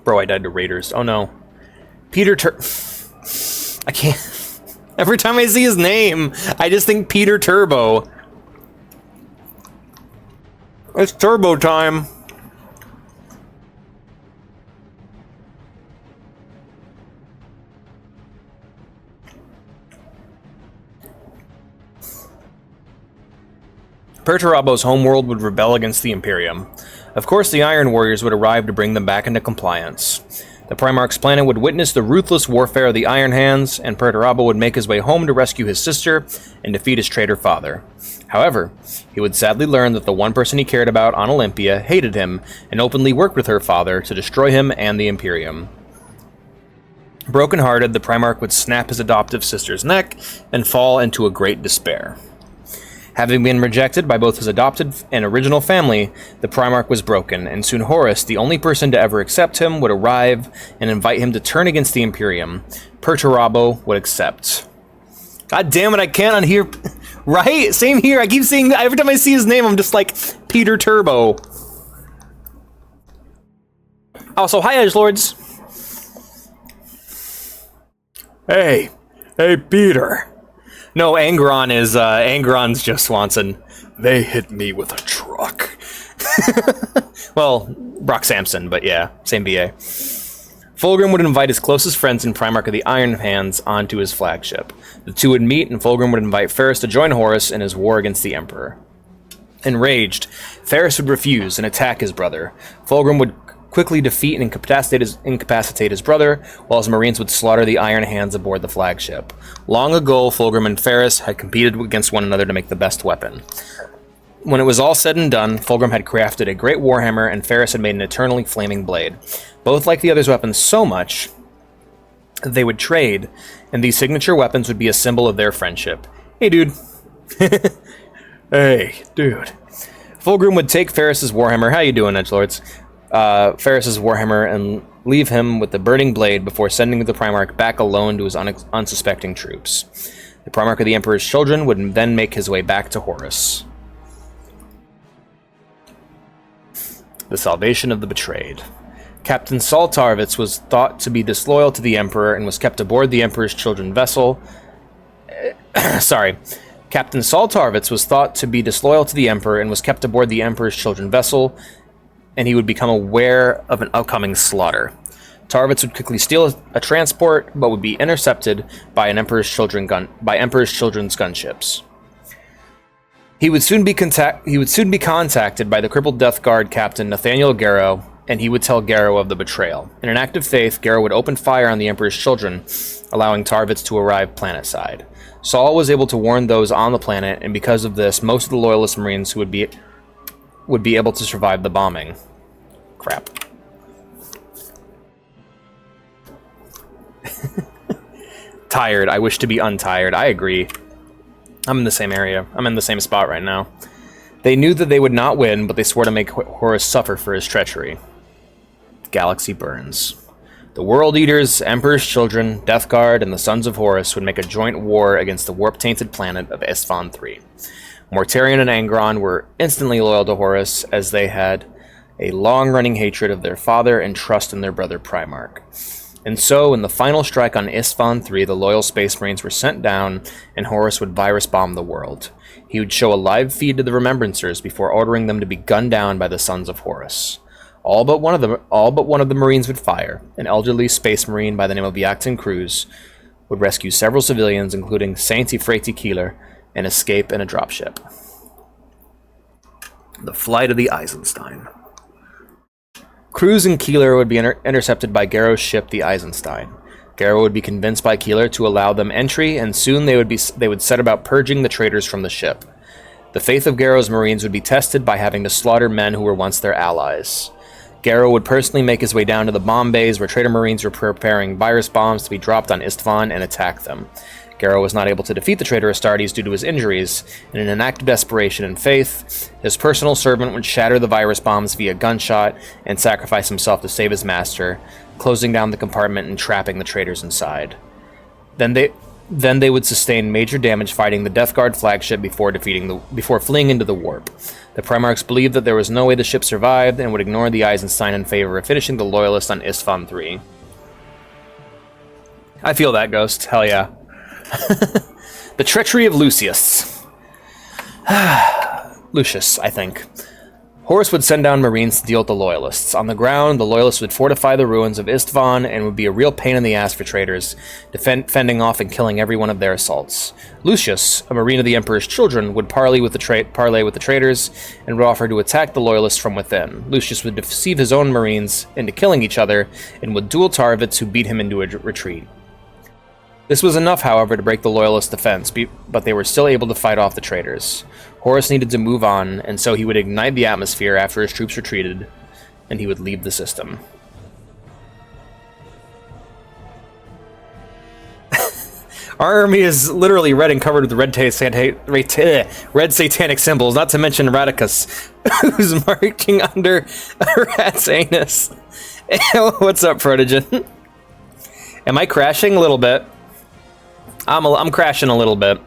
Bro, I died to raiders. Oh no. I can't. Every time I see his name, I just think Peter Turbo. It's turbo time. Perturabo's homeworld would rebel against the Imperium. Of course, the Iron Warriors would arrive to bring them back into compliance. The Primarch's planet would witness the ruthless warfare of the Iron Hands, and Perturabo would make his way home to rescue his sister and defeat his traitor father. However, he would sadly learn that the one person he cared about on Olympia hated him and openly worked with her father to destroy him and the Imperium. Broken-hearted, the Primarch would snap his adoptive sister's neck and fall into a great despair. Having been rejected by both his adopted and original family, the Primarch was broken, and soon Horus, the only person to ever accept him, would arrive and invite him to turn against the Imperium. Perturabo would accept. God damn it, I can't unhear... Right? Same here, I keep seeing... Every time I see his name, I'm just like, Peter Turbo. Also, hi, Edgelords. Hey, Peter. No, Angron's Joe Swanson. They hit me with a truck. Well, Brock Sampson, but yeah, same BA. Fulgrim would invite his closest friends and Primarch of the Iron Hands onto his flagship. The two would meet, and Fulgrim would invite Ferrus to join Horus in his war against the Emperor. Enraged, Ferrus would refuse and attack his brother. Fulgrim would quickly defeat and incapacitate his brother, while his marines would slaughter the Iron Hands aboard the flagship. Long ago, Fulgrim and Ferrus had competed against one another to make the best weapon. When it was all said and done, Fulgrim had crafted a great Warhammer, and Ferrus had made an eternally flaming blade. Both liked the other's weapons so much that they would trade, and these signature weapons would be a symbol of their friendship. Hey, dude. Hey, dude. Fulgrim would take Ferrus's Warhammer. How you doing, Edgelords? Ferrus's Warhammer and leave him with the burning blade before sending the Primarch back alone to his unsuspecting troops. The Primarch of the Emperor's children would then make his way back to Horus. The salvation of the betrayed. Captain Saul Tarvitz was thought to be disloyal to the Emperor and was kept aboard the Emperor's children vessel. Captain Saul Tarvitz was thought to be disloyal to the Emperor and was kept aboard the Emperor's children vessel, and he would become aware of an upcoming slaughter. Tarvitz would quickly steal a transport, but would be intercepted by Emperor's Children's gunships. He would soon be contacted by the crippled Death Guard captain Nathaniel Garrow, and he would tell Garrow of the betrayal. In an act of faith, Garrow would open fire on the Emperor's children, allowing Tarvitz to arrive planetside. Saul was able to warn those on the planet, and because of this, most of the Loyalist Marines would be able to survive the bombing. Crap. Tired. I wish to be untired. I agree. I'm in the same area. I'm in the same spot right now. They knew that they would not win, but they swore to make Horus suffer for his treachery. The galaxy burns. The World Eaters, Emperor's Children, Death Guard, and the Sons of Horus would make a joint war against the warp-tainted planet of XII. Mortarion and Angron were instantly loyal to Horus, as they had a long-running hatred of their father and trust in their brother Primarch. And so, in the final strike on XII, the loyal Space Marines were sent down, and Horus would virus bomb the world. He would show a live feed to the Remembrancers before ordering them to be gunned down by the Sons of Horus. All but one of the Marines would fire. An elderly Space Marine by the name of Yakton Cruz would rescue several civilians, including Saint Ifrati Keeler, and escape in a dropship. The flight of the Eisenstein. Cruz and Keeler would be intercepted by Garrow's ship, the Eisenstein. Garrow would be convinced by Keeler to allow them entry, and soon they would set about purging the traitors from the ship. The faith of Garrow's Marines would be tested by having to slaughter men who were once their allies. Garrow would personally make his way down to the bomb bays where traitor Marines were preparing virus bombs to be dropped on Istvan and attack them. Garrow was not able to defeat the traitor Astartes due to his injuries, and in an act of desperation and faith, his personal servant would shatter the virus bombs via gunshot and sacrifice himself to save his master, closing down the compartment and trapping the traitors inside. Then they would sustain major damage fighting the Death Guard flagship before fleeing into the warp. The Primarchs believed that there was no way the ship survived and would ignore the Eisenstein in favor of finishing the Loyalists on Istvan III. I feel that, Ghost. Hell yeah. The treachery of Lucius. Lucius, I think. Horus would send down Marines to deal with the Loyalists. On the ground, the Loyalists would fortify the ruins of Istvan and would be a real pain in the ass for traitors, fending off and killing every one of their assaults. Lucius, a Marine of the Emperor's Children, would parley with the traitors and would offer to attack the Loyalists from within. Lucius would deceive his own Marines into killing each other and would duel Tarvitz, who beat him into a retreat. This was enough, however, to break the Loyalist defense, but they were still able to fight off the traitors. Horus needed to move on, and so he would ignite the atmosphere after his troops retreated, and he would leave the system. Our army is literally red and covered with red satanic symbols, not to mention Radicus, who's marching under a rat's anus. What's up, Protogen? Am I crashing a little bit? I'm crashing a little bit.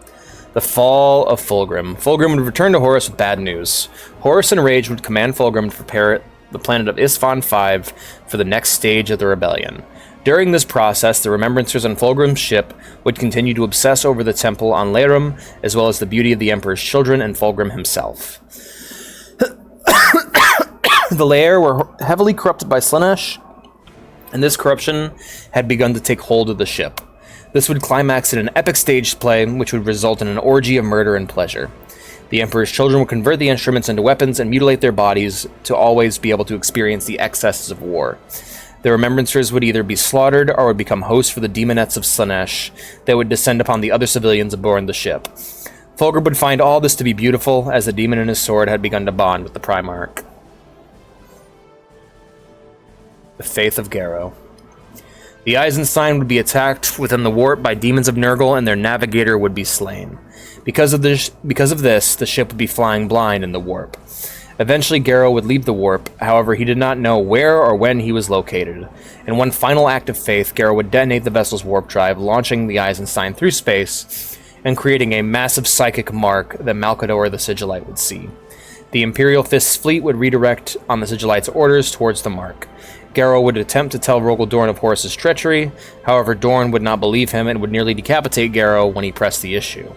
The fall of Fulgrim. Fulgrim would return to Horus with bad news. Horus enraged would command Fulgrim to prepare the planet of Istvan V for the next stage of the rebellion. During this process, the Remembrancers on Fulgrim's ship would continue to obsess over the temple on Lerum, as well as the beauty of the Emperor's children and Fulgrim himself. The Lair were heavily corrupted by Slaanesh, and this corruption had begun to take hold of the ship. This would climax in an epic stage play, which would result in an orgy of murder and pleasure. The Emperor's children would convert the instruments into weapons and mutilate their bodies to always be able to experience the excesses of war. The Remembrancers would either be slaughtered or would become hosts for the demonettes of Slaanesh that would descend upon the other civilians aboard the ship. Fulgrim would find all this to be beautiful, as the demon in his sword had begun to bond with the Primarch. The Faith of Garrow. The Eisenstein would be attacked within the warp by demons of Nurgle, and their navigator would be slain. Because of this, the ship would be flying blind in the warp. Eventually, Garrow would leave the warp, however, he did not know where or when he was located. In one final act of faith, Garrow would detonate the vessel's warp drive, launching the Eisenstein through space, and creating a massive psychic mark that Malkador the Sigillite would see. The Imperial Fist's fleet would redirect on the Sigillite's orders towards the mark. Garrow would attempt to tell Rogel Dorn of Horus's treachery, however Dorn would not believe him and would nearly decapitate Garrow when he pressed the issue.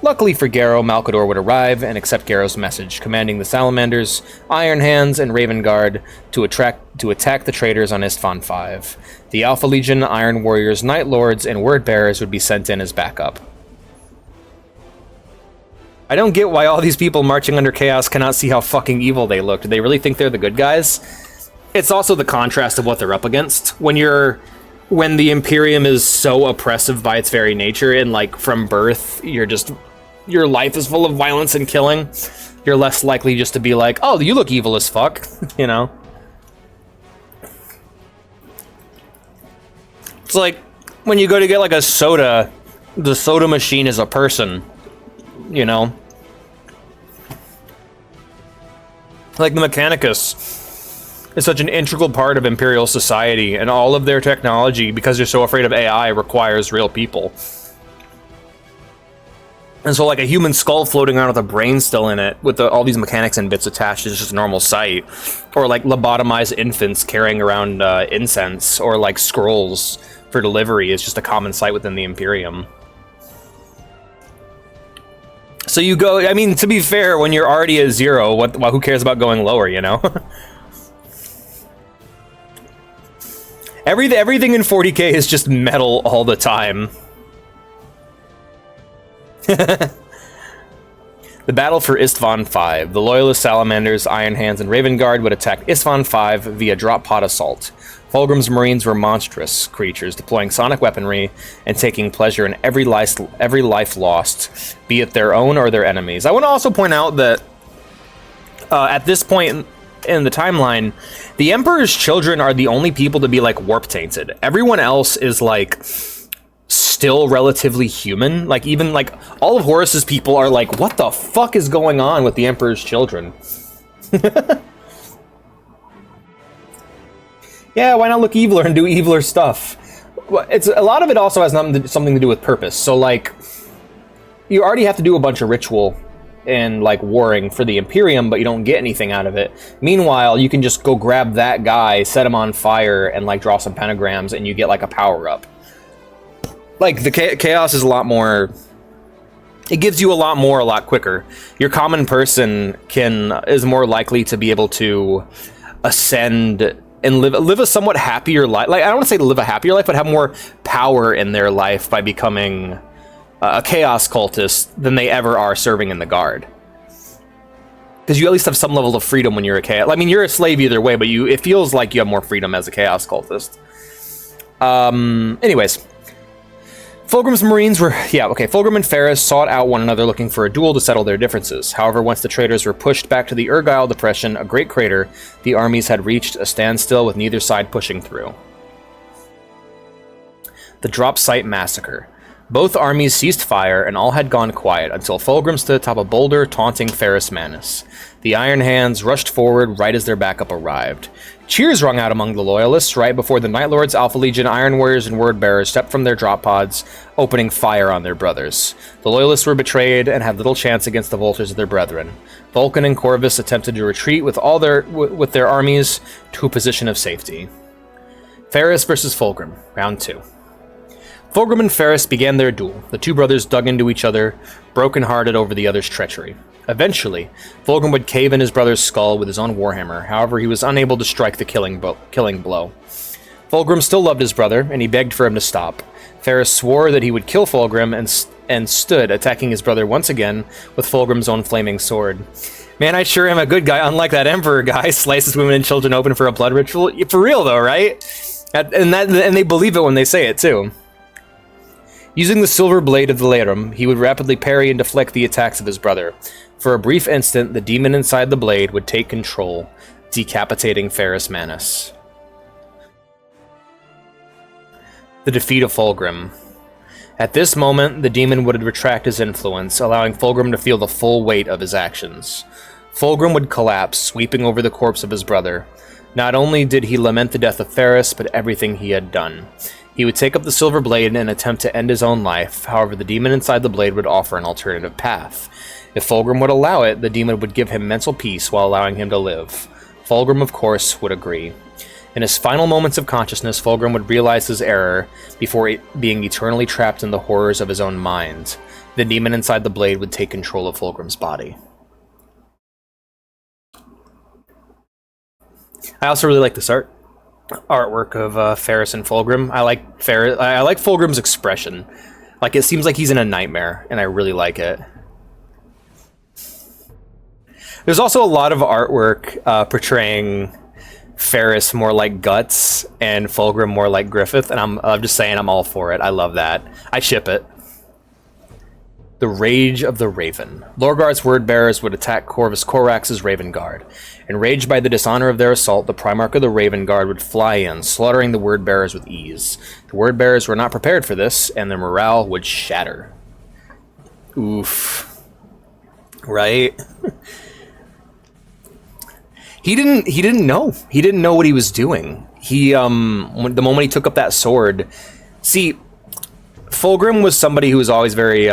Luckily for Garrow, Malkador would arrive and accept Garrow's message, commanding the Salamanders, Iron Hands, and Raven Guard to attack the traitors on Isstvan V. The Alpha Legion, Iron Warriors, Night Lords, and Word Bearers would be sent in as backup. I don't get why all these people marching under Chaos cannot see how fucking evil they look. Do they really think they're the good guys? It's also the contrast of what they're up against. When the Imperium is so oppressive by its very nature, and like from birth, your life is full of violence and killing, you're less likely just to be like, oh, you look evil as fuck, you know? It's like when you go to get like a soda, the soda machine is a person, you know? Like the Mechanicus is such an integral part of Imperial society, and all of their technology, because they're so afraid of AI, requires real people. And so like a human skull floating around with a brain still in it, with all these mechanics and bits attached, is just a normal sight. Or like lobotomized infants carrying around incense, or like scrolls for delivery is just a common sight within the Imperium. So you go, I mean, to be fair, when you're already at 0, who cares about going lower, you know? Everything in 40k is just metal all the time. The battle for Isstvan V. The Loyalist Salamanders, Iron Hands, and Raven Guard would attack Isstvan V via drop pod assault. Fulgrim's Marines were monstrous creatures, deploying sonic weaponry and taking pleasure in every life lost, be it their own or their enemies. I want to also point out that at this point in the timeline, the Emperor's children are the only people to be like warp tainted. Everyone else is like still relatively human. Like even like all of Horus's people are like, what the fuck is going on with the Emperor's children? Yeah, why not look eviler and do eviler stuff? Well, it's a lot of it also has something to do with purpose. So like, you already have to do a bunch of ritual and like warring for the Imperium, but you don't get anything out of it. Meanwhile, you can just go grab that guy, set him on fire, and like draw some pentagrams, and you get like a power up. Like the chaos is a lot more. It gives you a lot more, a lot quicker. Your common person is more likely to be able to ascend and live a somewhat happier life. Like I don't want to say to live a happier life, but have more power in their life by becoming a chaos cultist than they ever are serving in the guard. Because you at least have some level of freedom when you're a chaos. I mean, you're a slave either way, but it feels like you have more freedom as a chaos cultist. Anyways. Fulgrim's Marines were... Yeah, okay. Fulgrim and Ferris sought out one another looking for a duel to settle their differences. However, once the traitors were pushed back to the Urgile Depression, a great crater, the armies had reached a standstill with neither side pushing through. The Drop Site Massacre. Both armies ceased fire, and all had gone quiet until Fulgrim stood atop a boulder taunting Ferris Manus. The Iron Hands rushed forward right as their backup arrived. Cheers rung out among the Loyalists right before the Night Lords, Alpha Legion, Iron Warriors, and Word Bearers stepped from their drop pods, opening fire on their brothers. The Loyalists were betrayed and had little chance against the Vultures of their brethren. Vulcan and Corvus attempted to retreat with their armies to a position of safety. Ferris versus Fulgrim, round 2. Fulgrim and Ferris began their duel. The two brothers dug into each other, broken-hearted over the other's treachery. Eventually, Fulgrim would cave in his brother's skull with his own warhammer. However, he was unable to strike the killing blow. Fulgrim still loved his brother, and he begged for him to stop. Ferris swore that he would kill Fulgrim and stood, attacking his brother once again with Fulgrim's own flaming sword. Man, I sure am a good guy, unlike that Emperor guy, slices women and children open for a blood ritual. For real, though, right? And they believe it when they say it, too. Using the silver blade of the Larum, he would rapidly parry and deflect the attacks of his brother. For a brief instant, the demon inside the blade would take control, decapitating Ferris Manus. The defeat of Fulgrim. At this moment, the demon would retract his influence, allowing Fulgrim to feel the full weight of his actions. Fulgrim would collapse, sweeping over the corpse of his brother. Not only did he lament the death of Ferris, but everything he had done. He would take up the silver blade in an attempt to end his own life. However, the demon inside the blade would offer an alternative path. If Fulgrim would allow it, the demon would give him mental peace while allowing him to live. Fulgrim, of course, would agree. In his final moments of consciousness, Fulgrim would realize his error before being eternally trapped in the horrors of his own mind. The demon inside the blade would take control of Fulgrim's body. I also really like this artwork of Ferris and Fulgrim. I like Fulgrim's expression. Like, it seems like he's in a nightmare, and I really like it. There's also a lot of artwork portraying Ferris more like Guts and Fulgrim more like Griffith, and I'm just saying I'm all for it. I love that. I ship it. The Rage of the Raven. Lorgar's word-bearers would attack Corvus Corax's Raven Guard. Enraged by the dishonor of their assault, the Primarch of the Raven Guard would fly in, slaughtering the word-bearers with ease. The word-bearers were not prepared for this, and their morale would shatter. Oof. Right? He didn't know. He didn't know what he was doing. The moment he took up that sword... See, Fulgrim was somebody who was always very...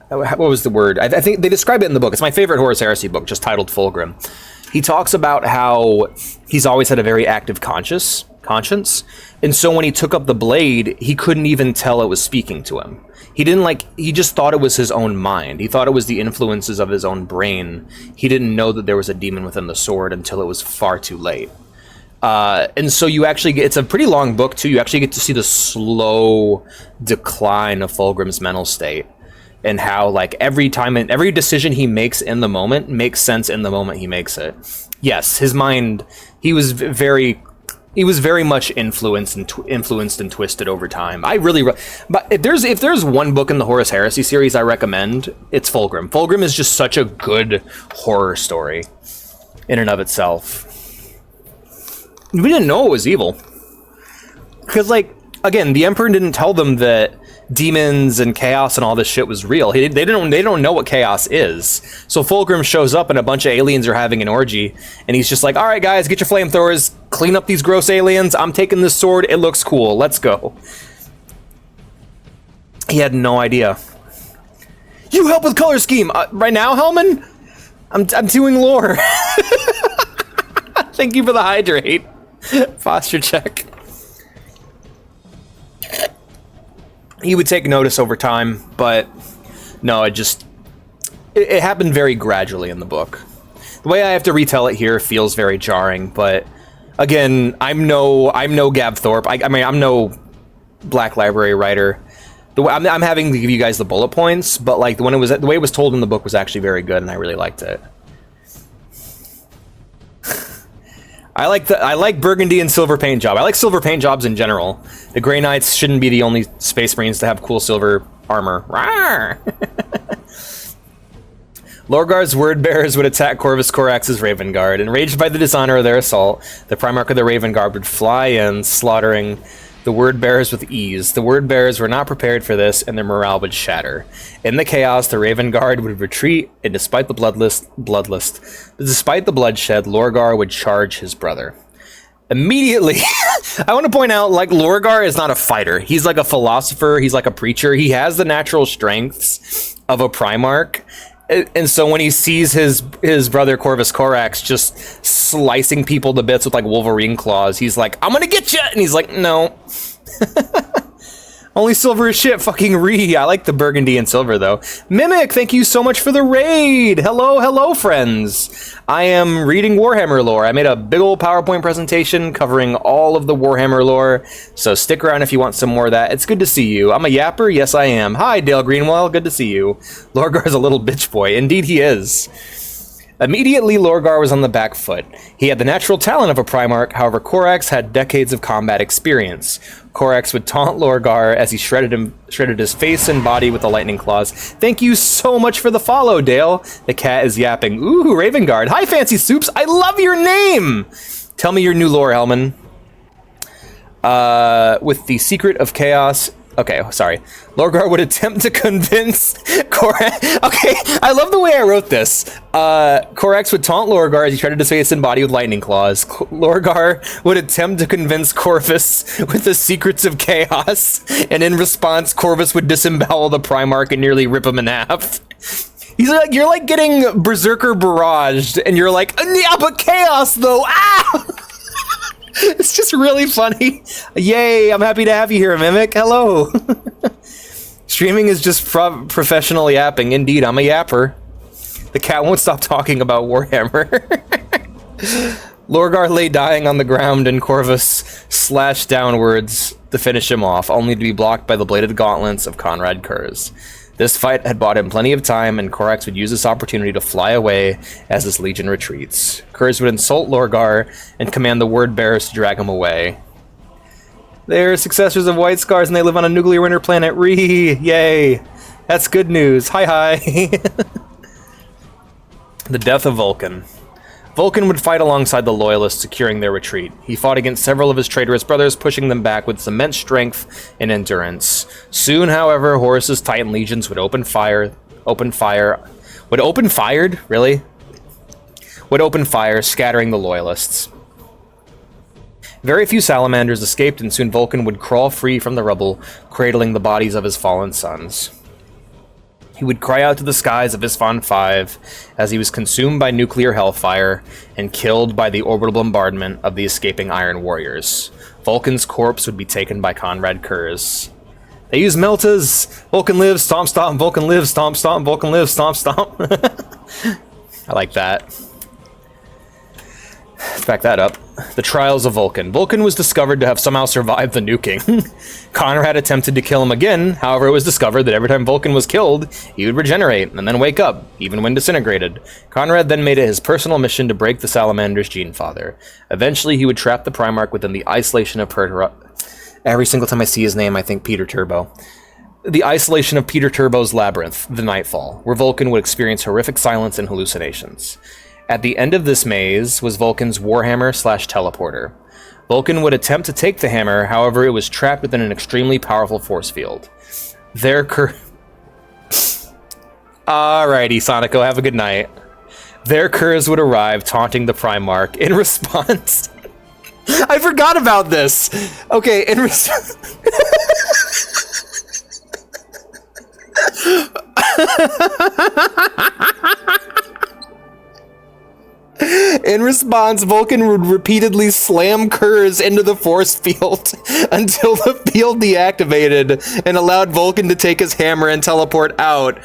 what was the word? I think they describe it in the book. It's my favorite Horus Heresy book, just titled Fulgrim. He talks about how he's always had a very active conscience, and so when he took up the blade, he couldn't even tell it was speaking to him. He just thought it was his own mind. He thought it was the influences of his own brain. He didn't know that there was a demon within the sword until it was far too late. And so you actually get, it's a pretty long book too, you actually get to see the slow decline of Fulgrim's mental state. And how, like, every time and every decision he makes in the moment makes sense in the moment he makes it. Yes, his mind, he was very much influenced and twisted over time. But if there's one book in the Horus Heresy series I recommend, it's Fulgrim. Fulgrim is just such a good horror story in and of itself. We didn't know it was evil. Because, like, again, the Emperor didn't tell them that demons and chaos and all this shit was real. They don't know what chaos is. So Fulgrim shows up and a bunch of aliens are having an orgy, and he's just like, all right guys, get your flamethrowers, clean up these gross aliens, I'm taking this sword, it looks cool, let's go. He had no idea. You help with color scheme right now, Hellman? I'm doing lore. Thank you for the hydrate. Posture check. He would take notice over time, but no, it happened very gradually in the book. The way I have to retell it here feels very jarring, but again, I'm no Gab Thorpe. I mean, I'm no Black Library writer. I'm having to give you guys the bullet points, but like the way it was told in the book was actually very good, and I really liked it. I like burgundy and silver paint job. I like silver paint jobs in general. The Grey Knights shouldn't be the only Space Marines to have cool silver armor. Lorgar's word-bearers would attack Corvus Corax's Raven Guard. Enraged by the dishonor of their assault, the Primarch of the Raven Guard would fly in, slaughtering the word-bearers with ease. The word-bearers were not prepared for this, and their morale would shatter. In the chaos, the Raven Guard would retreat, and despite the bloodshed, Lorgar would charge his brother. Immediately, I want to point out, like, Lorgar is not a fighter. He's like a philosopher, he's like a preacher. He has the natural strengths of a Primarch. And so when he sees his brother Corvus Corax just slicing people to bits with like Wolverine claws, he's like, I'm gonna get you! And he's like, no. Only silver is shit, fucking re. I like the burgundy and silver though. Mimic, thank you so much for the raid. Hello friends. I am reading Warhammer lore. I made a big old PowerPoint presentation covering all of the Warhammer lore, so stick around if you want some more of that. It's good to see you. I'm a yapper? Yes, I am. Hi, Dale Greenwell. Good to see you. Lorgar's a little bitch boy. Indeed he is. Immediately, Lorgar was on the back foot. He had the natural talent of a Primarch, however, Corax had decades of combat experience. Corax would taunt Lorgar as he shredded his face and body with the lightning claws. Thank you so much for the follow, Dale. The cat is yapping. Ooh, Raven Guard. Hi, Fancy Soups. I love your name. Tell me your new lore, Hellman. With the secret of chaos. Okay, sorry. Lorgar would attempt to convince Corax. Okay, I love the way I wrote this. Corax would taunt Lorgar as he shredded his face and body with lightning claws. Lorgar would attempt to convince Corvus with the secrets of chaos, and in response, Corvus would disembowel the Primarch and nearly rip him in half. He's like, you're like getting Berserker barraged, and you're like, yeah, but chaos though. Ah! It's just really funny. Yay, I'm happy to have you here, Mimic. Hello. Streaming is just professional yapping. Indeed, I'm a yapper. The cat won't stop talking about Warhammer. Lorgar lay dying on the ground and Corvus slashed downwards to finish him off, only to be blocked by the bladed gauntlets of Conrad Kurz. This fight had bought him plenty of time, and Korax would use this opportunity to fly away as his legion retreats. Kurz would insult Lorgar and command the word bearers to drag him away. They're successors of White Scars, and they live on a nuclear winter planet. Yay! That's good news. Hi. The death of Vulcan. Vulcan would fight alongside the Loyalists, securing their retreat. He fought against several of his traitorous brothers, pushing them back with immense strength and endurance. Soon, however, Horus's Titan legions would open fire, scattering the Loyalists. Very few salamanders escaped, and soon Vulcan would crawl free from the rubble, cradling the bodies of his fallen sons. He would cry out to the skies of Isfahan V as he was consumed by nuclear hellfire and killed by the orbital bombardment of the escaping Iron Warriors. Vulcan's corpse would be taken by Conrad Kurz. They use meltas! Vulcan lives, stomp stomp, Vulcan lives, stomp stomp, Vulcan lives, stomp stomp. I like that. Let's back that up. The Trials of Vulcan. Vulcan was discovered to have somehow survived the nuking. Conrad attempted to kill him again, however it was discovered that every time Vulcan was killed, he would regenerate and then wake up, even when disintegrated. Conrad then made it his personal mission to break the Salamander's gene father. Eventually he would trap the Primarch within the isolation of Every single time I see his name, I think Peter Turbo. The isolation of Peter Turbo's labyrinth, the Nightfall, where Vulcan would experience horrific silence and hallucinations. At the end of this maze was Vulcan's Warhammer/teleporter. Vulcan would attempt to take the hammer, however it was trapped within an extremely powerful force field. Alrighty, Sonico, have a good night. Their Kurz would arrive, taunting the Primarch. In response... I forgot about this! Okay, in response... In response, Vulcan would repeatedly slam Kurz into the force field until the field deactivated and allowed Vulcan to take his hammer and teleport out.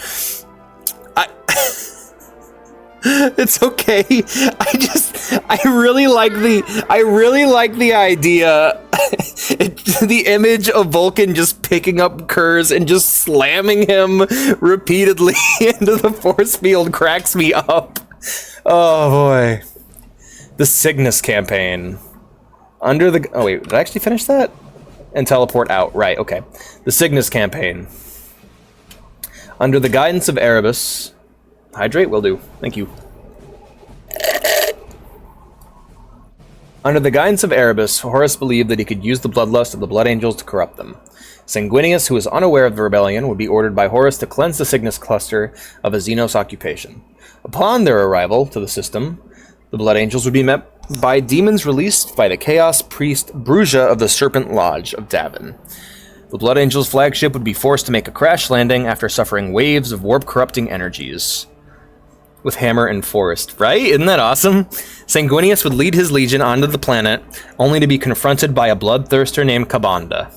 It's okay. I really like the idea. The image of Vulcan just picking up Kurz and just slamming him repeatedly into the force field cracks me up. Oh boy. The Cygnus campaign. Oh wait, did I actually finish that? And teleport out, right, okay. The Cygnus campaign. Under the guidance of Erebus... Hydrate? Will do. Thank you. Under the guidance of Erebus, Horus believed that he could use the bloodlust of the Blood Angels to corrupt them. Sanguinius, who was unaware of the rebellion, would be ordered by Horus to cleanse the Cygnus cluster of a Xenos occupation. Upon their arrival to the system, the Blood Angels would be met by demons released by the Chaos Priest Bruja of the Serpent Lodge of Davin. The Blood Angels' flagship would be forced to make a crash landing after suffering waves of warp-corrupting energies. With Hammer and Forest, right? Isn't that awesome? Sanguinius would lead his legion onto the planet, only to be confronted by a bloodthirster named Kabanda.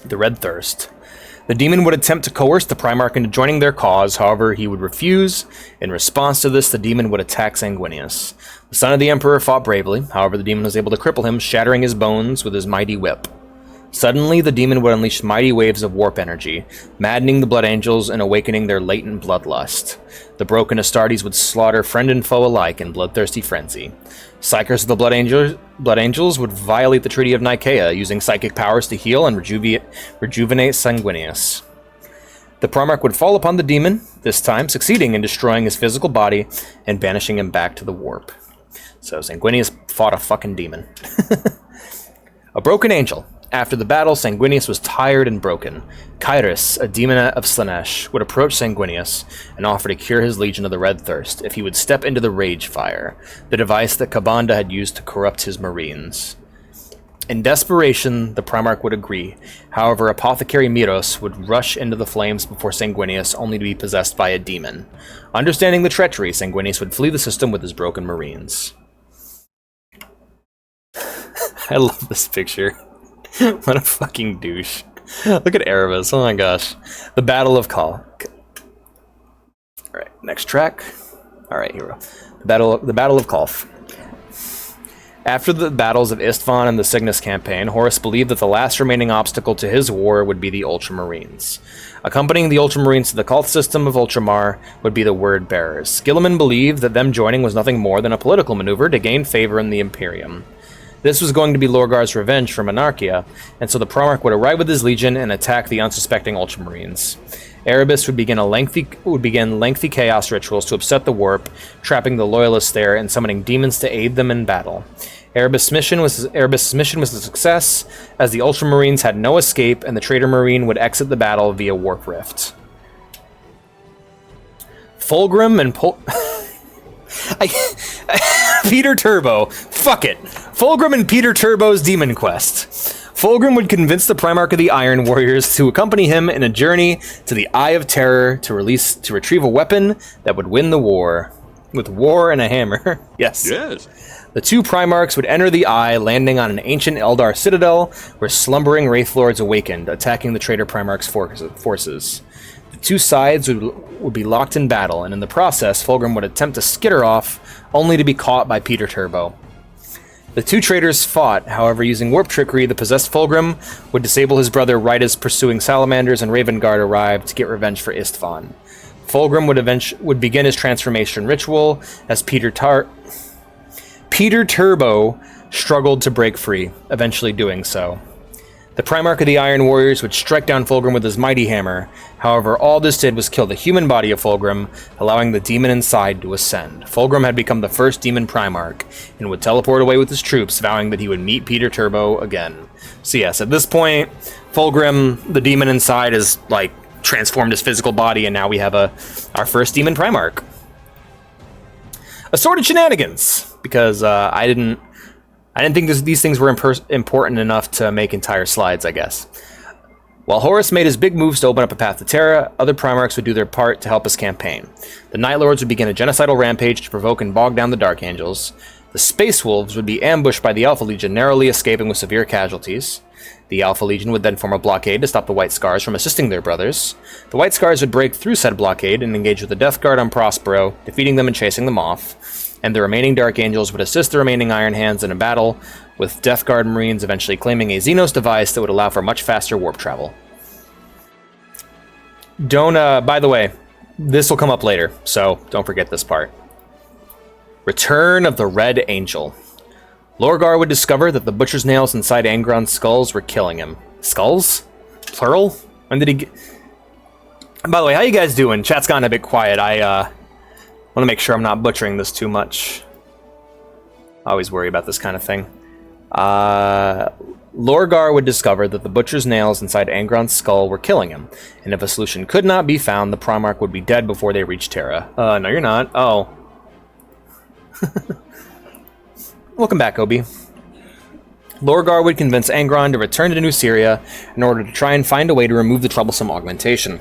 The Red Thirst. The demon would attempt to coerce the Primarch into joining their cause, however he would refuse. In response to this, the demon would attack Sanguinius. The son of the Emperor fought bravely, however the demon was able to cripple him, shattering his bones with his mighty whip. Suddenly, the demon would unleash mighty waves of warp energy, maddening the Blood Angels and awakening their latent bloodlust. The broken Astartes would slaughter friend and foe alike in bloodthirsty frenzy. Psychers of the Blood Angels would violate the Treaty of Nicaea, using psychic powers to heal and rejuvenate Sanguinius. The Primarch would fall upon the demon, this time succeeding in destroying his physical body and banishing him back to the warp. So Sanguinius fought a fucking demon. A broken angel. After the battle, Sanguinius was tired and broken. Kairos, a demonette of Slanesh, would approach Sanguinius and offer to cure his legion of the Red Thirst if he would step into the Rage Fire, the device that Kabanda had used to corrupt his marines. In desperation, the Primarch would agree. However, Apothecary Miros would rush into the flames before Sanguinius, only to be possessed by a demon. Understanding the treachery, Sanguinius would flee the system with his broken marines. I love this picture. What a fucking douche. Look at Erebus. Oh my gosh. The Battle of Kal. Alright, next track. Alright, here we go. The Battle of Kolf. After the battles of Isstvan and the Cygnus campaign, Horus believed that the last remaining obstacle to his war would be the Ultramarines. Accompanying the Ultramarines to the Kolth system of Ultramar would be the Word Bearers. Guilliman believed that them joining was nothing more than a political maneuver to gain favor in the Imperium. This was going to be Lorgar's revenge for Monarchia, and so the Primarch would arrive with his legion and attack the unsuspecting Ultramarines. Erebus would begin lengthy chaos rituals to upset the warp, trapping the loyalists there and summoning demons to aid them in battle. Erebus' mission was a success, as the Ultramarines had no escape, and the traitor Marine would exit the battle via warp rift. Fulgrim and Peter Turbo. Fuck it. Fulgrim and Peter Turbo's Demon Quest. Fulgrim would convince the Primarch of the Iron Warriors to accompany him in a journey to the Eye of Terror to retrieve a weapon that would win the war. With war and a hammer. Yes. Yes. The two Primarchs would enter the Eye, landing on an ancient Eldar citadel where slumbering Wraith Lords awakened, attacking the traitor Primarch's forces. The two sides would be locked in battle, and in the process, Fulgrim would attempt to skitter off, only to be caught by Peter Turbo. The two traitors fought, however, using warp trickery. The possessed Fulgrim would disable his brother right as pursuing Salamanders and Raven Guard arrived to get revenge for Isstvan. Fulgrim would begin his transformation ritual as Peter Turbo struggled to break free, eventually doing so. The Primarch of the Iron Warriors would strike down Fulgrim with his mighty hammer. However, all this did was kill the human body of Fulgrim, allowing the demon inside to ascend. Fulgrim had become the first demon Primarch, and would teleport away with his troops, vowing that he would meet Peter Turbo again. So yes, at this point, Fulgrim, the demon inside, is like transformed his physical body, and now we have our first demon Primarch. Assorted shenanigans, because I didn't think these things were important enough to make entire slides, I guess. While Horus made his big moves to open up a path to Terra, other Primarchs would do their part to help his campaign. The Night Lords would begin a genocidal rampage to provoke and bog down the Dark Angels. The Space Wolves would be ambushed by the Alpha Legion, narrowly escaping with severe casualties. The Alpha Legion would then form a blockade to stop the White Scars from assisting their brothers. The White Scars would break through said blockade and engage with the Death Guard on Prospero, defeating them and chasing them off. And the remaining Dark Angels would assist the remaining Iron Hands in a battle, with Death Guard Marines eventually claiming a Xenos device that would allow for much faster warp travel. By the way, this will come up later, so don't forget this part. Return of the Red Angel. Lorgar would discover that the butcher's nails inside Angron's skulls were killing him. Skulls? Plural? When did he get... By the way, how you guys doing? Chat's gotten a bit quiet. I want to make sure I'm not butchering this too much. I always worry about this kind of thing. Lorgar would discover that the butcher's nails inside Angron's skull were killing him, and if a solution could not be found, the Primarch would be dead before they reached Terra. No you're not. Oh. Welcome back, Obi. Lorgar would convince Angron to return to New Syria in order to try and find a way to remove the troublesome augmentation.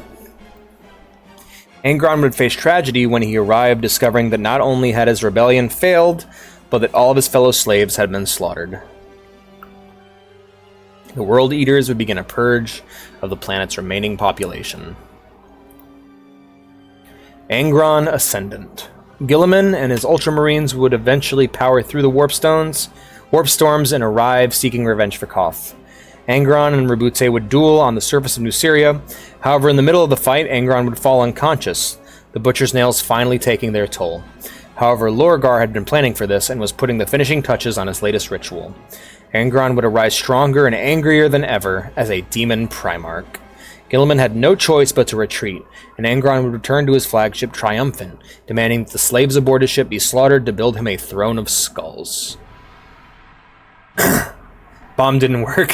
Angron would face tragedy when he arrived, discovering that not only had his rebellion failed, but that all of his fellow slaves had been slaughtered. The World Eaters would begin a purge of the planet's remaining population. Angron Ascendant. Guilliman and his Ultramarines would eventually power through the warp storms and arrive seeking revenge for Koth. Angron and Rabute would duel on the surface of New Syria. However, in the middle of the fight, Angron would fall unconscious, the Butcher's Nails finally taking their toll. However, Lorgar had been planning for this and was putting the finishing touches on his latest ritual. Angron would arise stronger and angrier than ever as a demon Primarch. Guilliman had no choice but to retreat, and Angron would return to his flagship triumphant, demanding that the slaves aboard his ship be slaughtered to build him a throne of skulls. Bomb didn't work.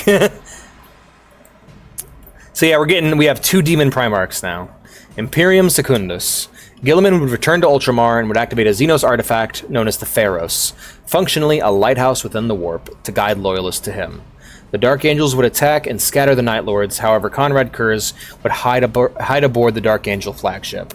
So yeah, we have two demon Primarchs now. Imperium Secundus. Guilliman would return to Ultramar and would activate a Xenos artifact known as the Pharos, functionally a lighthouse within the warp, to guide loyalists to him. The Dark Angels would attack and scatter the Night Lords, however Conrad Kurz would hide aboard the Dark Angel flagship.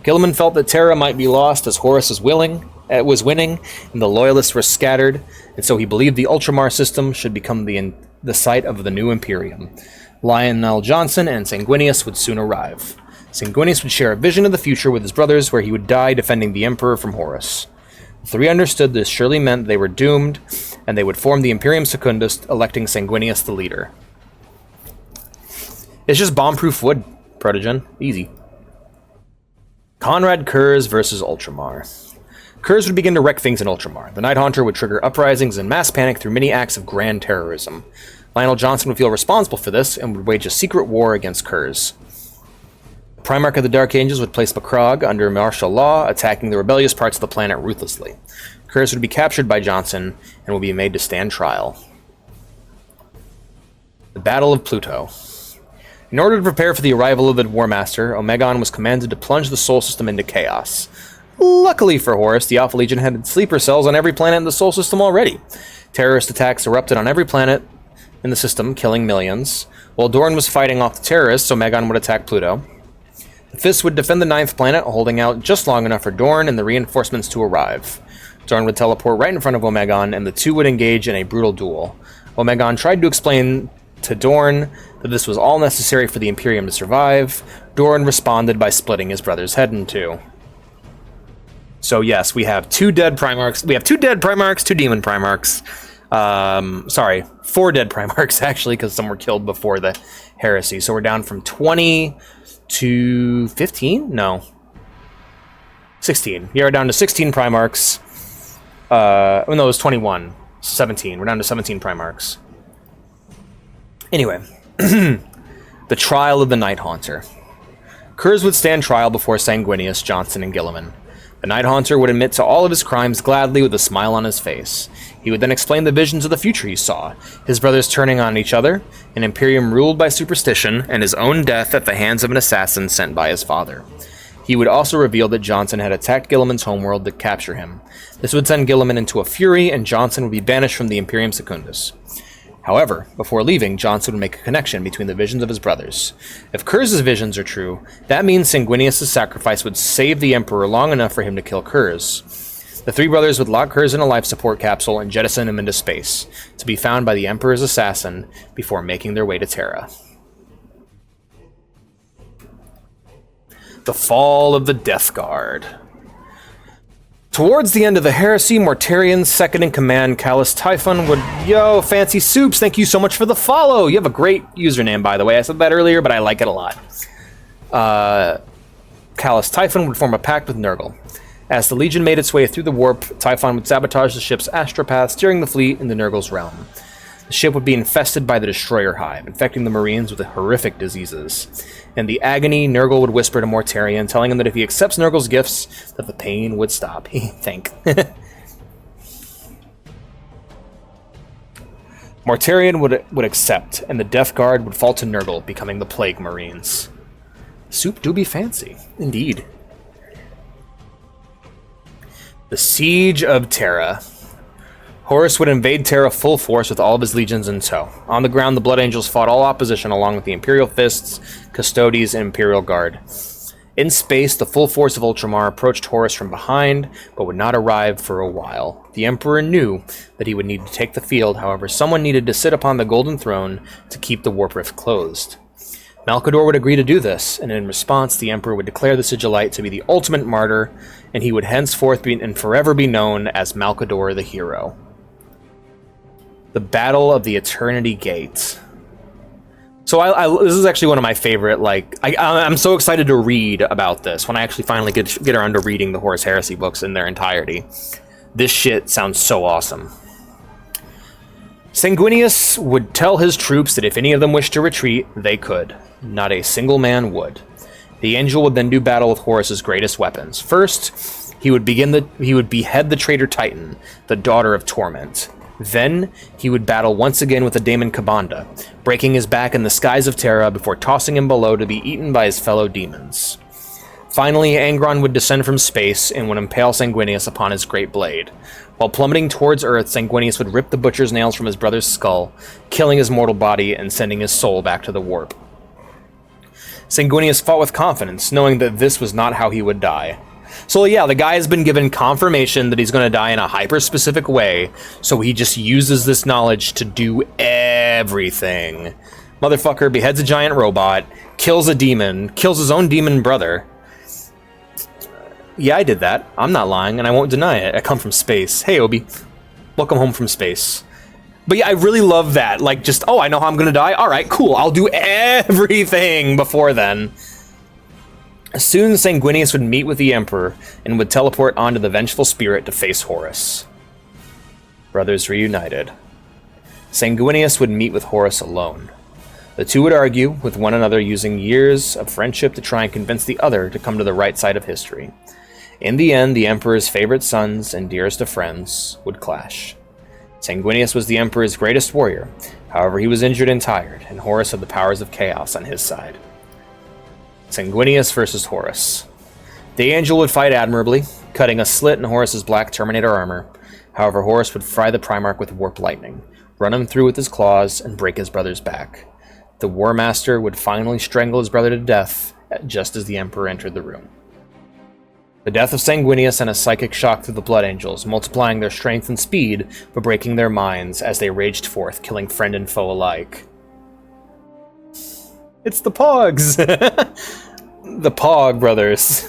Gilliman felt that Terra might be lost as Horus was winning, and the Loyalists were scattered, and so he believed the Ultramar system should become the site of the new Imperium. Lionel Johnson and Sanguinius would soon arrive. Sanguinius would share a vision of the future with his brothers where he would die defending the Emperor from Horus. The three understood this surely meant they were doomed, and they would form the Imperium Secundus, electing Sanguinius the leader. It's just bomb-proof wood, Protogen. Easy. Conrad Kurz versus Ultramar. Kurz would begin to wreck things in Ultramar. The Night Haunter would trigger uprisings and mass panic through many acts of grand terrorism. Lionel Johnson would feel responsible for this and would wage a secret war against Kurz. The Primarch of the Dark Angels would place Macrog under martial law, attacking the rebellious parts of the planet ruthlessly. Kurz would be captured by Johnson and would be made to stand trial. The Battle of Pluto. In order to prepare for the arrival of the War Master, Omegon was commanded to plunge the Sol System into chaos. Luckily for Horus, the Alpha Legion had sleeper cells on every planet in the Sol System already. Terrorist attacks erupted on every planet in the system, killing millions. While Dorn was fighting off the terrorists, Omegon would attack Pluto. The Fists would defend the 9th planet, holding out just long enough for Dorn and the reinforcements to arrive. Dorn would teleport right in front of Omegon, and the two would engage in a brutal duel. Omegon tried to explain to Dorn that this was all necessary for the Imperium to survive. Dorn responded by splitting his brother's head in two. So yes, we have 2 dead Primarchs. We have 2 dead Primarchs, 2 Demon Primarchs. Sorry, 4 dead Primarchs, actually, because some were killed before the heresy. So we're down from 20 to 15? No. 16. We are down to 16 Primarchs. No, it was 21. 17. We're down to 17 Primarchs. Anyway, the trial of the Night Haunter. Kurz would stand trial before Sanguinius, Johnson, and Gilliman. The Night Haunter would admit to all of his crimes gladly with a smile on his face. He would then explain the visions of the future he saw, his brothers turning on each other, an Imperium ruled by superstition, and his own death at the hands of an assassin sent by his father. He would also reveal that Johnson had attacked Gilliman's homeworld to capture him. This would send Gilliman into a fury, and Johnson would be banished from the Imperium Secundus. However, before leaving, Johnson would make a connection between the visions of his brothers. If Kurz's visions are true, that means Sanguinius' sacrifice would save the Emperor long enough for him to kill Kurz. The 3 brothers would lock Kurz in a life support capsule and jettison him into space, to be found by the Emperor's assassin before making their way to Terra. The Fall of the Death Guard. Towards the end of the heresy, Mortarian's second-in-command, Callus Typhon, would... Yo, Fancy Soups, thank you so much for the follow! You have a great username, by the way. I said that earlier, but I like it a lot. Callus Typhon would form a pact with Nurgle. As the Legion made its way through the warp, Typhon would sabotage the ship's astropath, steering the fleet into Nurgle's realm. The ship would be infested by the Destroyer Hive, infecting the Marines with horrific diseases. In the agony, Nurgle would whisper to Mortarion, telling him that if he accepts Nurgle's gifts, that the pain would stop. Think. Mortarion would accept, and the Death Guard would fall to Nurgle, becoming the Plague Marines. Soup do be fancy, indeed. The Siege of Terra. Horus would invade Terra full force with all of his legions in tow. On the ground, the Blood Angels fought all opposition along with the Imperial Fists, Custodes, and Imperial Guard. In space, the full force of Ultramar approached Horus from behind, but would not arrive for a while. The Emperor knew that he would need to take the field, however, someone needed to sit upon the Golden Throne to keep the Warp Rift closed. Malkador would agree to do this, and in response, the Emperor would declare the Sigillite to be the ultimate martyr, and he would henceforth be and forever be known as Malkador the Hero. The Battle of the Eternity Gate. So this is actually one of my favorite, I'm so excited to read about this when I actually finally get around to reading the Horus Heresy books in their entirety. This shit sounds so awesome. Sanguinius would tell his troops that if any of them wished to retreat, they could. Not a single man would. The Angel would then do battle with Horus's greatest weapons. First, he would behead the traitor Titan, the daughter of Torment. Then, he would battle once again with the daemon Kabanda, breaking his back in the skies of Terra before tossing him below to be eaten by his fellow demons. Finally, Angron would descend from space and would impale Sanguinius upon his great blade. While plummeting towards Earth, Sanguinius would rip the butcher's nails from his brother's skull, killing his mortal body and sending his soul back to the warp. Sanguinius fought with confidence, knowing that this was not how he would die. So yeah, the guy has been given confirmation that he's going to die in a hyper-specific way, so he just uses this knowledge to do everything. Motherfucker beheads a giant robot, kills a demon, kills his own demon brother. Yeah, I did that. I'm not lying, and I won't deny it. I come from space. Hey, Obi. Welcome home from space. But yeah, I really love that. Like, just, oh, I know how I'm gonna die? Alright, cool. I'll do everything before then. Soon, Sanguinius would meet with the Emperor and would teleport onto the Vengeful Spirit to face Horus. Brothers reunited. Sanguinius would meet with Horus alone. The two would argue with one another, using years of friendship to try and convince the other to come to the right side of history. In the end, the Emperor's favorite sons and dearest of friends would clash. Sanguinius was the Emperor's greatest warrior. However, he was injured and tired, and Horus had the powers of chaos on his side. Sanguinius versus Horus. The Angel would fight admirably, cutting a slit in Horus's black Terminator armor. However, Horus would fry the Primarch with warp lightning, run him through with his claws, and break his brother's back. The War Master would finally strangle his brother to death, just as the Emperor entered the room. The death of Sanguinius sent a psychic shock through the Blood Angels, multiplying their strength and speed, but breaking their minds as they raged forth, killing friend and foe alike. It's the Pogs! The Pog brothers.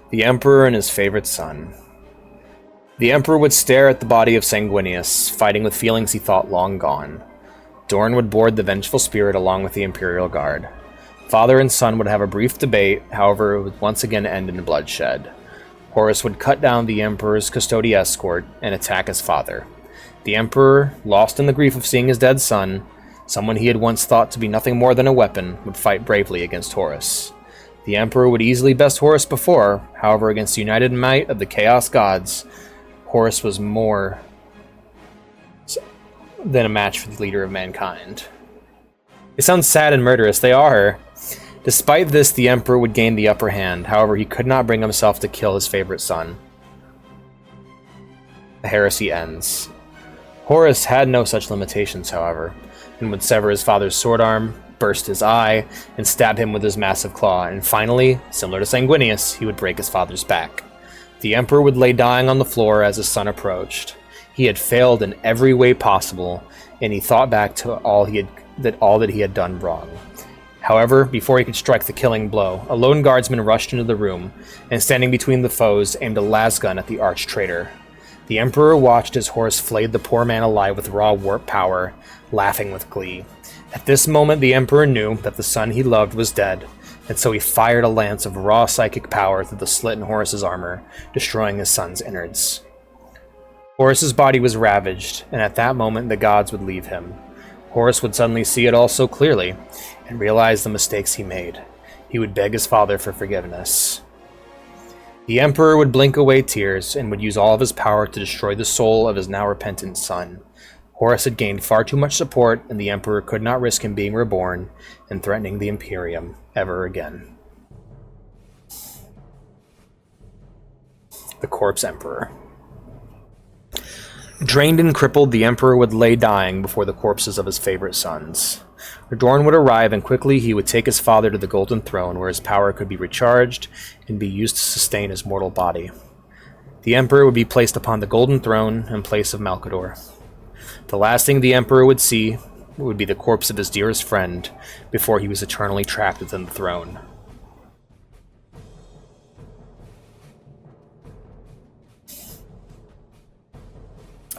The Emperor and his favorite son. The Emperor would stare at the body of Sanguinius, fighting with feelings he thought long gone. Dorn would board the Vengeful Spirit along with the Imperial Guard. Father and son would have a brief debate, however it would once again end in bloodshed. Horus would cut down the Emperor's custody escort and attack his father. The Emperor, lost in the grief of seeing his dead son, someone he had once thought to be nothing more than a weapon, would fight bravely against Horus. The Emperor would easily best Horus before, however against the united might of the Chaos Gods, Horus was more than a match for the leader of mankind. It sounds sad and murderous, they are. Despite this, the Emperor would gain the upper hand, however he could not bring himself to kill his favorite son. The heresy ends. Horus had no such limitations, however, and would sever his father's sword arm, burst his eye, and stab him with his massive claw, and finally, similar to Sanguinius, he would break his father's back. The Emperor would lay dying on the floor as his son approached. He had failed in every way possible, and he thought back to all that he had done wrong. However, before he could strike the killing blow, a lone guardsman rushed into the room, and standing between the foes, aimed a lasgun at the arch-traitor. The Emperor watched as Horus flayed the poor man alive with raw warp power, laughing with glee. At this moment, the Emperor knew that the son he loved was dead, and so he fired a lance of raw psychic power through the slit in Horus's armor, destroying his son's innards. Horus's body was ravaged, and at that moment the gods would leave him. Horus would suddenly see it all so clearly, and realize the mistakes he made. He would beg his father for forgiveness. The Emperor would blink away tears, and would use all of his power to destroy the soul of his now repentant son. Horus had gained far too much support, and the Emperor could not risk him being reborn and threatening the Imperium ever again. The Corpse Emperor. Drained and crippled, the Emperor would lay dying before the corpses of his favorite sons. Dorn would arrive, and quickly he would take his father to the Golden Throne, where his power could be recharged and be used to sustain his mortal body. The Emperor would be placed upon the Golden Throne in place of Malkador. The last thing the Emperor would see would be the corpse of his dearest friend before he was eternally trapped within the throne.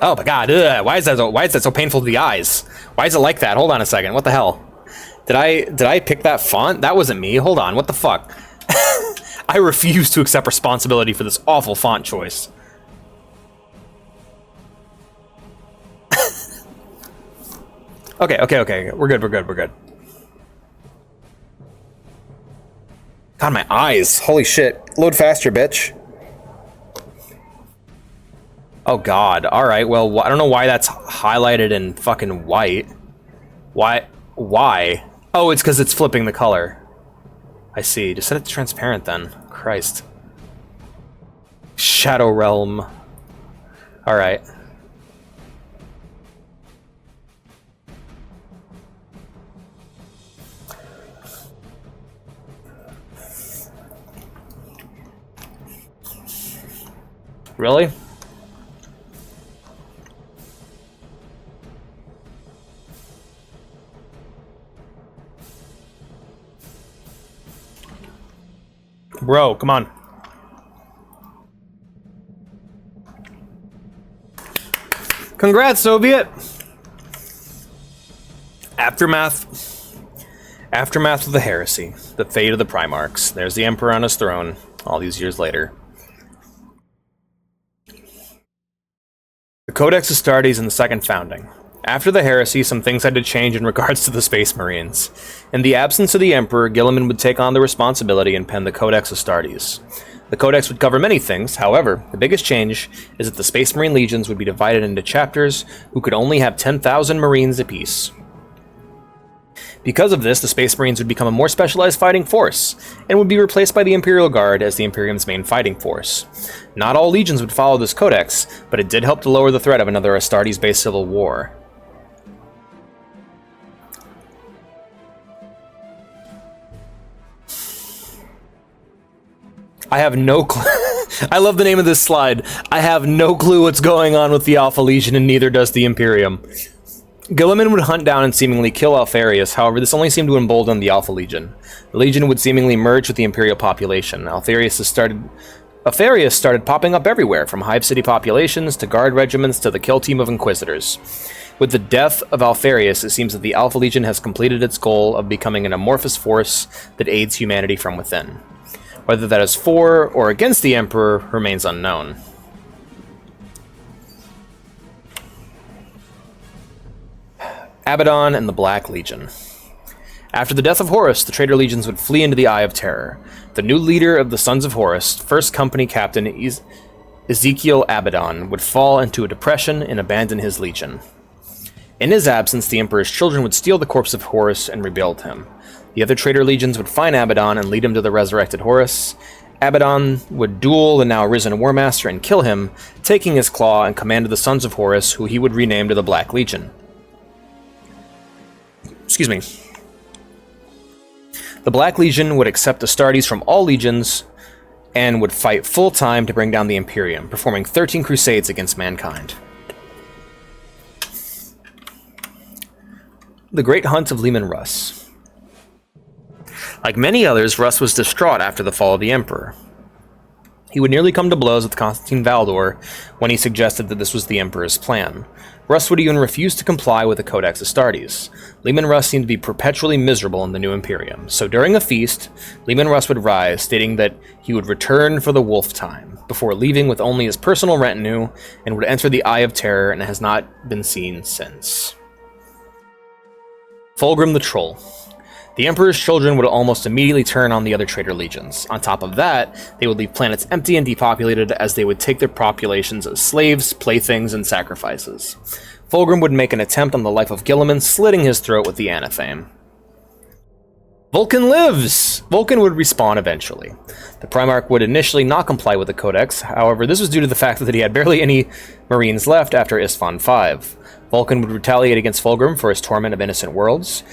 Oh my god, ugh, why is that so painful to the eyes? Why is it like that? Hold on a second, what the hell? Did I pick that font? That wasn't me, hold on, what the fuck? I refuse to accept responsibility for this awful font choice. Okay, we're good. God, my eyes, holy shit. Load faster, bitch. Oh god, alright, well, I don't know why that's highlighted in fucking white. Why? Oh, it's because it's flipping the color. I see, just set it to transparent then. Christ. Shadow Realm. Alright. Really? Bro, come on. Congrats, Soviet! Aftermath. Aftermath of the heresy. The fate of the Primarchs. There's the Emperor on his throne, all these years later. The Codex Astartes and the Second Founding. After the heresy, some things had to change in regards to the Space Marines. In the absence of the Emperor, Guilliman would take on the responsibility and pen the Codex Astartes. The Codex would cover many things, however, the biggest change is that the Space Marine legions would be divided into chapters who could only have 10,000 Marines apiece. Because of this, the Space Marines would become a more specialized fighting force, and would be replaced by the Imperial Guard as the Imperium's main fighting force. Not all legions would follow this codex, but it did help to lower the threat of another Astartes-based civil war. I have no clue. I love the name of this slide. I have no clue what's going on with the Alpha Legion, and neither does the Imperium. Guilliman would hunt down and seemingly kill Alfarius, however this only seemed to embolden the Alpha Legion. The Legion would seemingly merge with the Imperial population. Alfarius started popping up everywhere, from Hive City populations to guard regiments to the kill team of Inquisitors. With the death of Alfarius, it seems that the Alpha Legion has completed its goal of becoming an amorphous force that aids humanity from within. Whether that is for or against the Emperor remains unknown. Abaddon and the Black Legion. After the death of Horus, the traitor legions would flee into the Eye of Terror. The new leader of the Sons of Horus, First Company Captain Ezekiel Abaddon, would fall into a depression and abandon his legion. In his absence, the Emperor's children would steal the corpse of Horus and rebuild him. The other traitor legions would find Abaddon and lead him to the resurrected Horus. Abaddon would duel the now risen War Master and kill him, taking his claw in command of the Sons of Horus, who he would rename to the Black Legion. Excuse me. The Black Legion would accept Astartes from all legions and would fight full-time to bring down the Imperium, performing 13 crusades against mankind. The Great Hunt of Leman Russ. Like many others, Russ was distraught after the fall of the Emperor. He would nearly come to blows with Constantine Valdor when he suggested that this was the Emperor's plan. Russ would even refuse to comply with the Codex Astartes. Leman Russ seemed to be perpetually miserable in the new Imperium, so during a feast, Leman Russ would rise, stating that he would return for the Wolf Time, before leaving with only his personal retinue, and would enter the Eye of Terror and has not been seen since. Fulgrim the Troll. The Emperor's children would almost immediately turn on the other traitor legions. On top of that, they would leave planets empty and depopulated as they would take their populations as slaves, playthings, and sacrifices. Fulgrim would make an attempt on the life of Guilliman, slitting his throat with the anatheme. Vulcan lives! Vulcan would respawn eventually. The Primarch would initially not comply with the Codex, however this was due to the fact that he had barely any Marines left after Isstvan V. Vulcan would retaliate against Fulgrim for his torment of innocent worlds.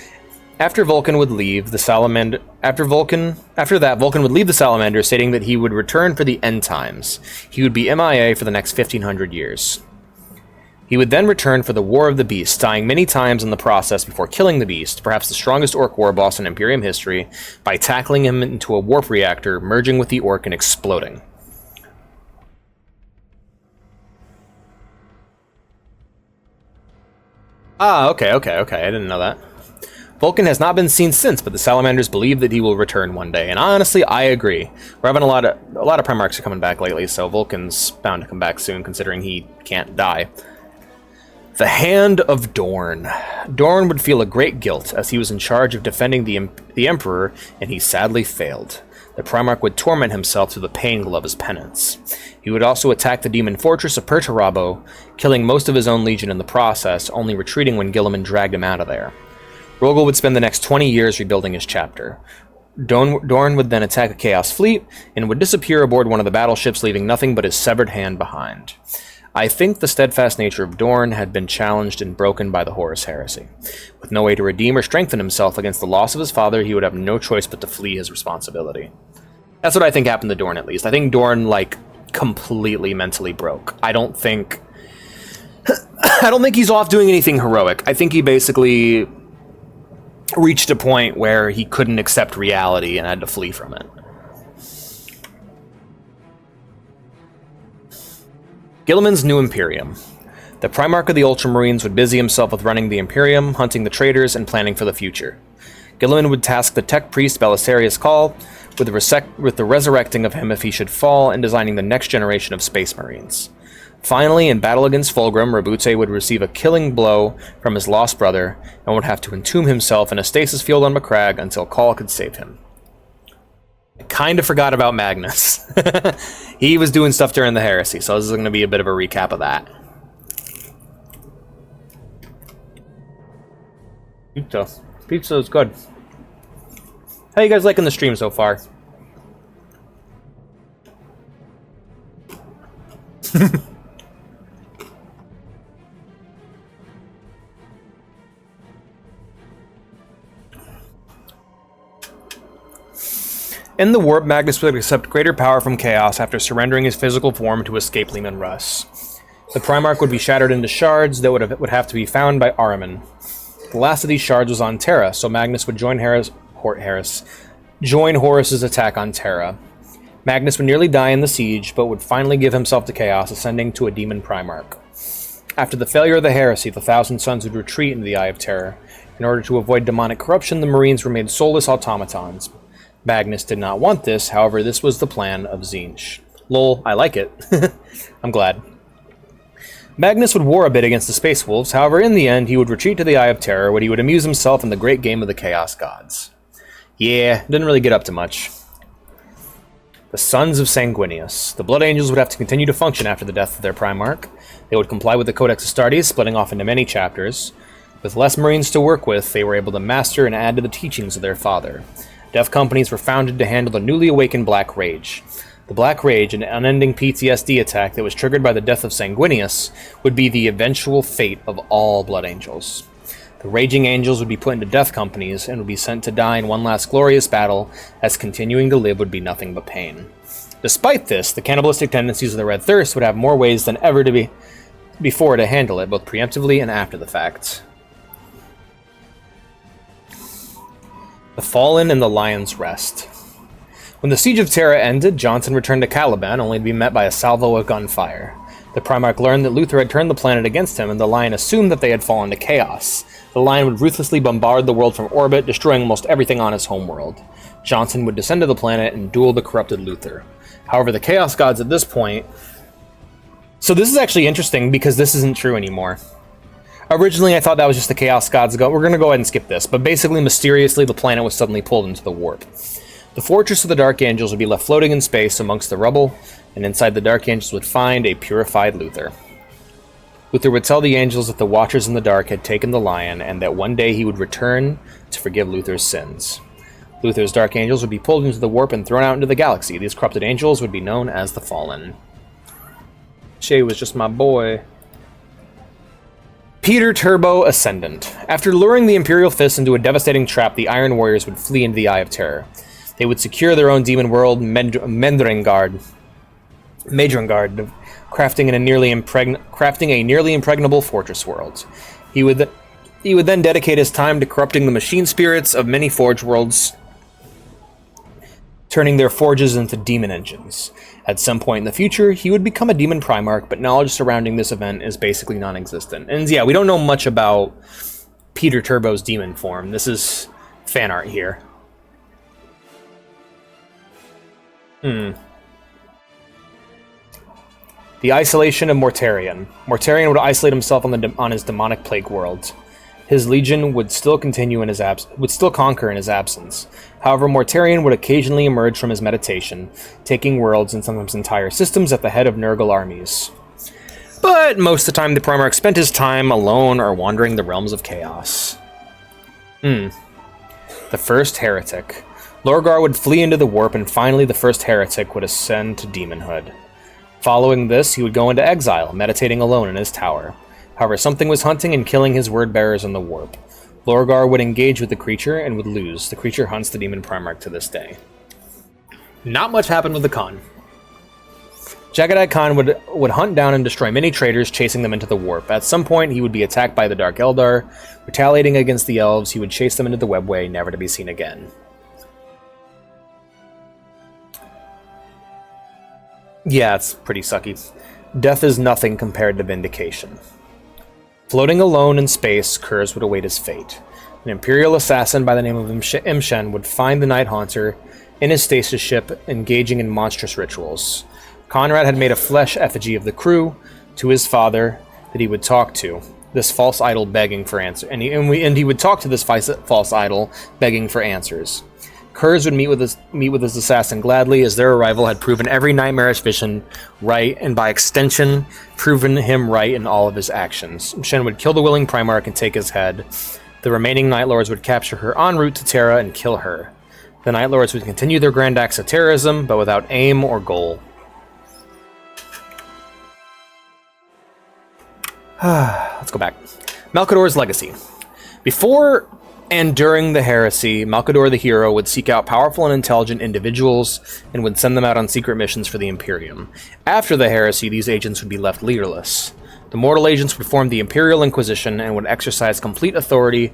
After Vulcan would leave the Salamander, Vulcan would leave the Salamander, stating that he would return for the end times. He would be MIA for the next 1500 years. He would then return for the War of the Beast, dying many times in the process before killing the Beast, perhaps the strongest Orc war boss in Imperium history, by tackling him into a warp reactor, merging with the Orc and exploding. Ah, okay, I didn't know that. Vulcan has not been seen since, but the Salamanders believe that he will return one day, and honestly, I agree. We're having a lot of Primarchs are coming back lately, so Vulcan's bound to come back soon, considering he can't die. The Hand of Dorn. Dorn would feel a great guilt, as he was in charge of defending the Emperor, and he sadly failed. The Primarch would torment himself through the pain glove as penance. He would also attack the demon fortress of Perturabo, killing most of his own legion in the process, only retreating when Guilliman dragged him out of there. Rogel would spend the next 20 years rebuilding his chapter. Dorn would then attack a Chaos fleet, and would disappear aboard one of the battleships, leaving nothing but his severed hand behind. I think the steadfast nature of Dorn had been challenged and broken by the Horus heresy. With no way to redeem or strengthen himself against the loss of his father, he would have no choice but to flee his responsibility. That's what I think happened to Dorn, at least. I think Dorn, completely mentally broke. I don't think he's off doing anything heroic. I think he basically reached a point where he couldn't accept reality and had to flee from it. Gilliman's new Imperium. The Primarch of the Ultramarines would busy himself with running the Imperium, hunting the traitors, and planning for the future. Gilliman would task the tech priest Belisarius Cawl with the resurrecting of him if he should fall, and designing the next generation of Space Marines. Finally, in battle against Fulgrim, Rabute would receive a killing blow from his lost brother, and would have to entomb himself in a stasis field on Macragge until Cawl could save him. I kind of forgot about Magnus. He was doing stuff during the Heresy, so this is going to be a bit of a recap of that. Pizza is good. How you guys liking the stream so far? In the warp, Magnus would accept greater power from Chaos after surrendering his physical form to escape Leman Russ. The Primarch would be shattered into shards that would have to be found by Ahriman. The last of these shards was on Terra, so Magnus would join Horus's attack on Terra. Magnus would nearly die in the siege, but would finally give himself to Chaos, ascending to a demon Primarch. After the failure of the Heresy, the Thousand Sons would retreat into the Eye of Terror. In order to avoid demonic corruption, the Marines were made soulless automatons. Magnus did not want this, however, this was the plan of Tzeentch. Lol, I like it. I'm glad. Magnus would war a bit against the Space Wolves, however, in the end, he would retreat to the Eye of Terror, where he would amuse himself in the great game of the Chaos Gods. Yeah, didn't really get up to much. The Sons of Sanguinius. The Blood Angels would have to continue to function after the death of their Primarch. They would comply with the Codex Astartes, splitting off into many chapters. With less Marines to work with, they were able to master and add to the teachings of their father. Death Companies were founded to handle the newly awakened Black Rage. The Black Rage, an unending PTSD attack that was triggered by the death of Sanguinius, would be the eventual fate of all Blood Angels. The Raging Angels would be put into Death Companies and would be sent to die in one last glorious battle, as continuing to live would be nothing but pain. Despite this, the cannibalistic tendencies of the Red Thirst would have more ways than ever before to handle it, both preemptively and after the fact. The Fallen and the Lion's Rest. When the Siege of Terra ended, Johnson returned to Caliban, only to be met by a salvo of gunfire. The Primarch learned that Luther had turned the planet against him, and the Lion assumed that they had fallen to chaos. The Lion would ruthlessly bombard the world from orbit, destroying almost everything on his homeworld. Johnson would descend to the planet and duel the corrupted Luther. However, the Chaos Gods at this point... So this is actually interesting, because this isn't true anymore. Originally, I thought that was just the Chaos Gods. We're going to go ahead and skip this, but basically, mysteriously, the planet was suddenly pulled into the warp. The Fortress of the Dark Angels would be left floating in space amongst the rubble, and inside the Dark Angels would find a purified Luther. Luther would tell the angels that the Watchers in the Dark had taken the Lion, and that one day he would return to forgive Luther's sins. Luther's Dark Angels would be pulled into the warp and thrown out into the galaxy. These corrupted angels would be known as the Fallen. Shay was just my boy. Peter Turbo Ascendant. After luring the Imperial Fist into a devastating trap, the Iron Warriors would flee into the Eye of Terror. They would secure their own demon world, Medrengard, crafting a nearly impregnable fortress world. He would then dedicate his time to corrupting the machine spirits of many forge worlds, turning their forges into demon engines. At some point in the future, he would become a demon Primarch, but knowledge surrounding this event is basically non-existent. And yeah, we don't know much about Peter Turbo's demon form. This is fan art here. The isolation of Mortarion. Mortarion would isolate himself on his demonic plague world. His legion would still conquer in his absence. However, Mortarion would occasionally emerge from his meditation, taking worlds and sometimes entire systems at the head of Nurgle armies. But most of the time, the Primarch spent his time alone or wandering the realms of chaos. The First Heretic. Lorgar would flee into the warp, and finally the First Heretic would ascend to demonhood. Following this, he would go into exile, meditating alone in his tower. However, something was hunting and killing his word-bearers in the warp. Lorgar would engage with the creature and would lose. The creature hunts the demon Primarch to this day. Not much happened with the con. Jagadai Khan would hunt down and destroy many traitors, chasing them into the warp. At some point, he would be attacked by the Dark Eldar. Retaliating against the elves, he would chase them into the webway, never to be seen again. Yeah, it's pretty sucky. Death is nothing compared to vindication. Floating alone in space, Kurz would await his fate. An Imperial assassin by the name of Imshen would find the Night Haunter in his stasis ship, engaging in monstrous rituals. Conrad had made a flesh effigy of the crew to his father that he would talk to, this false idol begging for answers. And he would talk to this false idol begging for answers. Kurz would meet with his assassin gladly, as their arrival had proven every nightmarish vision right, and by extension, proven him right in all of his actions. Shen would kill the willing Primarch and take his head. The remaining Night Lords would capture her en route to Terra and kill her. The Night Lords would continue their grand acts of terrorism, but without aim or goal. Let's go back. Malkador's legacy. Before and during the heresy, Malkador the hero would seek out powerful and intelligent individuals and would send them out on secret missions for the Imperium. After the heresy, these agents would be left leaderless. The mortal agents would form the Imperial Inquisition and would exercise complete authority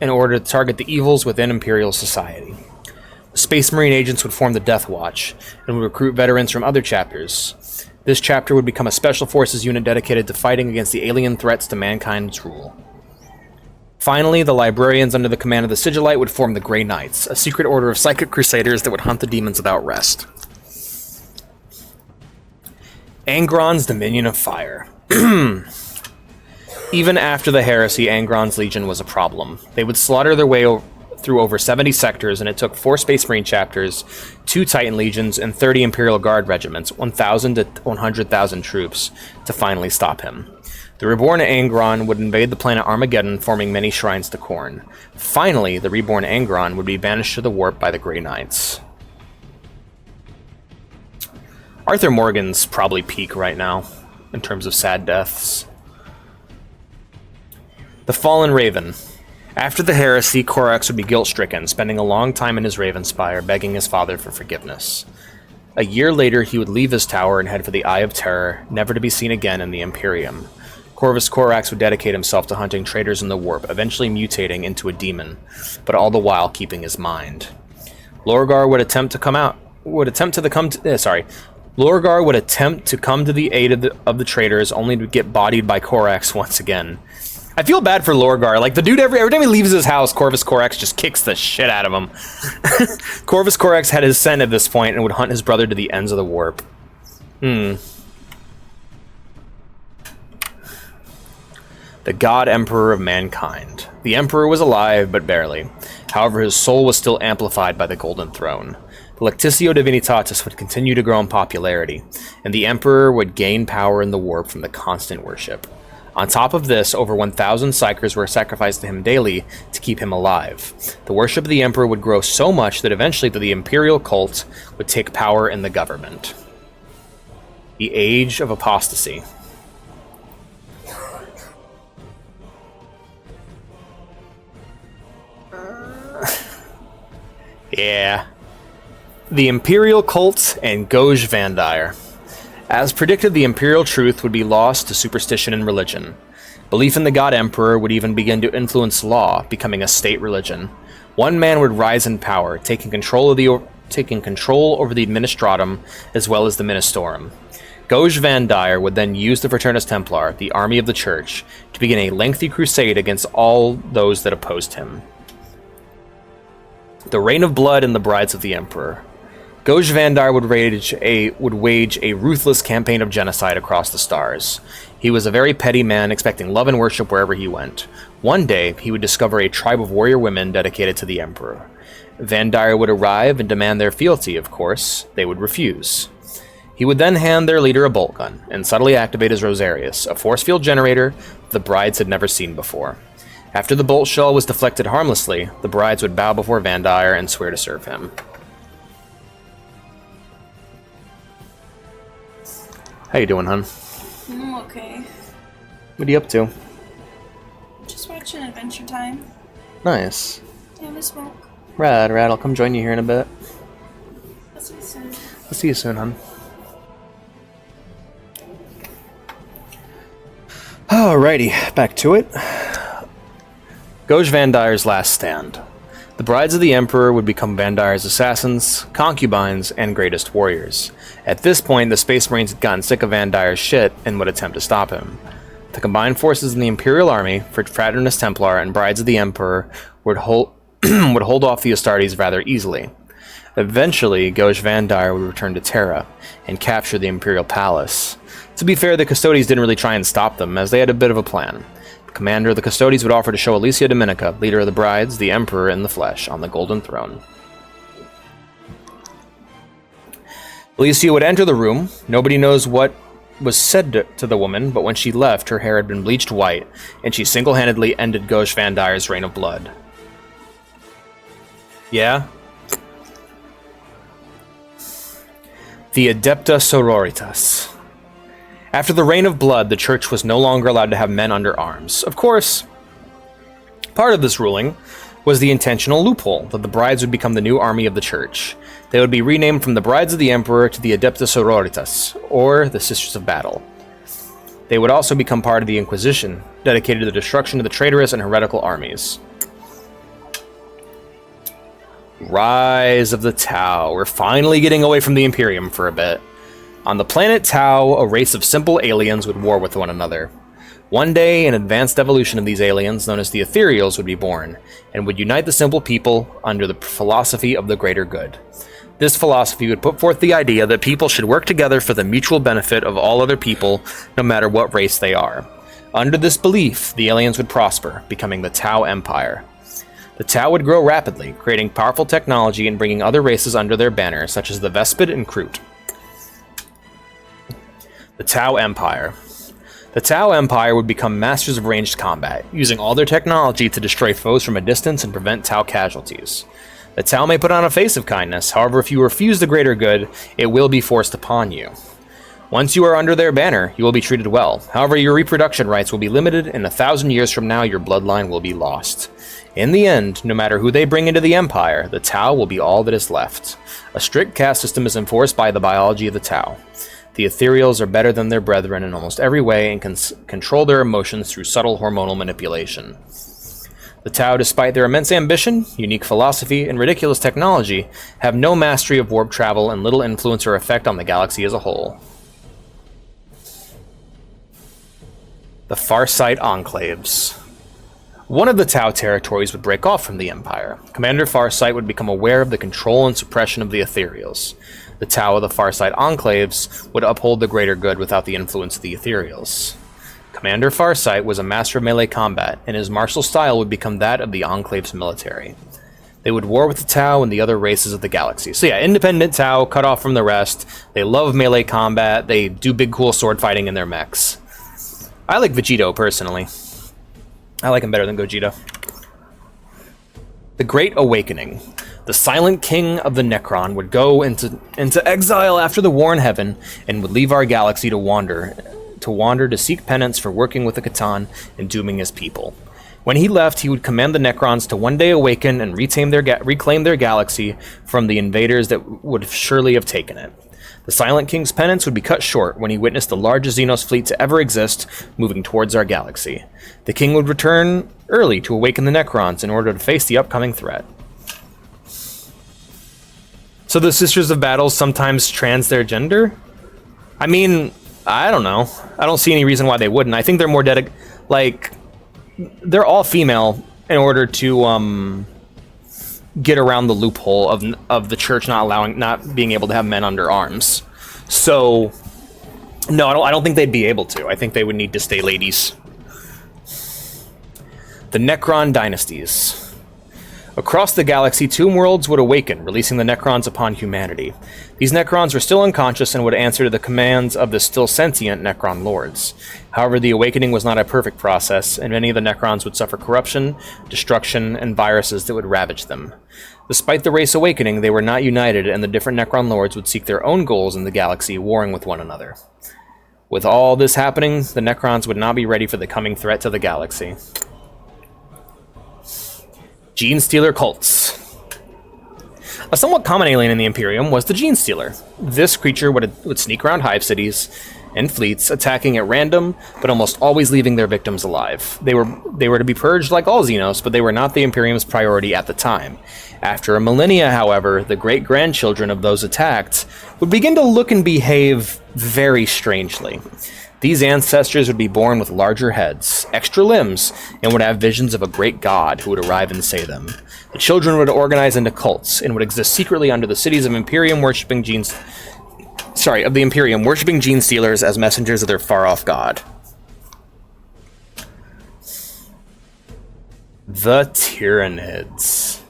in order to target the evils within Imperial society. The Space Marine agents would form the Death Watch and would recruit veterans from other chapters. This chapter would become a special forces unit dedicated to fighting against the alien threats to mankind's rule. Finally, the librarians under the command of the Sigillite would form the Grey Knights, a secret order of psychic crusaders that would hunt the demons without rest. Angron's Dominion of Fire. Even after the heresy, Angron's Legion was a problem. They would slaughter their way through over 70 sectors, and it took 4 Space Marine chapters, 2 Titan Legions, and 30 Imperial Guard regiments, 1,000 to 100,000 troops, to finally stop him. The reborn Angron would invade the planet Armageddon, forming many shrines to Khorne. Finally, the reborn Angron would be banished to the warp by the Grey Knights. Arthur Morgan's probably peak right now, in terms of sad deaths. The Fallen Raven. After the heresy, Corax would be guilt-stricken, spending a long time in his Ravenspire, begging his father for forgiveness. A year later, he would leave his tower and head for the Eye of Terror, never to be seen again in the Imperium. Corvus Corax would dedicate himself to hunting traitors in the warp, eventually mutating into a demon, but all the while keeping his mind. Lorgar would attempt to come to the aid of the traitors, only to get bodied by Corax once again. I feel bad for Lorgar. Like, the dude, every time he leaves his house, Corvus Corax just kicks the shit out of him. Corvus Corax had his scent at this point and would hunt his brother to the ends of the warp. The God Emperor of Mankind. The Emperor was alive, but barely. However, his soul was still amplified by the Golden Throne. The Lectitio Divinitatis would continue to grow in popularity, and the Emperor would gain power in the warp from the constant worship. On top of this, over 1,000 Psykers were sacrificed to him daily to keep him alive. The worship of the Emperor would grow so much that eventually the Imperial cult would take power in the government. The Age of Apostasy. Yeah. The Imperial Cult and Goj Vandire. As predicted, the Imperial truth would be lost to superstition and religion. Belief in the God Emperor would even begin to influence law, becoming a state religion. One man would rise in power, taking control over the Administratum as well as the Ministorum. Goj Vandire would then use the Fraternus Templar, the army of the Church, to begin a lengthy crusade against all those that opposed him. The Reign of Blood and the Brides of the Emperor. Goj Vandire would wage a ruthless campaign of genocide across the stars. He was a very petty man, expecting love and worship wherever he went. One day, he would discover a tribe of warrior women dedicated to the Emperor. Vandire would arrive and demand their fealty, of course. They would refuse. He would then hand their leader a bolt gun, and subtly activate his Rosarius, a force field generator the brides had never seen before. After the bolt shell was deflected harmlessly, the brides would bow before Vandire and swear to serve him. How you doing, hun? I'm okay. What are you up to? Just watching Adventure Time. Nice. Do you have a smoke? Rad. I'll come join you here in a bit. I'll see you soon. I'll see you soon, hun. Alrighty, back to it. Goj Vandire's last stand. The brides of the Emperor would become Vandire's assassins, concubines, and greatest warriors. At this point, the Space Marines had gotten sick of Vandire's shit and would attempt to stop him. The combined forces in the Imperial Army, Fraternus Templar, and Brides of the Emperor would hold off the Astartes rather easily. Eventually, Goj Vandire would return to Terra and capture the Imperial Palace. To be fair, the Custodes didn't really try and stop them, as they had a bit of a plan. The commander of the Custodes would offer to show Alicia Dominica, leader of the Brides, the Emperor in the flesh, on the Golden Throne. Alicia would enter the room. Nobody knows what was said to the woman, but when she left, her hair had been bleached white, and she single-handedly ended Goj Vandire's reign of blood. Yeah? The Adepta Sororitas. After the Reign of Blood, the Church was no longer allowed to have men under arms. Of course, part of this ruling was the intentional loophole that the Brides would become the new army of the Church. They would be renamed from the Brides of the Emperor to the Adepta Sororitas, or the Sisters of Battle. They would also become part of the Inquisition, dedicated to the destruction of the traitorous and heretical armies. Rise of the Tau. We're finally getting away from the Imperium for a bit. On the planet Tau, a race of simple aliens would war with one another. One day, an advanced evolution of these aliens, known as the Ethereals, would be born, and would unite the simple people under the philosophy of the greater good. This philosophy would put forth the idea that people should work together for the mutual benefit of all other people, no matter what race they are. Under this belief, the aliens would prosper, becoming the Tau Empire. The Tau would grow rapidly, creating powerful technology and bringing other races under their banner, such as the Vespid and Kroot. The Tau Empire. The Tau Empire would become masters of ranged combat, using all their technology to destroy foes from a distance and prevent Tau casualties. The Tau may put on a face of kindness, however, if you refuse the greater good, it will be forced upon you. Once you are under their banner, you will be treated well. However, your reproduction rights will be limited, and 1,000 years from now, your bloodline will be lost. In the end, no matter who they bring into the Empire, the Tau will be all that is left. A strict caste system is enforced by the biology of the Tau. The Ethereals are better than their brethren in almost every way and can control their emotions through subtle hormonal manipulation. The Tau, despite their immense ambition, unique philosophy, and ridiculous technology, have no mastery of warp travel and little influence or effect on the galaxy as a whole. The Farsight Enclaves. One of the Tau territories would break off from the Empire. Commander Farsight would become aware of the control and suppression of the Ethereals. The Tau of the Farsight Enclaves would uphold the greater good without the influence of the Ethereals. Commander Farsight was a master of melee combat, and his martial style would become that of the Enclave's military. They would war with the Tau and the other races of the galaxy. So yeah, independent Tau, cut off from the rest. They love melee combat. They do big cool sword fighting in their mechs. I like Vegito, personally. I like him better than Gogeta. The Great Awakening. The Silent King of the Necron would go into exile after the War in Heaven and would leave our galaxy to wander to seek penance for working with the Catan and dooming his people. When he left, he would command the Necrons to one day awaken and reclaim their galaxy from the invaders that would surely have taken it. The Silent King's penance would be cut short when he witnessed the largest Xenos fleet to ever exist moving towards our galaxy. The king would return early to awaken the Necrons in order to face the upcoming threat. So the Sisters of Battle sometimes trans their gender? I mean, I don't know. I don't see any reason why they wouldn't. I think they're more they're all female in order to get around the loophole of the church not being able to have men under arms. So no, I don't think they'd be able to. I think they would need to stay ladies. The Necron dynasties. Across the galaxy, two worlds would awaken, releasing the Necrons upon humanity. These Necrons were still unconscious and would answer to the commands of the still sentient Necron lords. However, the awakening was not a perfect process, and many of the Necrons would suffer corruption, destruction, and viruses that would ravage them. Despite the race awakening, they were not united, and the different Necron lords would seek their own goals in the galaxy, warring with one another. With all this happening, the Necrons would not be ready for the coming threat to the galaxy. Gene Stealer cults. A somewhat common alien in the Imperium was the Gene Stealer. This creature would sneak around hive cities and fleets, attacking at random, but almost always leaving their victims alive. They were to be purged like all Xenos, but they were not the Imperium's priority at the time. After a millennia, however, the great-grandchildren of those attacked would begin to look and behave very strangely. These ancestors would be born with larger heads, extra limbs, and would have visions of a great god who would arrive and save them. The children would organize into cults and would exist secretly under the cities of Imperium worshipping the Imperium worshipping gene stealers as messengers of their far-off god. The Tyranids.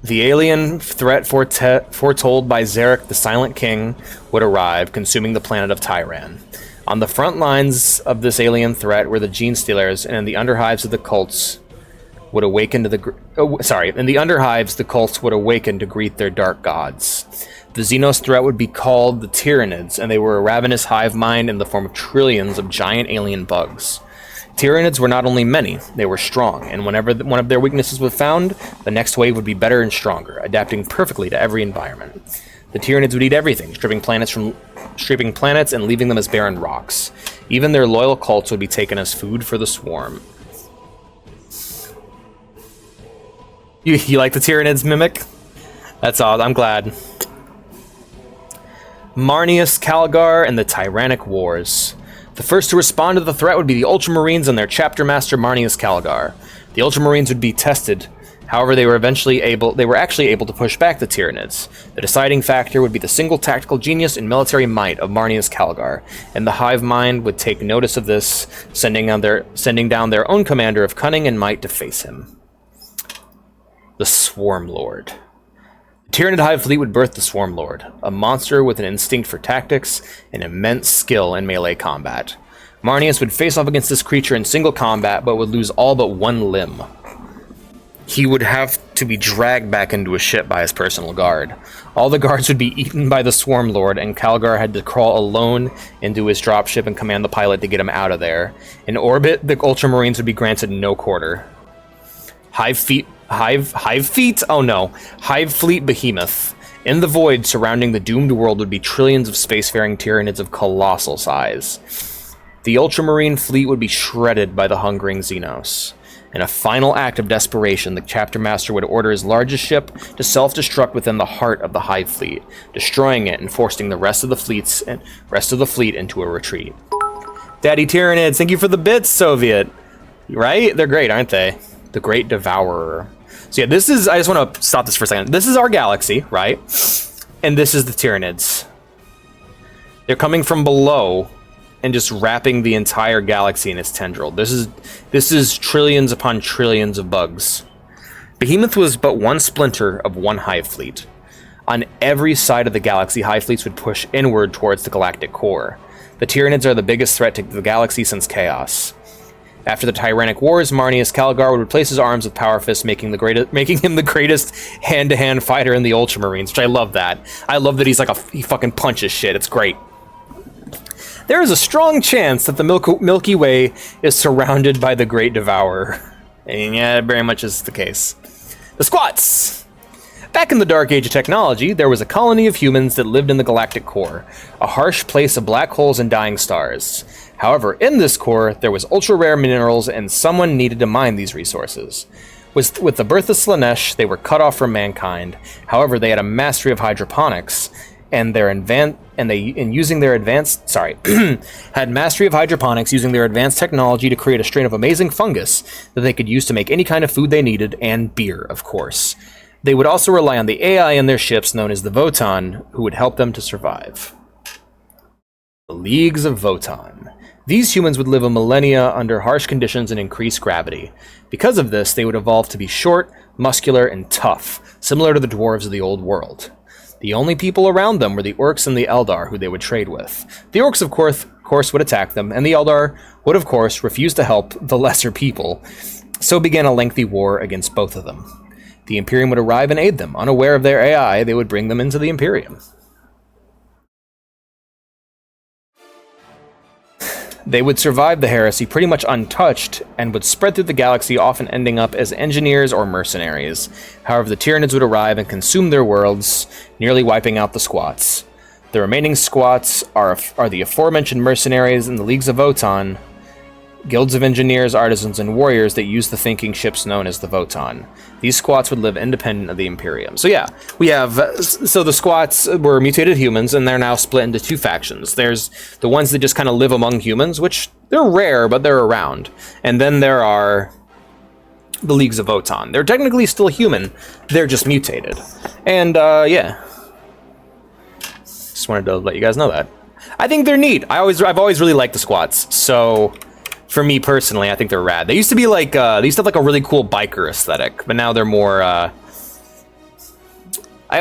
The alien threat foretold by Zarek the Silent King would arrive, consuming the planet of Tyran. On the front lines of this alien threat were the gene stealers, and in the underhives of the cults would awaken to the cults would awaken to greet their dark gods. The Xenos threat would be called the Tyranids, and they were a ravenous hive mind in the form of trillions of giant alien bugs. Tyranids were not only many, they were strong, and whenever one of their weaknesses was found, the next wave would be better and stronger, adapting perfectly to every environment. The Tyranids would eat everything, stripping planets and leaving them as barren rocks. Even their loyal cults would be taken as food for the swarm. You like the Tyranids, Mimic? That's all. I'm glad. Marneus Calgar and the Tyrannic Wars. The first to respond to the threat would be the Ultramarines and their chapter master Marneus Calgar. The Ultramarines would be tested. However, they were actually able to push back the Tyranids. The deciding factor would be the single tactical genius and military might of Marneus Calgar, and the hive mind would take notice of this, sending down their own commander of cunning and might to face him. The Swarm Lord. The Tyranid Hive fleet would birth the Swarm Lord, a monster with an instinct for tactics and immense skill in melee combat. Marneus would face off against this creature in single combat, but would lose all but one limb. He would have to be dragged back into a ship by his personal guard. All the guards would be eaten by the Swarm Lord, and Calgar had to crawl alone into his dropship and command the pilot to get him out of there. In orbit, the Ultramarines would be granted no quarter. Hive Fleet Behemoth. In the void surrounding the doomed world would be trillions of spacefaring Tyranids of colossal size. The Ultramarine fleet would be shredded by the hungering Xenos. In a final act of desperation, the chapter master would order his largest ship to self-destruct within the heart of the Hive fleet, destroying it and forcing the rest of the fleet into a retreat. Daddy Tyranids, thank you for the bits, Soviet. Right? They're great, aren't they? The Great Devourer. So yeah, this is, I just want to stop this for a second. This is our galaxy, right? And this is the Tyranids. They're coming from below and just wrapping the entire galaxy in its tendril. This is trillions upon trillions of bugs. Behemoth was but one splinter of one hive fleet. On every side of the galaxy, hive fleets would push inward towards the galactic core. The Tyranids are the biggest threat to the galaxy since Chaos. After the Tyrannic Wars, Marneus Calgar would replace his arms with power fists, making him the greatest hand-to-hand fighter in the Ultramarines, which I love that. I love that he fucking punches shit. It's great. There is a strong chance that the Milky Way is surrounded by the Great Devourer. And yeah, very much is the case. The Squats! Back in the Dark Age of technology, there was a colony of humans that lived in the galactic core, a harsh place of black holes and dying stars. However, in this core, there was ultra-rare minerals, and someone needed to mine these resources. With the birth of Slanesh, they were cut off from mankind. However, they had a mastery of hydroponics, and had mastery of hydroponics using their advanced technology to create a strain of amazing fungus that they could use to make any kind of food they needed, and beer, of course. They would also rely on the AI in their ships, known as the Votan, who would help them to survive. The Leagues of Votan. These humans would live a millennia under harsh conditions and increased gravity. Because of this, they would evolve to be short, muscular, and tough, similar to the dwarves of the old world. The only people around them were the Orcs and the Eldar, who they would trade with. The Orcs, of course, would attack them, and the Eldar would, of course, refuse to help the lesser people. So began a lengthy war against both of them. The Imperium would arrive and aid them. Unaware of their AI, they would bring them into the Imperium. They would survive the heresy pretty much untouched, and would spread through the galaxy, often ending up as engineers or mercenaries. However, the Tyranids would arrive and consume their worlds, nearly wiping out the Squats. The remaining squats are the aforementioned mercenaries in the Leagues of Votan, guilds of engineers, artisans, and warriors that use the thinking ships known as the Votan. These squats would live independent of the Imperium. So yeah, we have... So the squats were mutated humans, and they're now split into two factions. There's the ones that just kind of live among humans, which they're rare, but they're around. And then there are the Leagues of Votan. They're technically still human, they're just mutated. And yeah. Just wanted to let you guys know that. I think they're neat. I've always really liked the squats, so... For me personally, I think they're rad. They used to be like, they used to have like a really cool biker aesthetic, but now they're more, I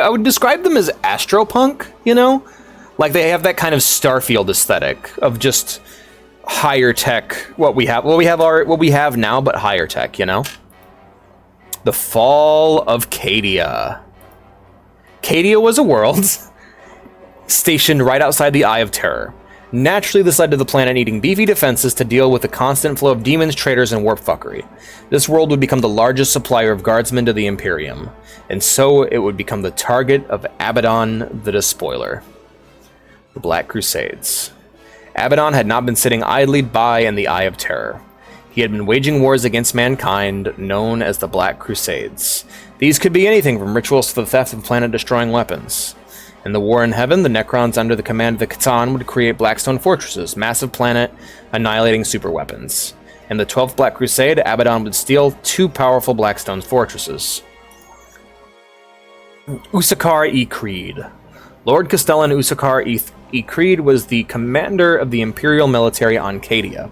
would describe them as astropunk, you know? Like they have that kind of Starfield aesthetic of just higher tech, what we have now, but higher tech, you know? The Fall of Cadia. Cadia was a world stationed right outside the Eye of Terror. Naturally, this led to the planet needing beefy defenses to deal with the constant flow of demons, traitors, and warp fuckery. This world would become the largest supplier of guardsmen to the Imperium, and so it would become the target of Abaddon the Despoiler. The Black Crusades. Abaddon had not been sitting idly by in the Eye of Terror. He had been waging wars against mankind, known as the Black Crusades. These could be anything from rituals to the theft of planet-destroying weapons. In the War in Heaven, the Necrons under the command of the XII would create Blackstone fortresses, massive planet, annihilating superweapons. In the 12th Black Crusade, Abaddon would steal 2 powerful Blackstone fortresses. Ussachar E. Creed. Lord Castellan Ussachar E. Creed was the commander of the Imperial military on Cadia.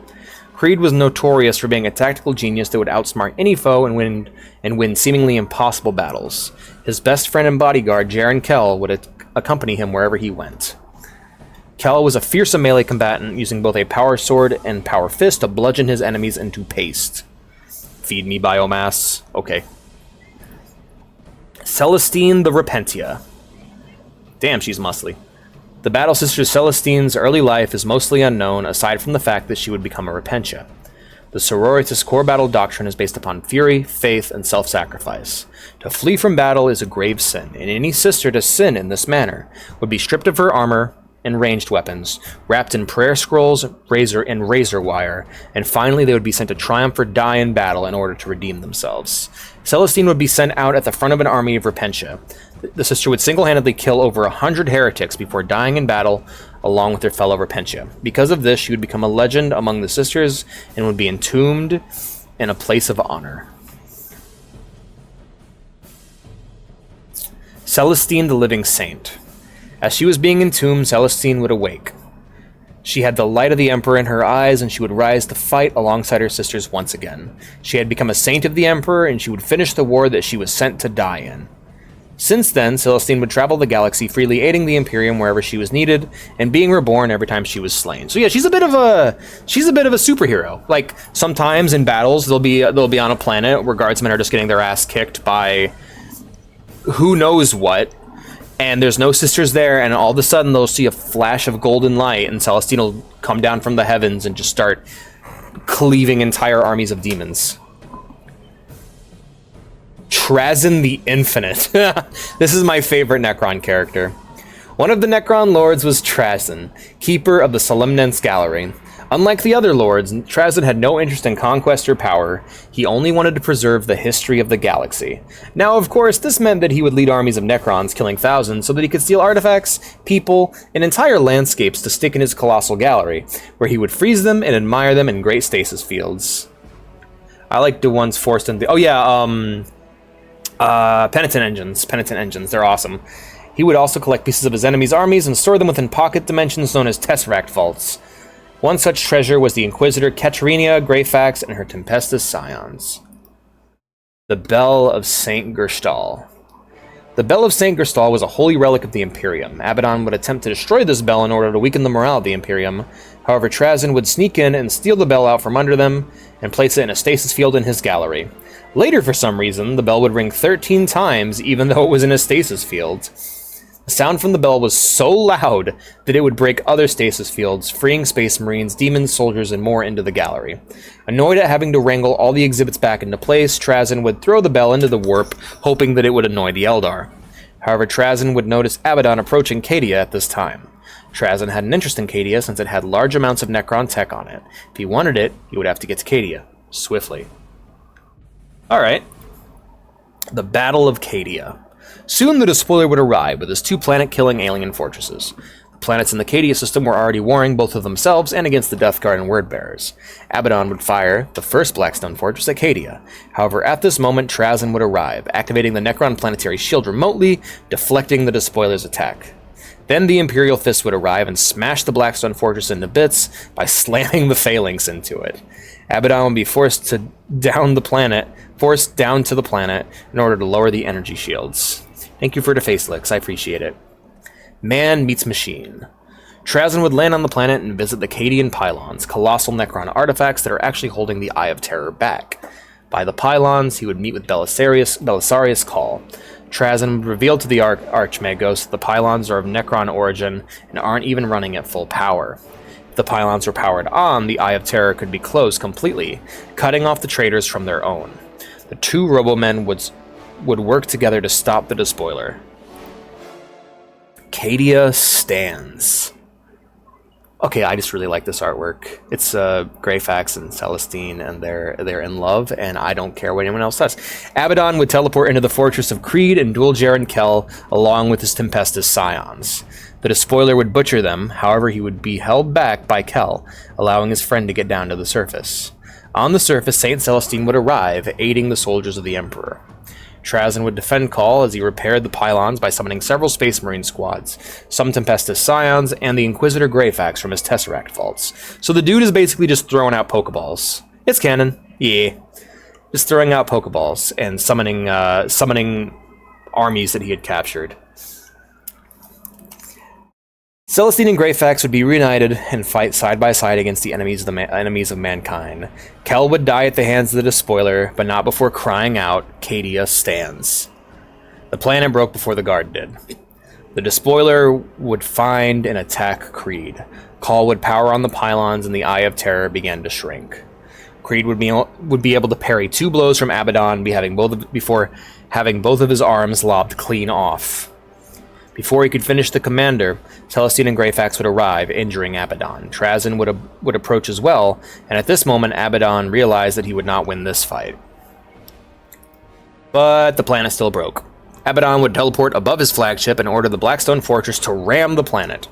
Creed was notorious for being a tactical genius that would outsmart any foe and win seemingly impossible battles. His best friend and bodyguard, Jaren Kell, would accompany him wherever he went. Kell was a fearsome melee combatant, using both a power sword and power fist to bludgeon his enemies into paste. Feed me biomass. Okay. Celestine the Repentia. Damn, she's muscly. The Battle Sister Celestine's early life is mostly unknown, aside from the fact that she would become a Repentia. The sororitas' core battle doctrine is based upon fury, faith, and self-sacrifice. To flee from battle is a grave sin, and any sister to sin in this manner would be stripped of her armor and ranged weapons, wrapped in prayer scrolls, razor wire, and finally they would be sent to triumph or die in battle in order to redeem themselves. Celestine would be sent out at the front of an army of Repentia. The sister would single-handedly kill over 100 heretics before dying in battle along with their fellow Repentia. Because of this, she would become a legend among the sisters and would be entombed in a place of honor. Celestine the Living Saint. As she was being entombed, Celestine would awake. She had the light of the Emperor in her eyes, and she would rise to fight alongside her sisters once again. She had become a saint of the Emperor, and she would finish the war that she was sent to die in. Since then, Celestine would travel the galaxy, freely aiding the Imperium wherever she was needed, and being reborn every time she was slain. So yeah, she's a bit of a superhero. Like, sometimes in battles, they'll be on a planet where guardsmen are just getting their ass kicked by who knows what, and there's no sisters there, and all of a sudden they'll see a flash of golden light, and Celestine will come down from the heavens and just start cleaving entire armies of demons. Trazyn the Infinite. This is my favorite Necron character. One of the Necron lords was Trazyn, keeper of the Solemnence Gallery. Unlike the other lords, Trazyn had no interest in conquest or power. He only wanted to preserve the history of the galaxy. Now, of course, this meant that he would lead armies of Necrons, killing thousands, so that he could steal artifacts, people, and entire landscapes to stick in his colossal gallery, where he would freeze them and admire them in great stasis fields. I like the ones forced into... Oh yeah, Penitent engines, they're awesome. He would also collect pieces of his enemies' armies and store them within pocket dimensions known as Tesseract Vaults. One such treasure was the Inquisitor Keterinia Greyfax and her Tempestus Scions. The Bell of St. Gerstal. The Bell of St. Gerstal was a holy relic of the Imperium. Abaddon would attempt to destroy this bell in order to weaken the morale of the Imperium. However, Trazyn would sneak in and steal the bell out from under them and place it in a stasis field in his gallery. Later, for some reason, the bell would ring 13 times even though it was in a stasis field. The sound from the bell was so loud that it would break other stasis fields, freeing space marines, demons, soldiers, and more into the gallery. Annoyed at having to wrangle all the exhibits back into place, Trazyn would throw the bell into the warp, hoping that it would annoy the Eldar. However, Trazyn would notice Abaddon approaching Cadia at this time. Trazyn had an interest in Cadia since it had large amounts of Necron tech on it. If he wanted it, he would have to get to Cadia swiftly. Alright. The Battle of Cadia. Soon the Despoiler would arrive with his 2 planet-killing alien fortresses. The planets in the Cadia system were already warring both of themselves and against the Death Guard and Wordbearers. Abaddon would fire the first Blackstone Fortress at Cadia. However, at this moment, Trazyn would arrive, activating the Necron planetary shield remotely, deflecting the Despoiler's attack. Then the Imperial Fist would arrive and smash the Blackstone Fortress into bits by slamming the Phalanx into it. Abaddon would be forced down to the planet in order to lower the energy shields. Thank you for the facelicks, I appreciate it. Man meets machine. Trazyn would land on the planet and visit the Cadian Pylons, colossal Necron artifacts that are actually holding the Eye of Terror back. By the pylons, he would meet with Belisarius Cawl. Trazyn would reveal to the Archmagos that the pylons are of Necron origin and aren't even running at full power. If the pylons were powered on, the Eye of Terror could be closed completely, cutting off the traitors from their own. The 2 Robomen would work together to stop the Despoiler. Cadia stands. Okay, I just really like this artwork. It's Greyfax and Celestine, and they're in love, and I don't care what anyone else says. Abaddon would teleport into the fortress of Creed and duel Jaren Kell along with his Tempestus Scions. The Despoiler would butcher them, however he would be held back by Kell, allowing his friend to get down to the surface. On the surface, Saint Celestine would arrive, aiding the soldiers of the Emperor. Trazyn would defend Cawl as he repaired the pylons by summoning several Space Marine squads, some Tempestus Scions, and the Inquisitor Greyfax from his Tesseract vaults. So the dude is basically just throwing out Pokeballs. It's canon. Yeah. Just throwing out Pokeballs and summoning armies that he had captured. Celestine and Greyfax would be reunited and fight side by side against the enemies of mankind. Kell would die at the hands of the Despoiler, but not before crying out, "Cadia stands." The planet broke before the Guard did. The Despoiler would find and attack Creed. Cawl would power on the pylons and the Eye of Terror began to shrink. Creed would be able to parry 2 blows from Abaddon before having both of his arms lobbed clean off. Before he could finish the commander, Celestine and Greyfax would arrive, injuring Abaddon. Trazyn would approach as well, and at this moment Abaddon realized that he would not win this fight. But the planet still broke. Abaddon would teleport above his flagship and order the Blackstone Fortress to ram the planet.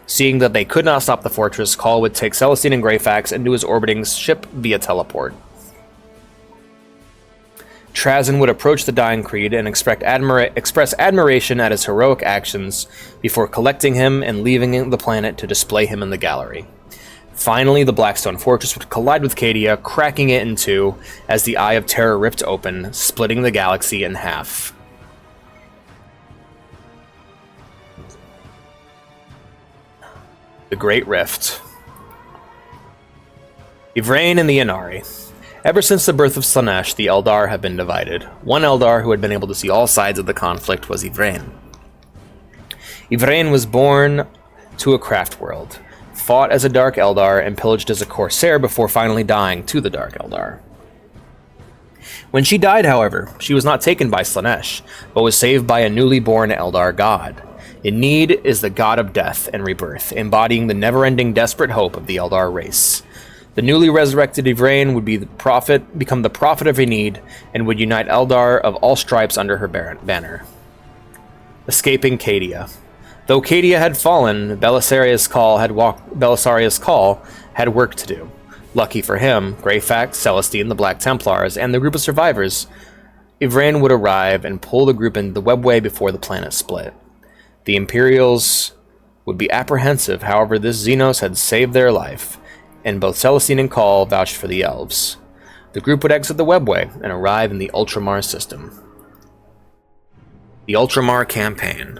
Seeing that they could not stop the fortress, Cawl would take Celestine and Greyfax into his orbiting ship via teleport. Trazyn would approach the dying Creed and express admiration at his heroic actions before collecting him and leaving the planet to display him in the gallery. Finally, the Blackstone Fortress would collide with Cadia, cracking it in 2 as the Eye of Terror ripped open, splitting the galaxy in half. The Great Rift. Yvraine and the Inari. Ever since the birth of Slaanesh, the Eldar have been divided. One Eldar who had been able to see all sides of the conflict was Yvraine. Yvraine was born to a craft world, fought as a Dark Eldar, and pillaged as a Corsair before finally dying to the Dark Eldar. When she died, however, she was not taken by Slaanesh, but was saved by a newly born Eldar god. In need is the god of death and rebirth, embodying the never-ending desperate hope of the Eldar race. The newly resurrected Yvraine would become the prophet of Enid, and would unite Eldar of all stripes under her banner. Escaping Cadia. Though Cadia had fallen, Belisarius Cawl had work to do. Lucky for him, Greyfax, Celestine, the Black Templars, and the group of survivors, Yvraine would arrive and pull the group into the webway before the planet split. The Imperials would be apprehensive, however this Xenos had saved their life, and both Celestine and Cawl vouched for the elves. The group would exit the webway and arrive in the Ultramar system. The Ultramar Campaign.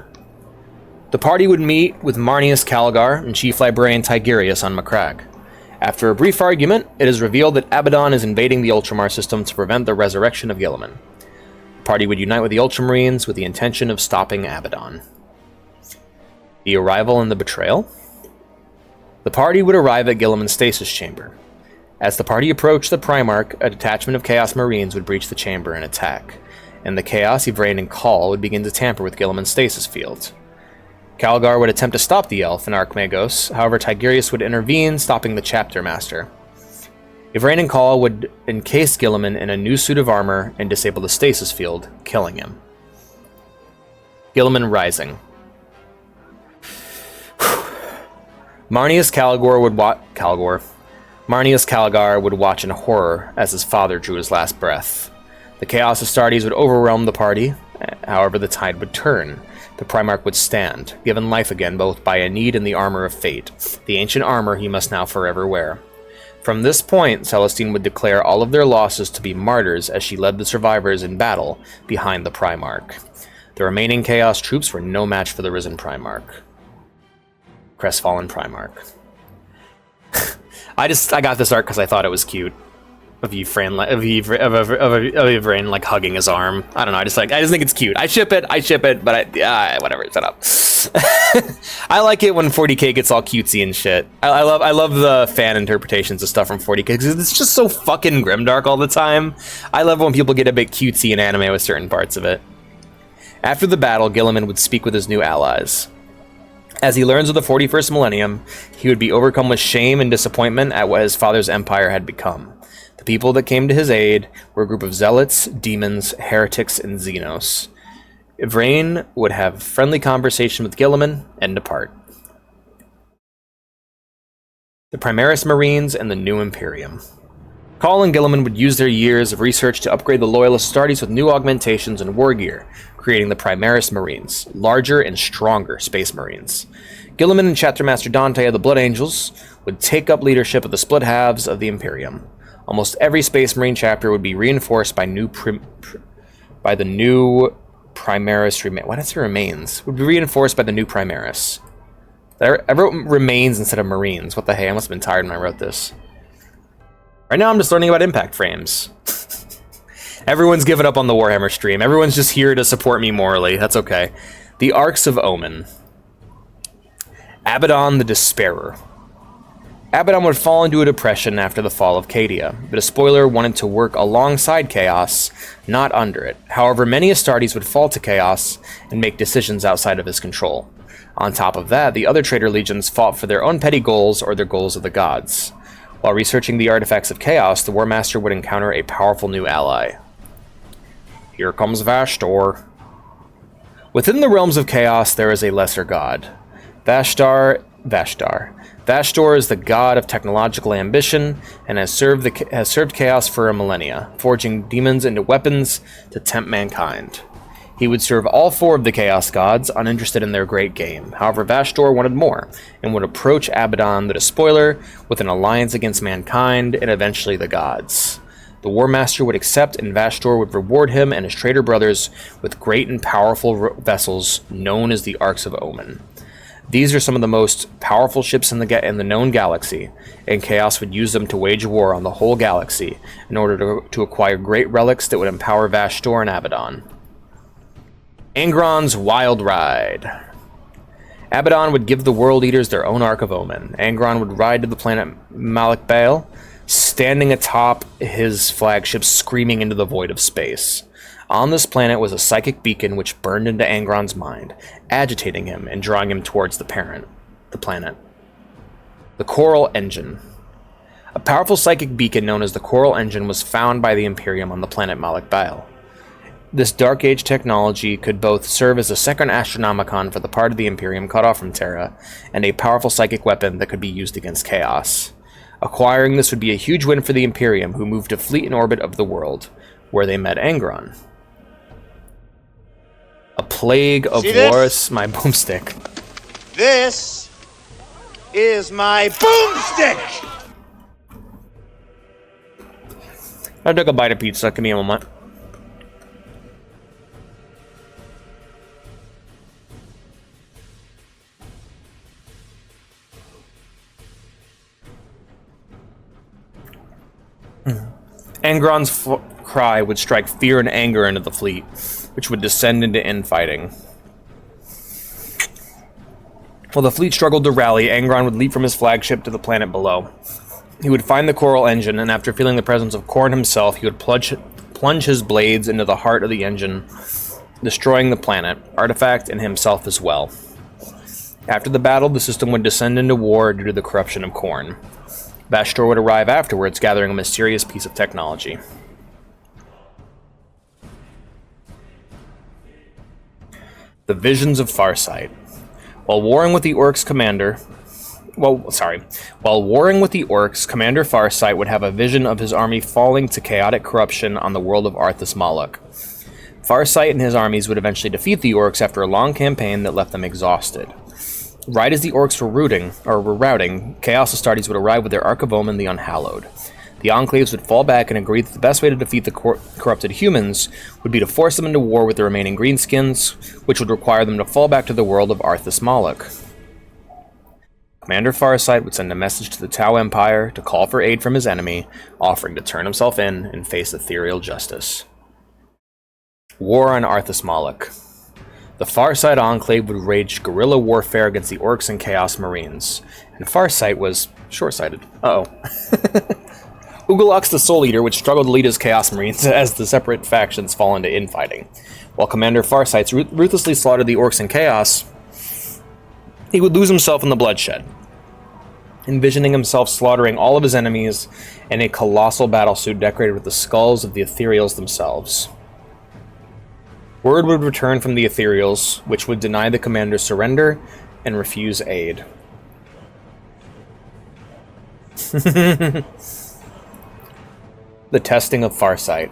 The party would meet with Marneus Calgar and Chief Librarian Tigurius on Macragge. After a brief argument, it is revealed that Abaddon is invading the Ultramar system to prevent the resurrection of Guilliman. The party would unite with the Ultramarines with the intention of stopping Abaddon. The arrival and the betrayal. The party would arrive at Guilliman's stasis chamber. As the party approached the Primarch, a detachment of Chaos Marines would breach the chamber and attack. In the chaos, Yvraine and Call would begin to tamper with Guilliman's stasis field. Calgar would attempt to stop the elf and Archmagos, however Tigurius would intervene, stopping the chapter master. Yvraine and Call would encase Guilliman in a new suit of armor and disable the stasis field, killing him. Guilliman rising. Marneus Caligar would watch in horror as his father drew his last breath. The Chaos Astartes would overwhelm the party, however the tide would turn. The Primarch would stand, given life again both by a need and the armor of fate, the ancient armor he must now forever wear. From this point, Celestine would declare all of their losses to be martyrs as she led the survivors in battle behind the Primarch. The remaining Chaos troops were no match for the risen Primarch. Crestfallen Primarch. I got this art because I thought it was cute. Of Yvraine like hugging his arm. I don't know. I just think it's cute. I ship it, but whatever. Shut up. I like it when 40k gets all cutesy and shit. I love the fan interpretations of stuff from 40k because it's just so fucking grimdark all the time. I love when people get a bit cutesy in anime with certain parts of it. After the battle, Guilliman would speak with his new allies. As he learns of the 41st millennium, he would be overcome with shame and disappointment at what his father's empire had become. The people that came to his aid were a group of zealots, demons, heretics, and Xenos. Yvraine would have friendly conversation with Guilliman and depart. The Primaris Marines and the New Imperium. Call and Guilliman would use their years of research to upgrade the Loyalist Astartes with new augmentations and war gear, creating the Primaris Marines, larger and stronger Space Marines. Guilliman and Chapter Master Dante of the Blood Angels would take up leadership of the split halves of the Imperium. Almost every Space Marine chapter would be reinforced by the new Primaris. Why did I say remains? Would be reinforced by the new Primaris. I wrote remains instead of Marines. What the hey? I must have been tired when I wrote this. Right now, I'm just learning about impact frames. Everyone's given up on the Warhammer stream. Everyone's just here to support me morally. That's okay. The Arcs of Omen. Abaddon the Despairer. Abaddon would fall into a depression after the fall of Cadia. The Despoiler wanted to work alongside Chaos, not under it. However, many Astartes would fall to Chaos and make decisions outside of his control. On top of that, the other traitor legions fought for their own petty goals or their goals of the gods. While researching the artifacts of Chaos, the War Master would encounter a powerful new ally. Here comes Vashtor. Within the realms of Chaos, there is a lesser god. Vashtor is the god of technological ambition and has served Chaos for a millennia, forging demons into weapons to tempt mankind. He would serve all four of the Chaos gods, uninterested in their great game. However, Vashtor wanted more, and would approach Abaddon the Despoiler with an alliance against mankind and eventually the gods. The War Master would accept, and Vashtor would reward him and his traitor brothers with great and powerful vessels known as the Arcs of Omen. These are some of the most powerful ships in the known galaxy, and Chaos would use them to wage war on the whole galaxy in order to acquire great relics that would empower Vashtor and Abaddon. Angron's Wild Ride. Abaddon would give the World Eaters their own Arc of Omen. Angron would ride to the planet Malak Baal, standing atop his flagship screaming into the void of space. On this planet was a psychic beacon which burned into Angron's mind, agitating him and drawing him towards the planet. The Coral Engine. A powerful psychic beacon known as the Coral Engine was found by the Imperium on the planet Malak Baal. This Dark Age technology could both serve as a second Astronomicon for the part of the Imperium cut off from Terra, and a powerful psychic weapon that could be used against Chaos. Acquiring this would be a huge win for the Imperium, who moved to fleet in orbit of the world, where they met Angron. A Plague of Loris, my boomstick. This is my boomstick! I took a bite of pizza. Give me a moment. Angron's cry would strike fear and anger into the fleet, which would descend into infighting. While the fleet struggled to rally, Angron would leap from his flagship to the planet below. He would find the Coral Engine, and after feeling the presence of Khorne himself, he would plunge plunge his blades into the heart of the engine, destroying the planet, artifact, and himself as well. After the battle, the system would descend into war due to the corruption of Khorne. Vastor would arrive afterwards, gathering a mysterious piece of technology. The Visions of Farsight. While warring with the Orcs, Commander Farsight would have a vision of his army falling to chaotic corruption on the world of Arthas Malak. Farsight and his armies would eventually defeat the Orcs after a long campaign that left them exhausted. Right as the Orcs were routing, Chaos Astartes would arrive with their Ark of Omen, the Unhallowed. The Enclaves would fall back and agree that the best way to defeat the corrupted humans would be to force them into war with the remaining Greenskins, which would require them to fall back to the world of Arthas Malak. Commander Farsight would send a message to the Tau Empire to call for aid from his enemy, offering to turn himself in and face ethereal justice. War on Arthas Malak. The Farsight Enclave would wage guerrilla warfare against the Orcs and Chaos Marines, and Farsight was short-sighted. Ugalux the Soul Eater would struggle to lead his Chaos Marines as the separate factions fall into infighting. While Commander Farsight ruthlessly slaughtered the Orcs and Chaos, he would lose himself in the bloodshed, envisioning himself slaughtering all of his enemies in a colossal battlesuit decorated with the skulls of the Ethereals themselves. Word would return from the Ethereals, which would deny the commander surrender and refuse aid. The testing of Farsight.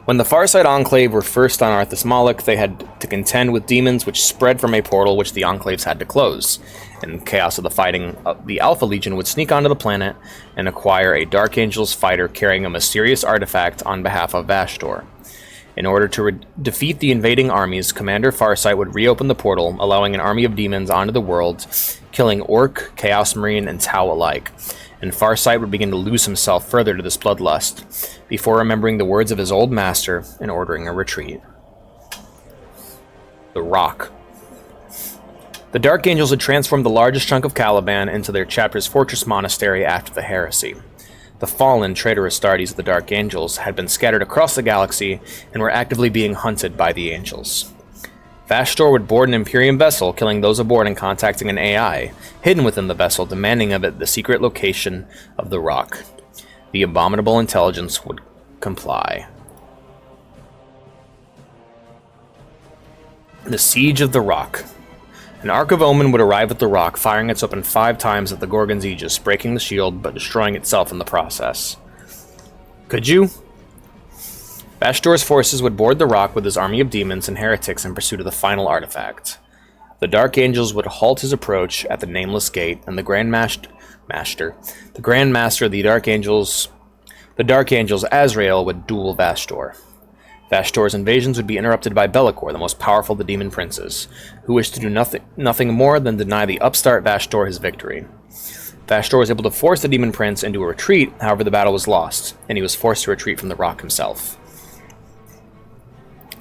When the Farsight Enclave were first on Arthas Malak, they had to contend with demons which spread from a portal which the Enclaves had to close. In the chaos of the fighting, the Alpha Legion would sneak onto the planet and acquire a Dark Angels fighter carrying a mysterious artifact on behalf of Vastor. In order to defeat the invading armies, Commander Farsight would reopen the portal, allowing an army of demons onto the world, killing Orc, Chaos Marine, and Tau alike. And Farsight would begin to lose himself further to this bloodlust, before remembering the words of his old master and ordering a retreat. The Rock. The Dark Angels had transformed the largest chunk of Caliban into their chapter's fortress monastery after the heresy. The fallen traitorous Astartes of the Dark Angels had been scattered across the galaxy and were actively being hunted by the Angels. Vastor would board an Imperium vessel, killing those aboard and contacting an AI, hidden within the vessel, demanding of it the secret location of the Rock. The abominable intelligence would comply. The Siege of the Rock. An Ark of Omen would arrive at the Rock, firing its weapon 5 times at the Gorgon's Aegis, breaking the shield, but destroying itself in the process. Could you? Vastor's forces would board the Rock with his army of demons and heretics in pursuit of the final artifact. The Dark Angels would halt his approach at the Nameless Gate, and the Grand Master of the Dark Angels, Azrael, would duel Vastor. Vastor's invasions would be interrupted by Be'lakor, the most powerful of the demon princes, who wished to do nothing more than deny the upstart Vastor his victory. Vastor was able to force the demon prince into a retreat, however the battle was lost, and he was forced to retreat from the Rock himself.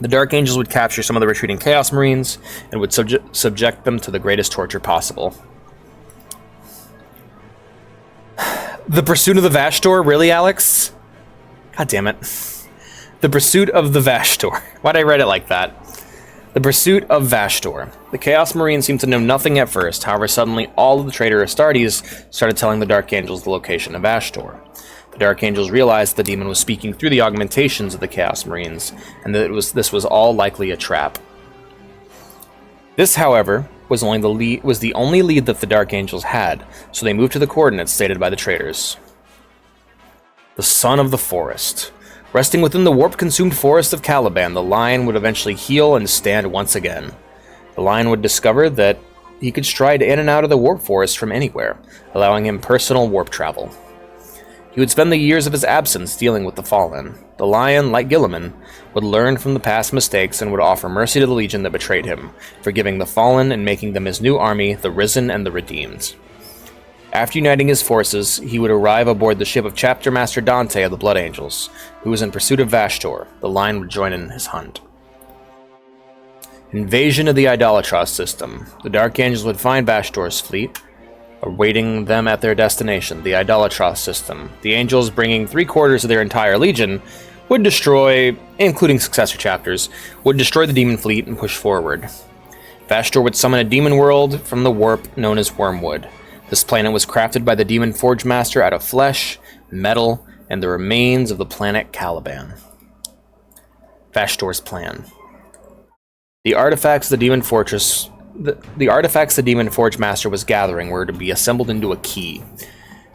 The Dark Angels would capture some of the retreating Chaos Marines, and would subject them to the greatest torture possible. The Pursuit of the Vastor? Really, Alex? God damn it. The Pursuit of the Vastor. Why'd I write it like that? The Pursuit of Vastor. The Chaos Marines seemed to know nothing at first, however suddenly all of the traitor Astartes started telling the Dark Angels the location of Vastor. The Dark Angels realized the demon was speaking through the augmentations of the Chaos Marines, and that this was all likely a trap. This, however, was the only lead that the Dark Angels had, so they moved to the coordinates stated by the traitors. The Son of the Forest. Resting within the warp-consumed forest of Caliban, the Lion would eventually heal and stand once again. The Lion would discover that he could stride in and out of the warp forest from anywhere, allowing him personal warp travel. He would spend the years of his absence dealing with the Fallen. The Lion, like Gilliman, would learn from the past mistakes and would offer mercy to the Legion that betrayed him, forgiving the Fallen and making them his new army, the Risen and the Redeemed. After uniting his forces, he would arrive aboard the ship of Chapter Master Dante of the Blood Angels, who was in pursuit of Vastor. The Lion would join in his hunt. Invasion of the Idolatros system. The Dark Angels would find Vastor's fleet, awaiting them at their destination, the Idolatros system. The Angels, bringing 3/4 of their entire legion, would destroy, including successor chapters, would destroy the demon fleet and push forward. Vastor would summon a demon world from the warp known as Wormwood. This planet was crafted by the Demon Forge Master out of flesh, metal, and the remains of the planet Caliban. Vastor's plan. The artifacts the Demon Forge Master was gathering were to be assembled into a key.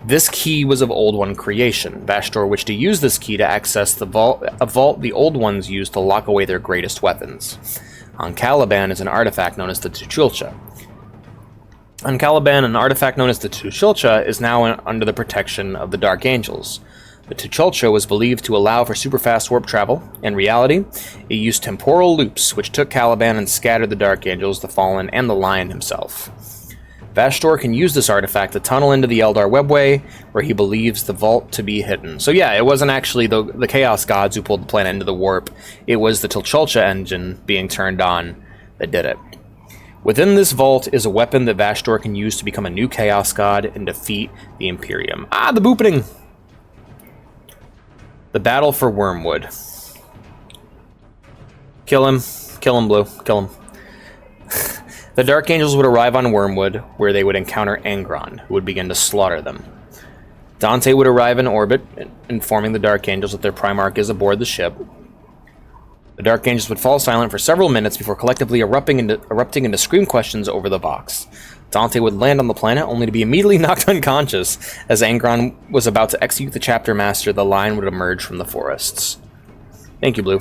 This key was of Old One creation. Vastor wished to use this key to access a vault the Old Ones used to lock away their greatest weapons. On Caliban is an artifact known as the Tuchilcha. On Caliban, an artifact known as the Tuchilcha is now under the protection of the Dark Angels. The Tuchilcha was believed to allow for super-fast warp travel. In reality, it used temporal loops, which took Caliban and scattered the Dark Angels, the Fallen, and the Lion himself. Vastor can use this artifact to tunnel into the Eldar webway, where he believes the vault to be hidden. So yeah, it wasn't actually the Chaos Gods who pulled the planet into the warp. It was the Tuchilcha engine being turned on that did it. Within this vault is a weapon that Vastor can use to become a new Chaos God and defeat the Imperium. Ah, the boopening! The battle for Wormwood. Kill him, Blue, kill him. The Dark Angels would arrive on Wormwood, where they would encounter Angron, who would begin to slaughter them. Dante would arrive in orbit, informing the Dark Angels that their Primarch is aboard the ship. The Dark Angels would fall silent for several minutes before collectively erupting into scream questions over the Vox. Dante would land on the planet, only to be immediately knocked unconscious. As Angron was about to execute the Chapter Master, the Lion would emerge from the forests. Thank you, Blue.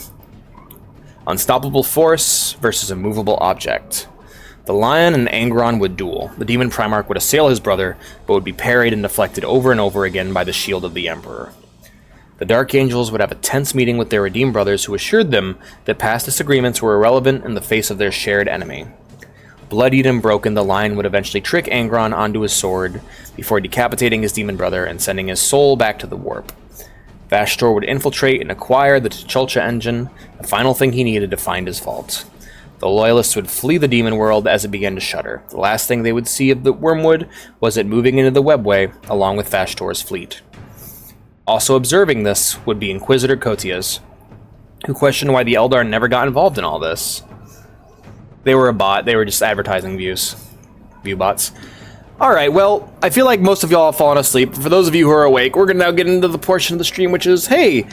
Unstoppable force versus a movable object. The Lion and Angron would duel. The Demon Primarch would assail his brother, but would be parried and deflected over and over again by the shield of the Emperor. The Dark Angels would have a tense meeting with their redeemed brothers, who assured them that past disagreements were irrelevant in the face of their shared enemy. Bloodied and broken, the Lion would eventually trick Angron onto his sword before decapitating his demon brother and sending his soul back to the warp. Vastor would infiltrate and acquire the Tuchilcha engine, the final thing he needed to find his vault. The Loyalists would flee the demon world as it began to shudder. The last thing they would see of the Wormwood was it moving into the webway along with Vastor's fleet. Also observing this would be Inquisitor Kotias, who questioned why the Eldar never got involved in all this. They were a bot. They were just advertising views. View bots. Alright, well, I feel like most of y'all have fallen asleep. For those of you who are awake, we're going to now get into the portion of the stream which is, hey,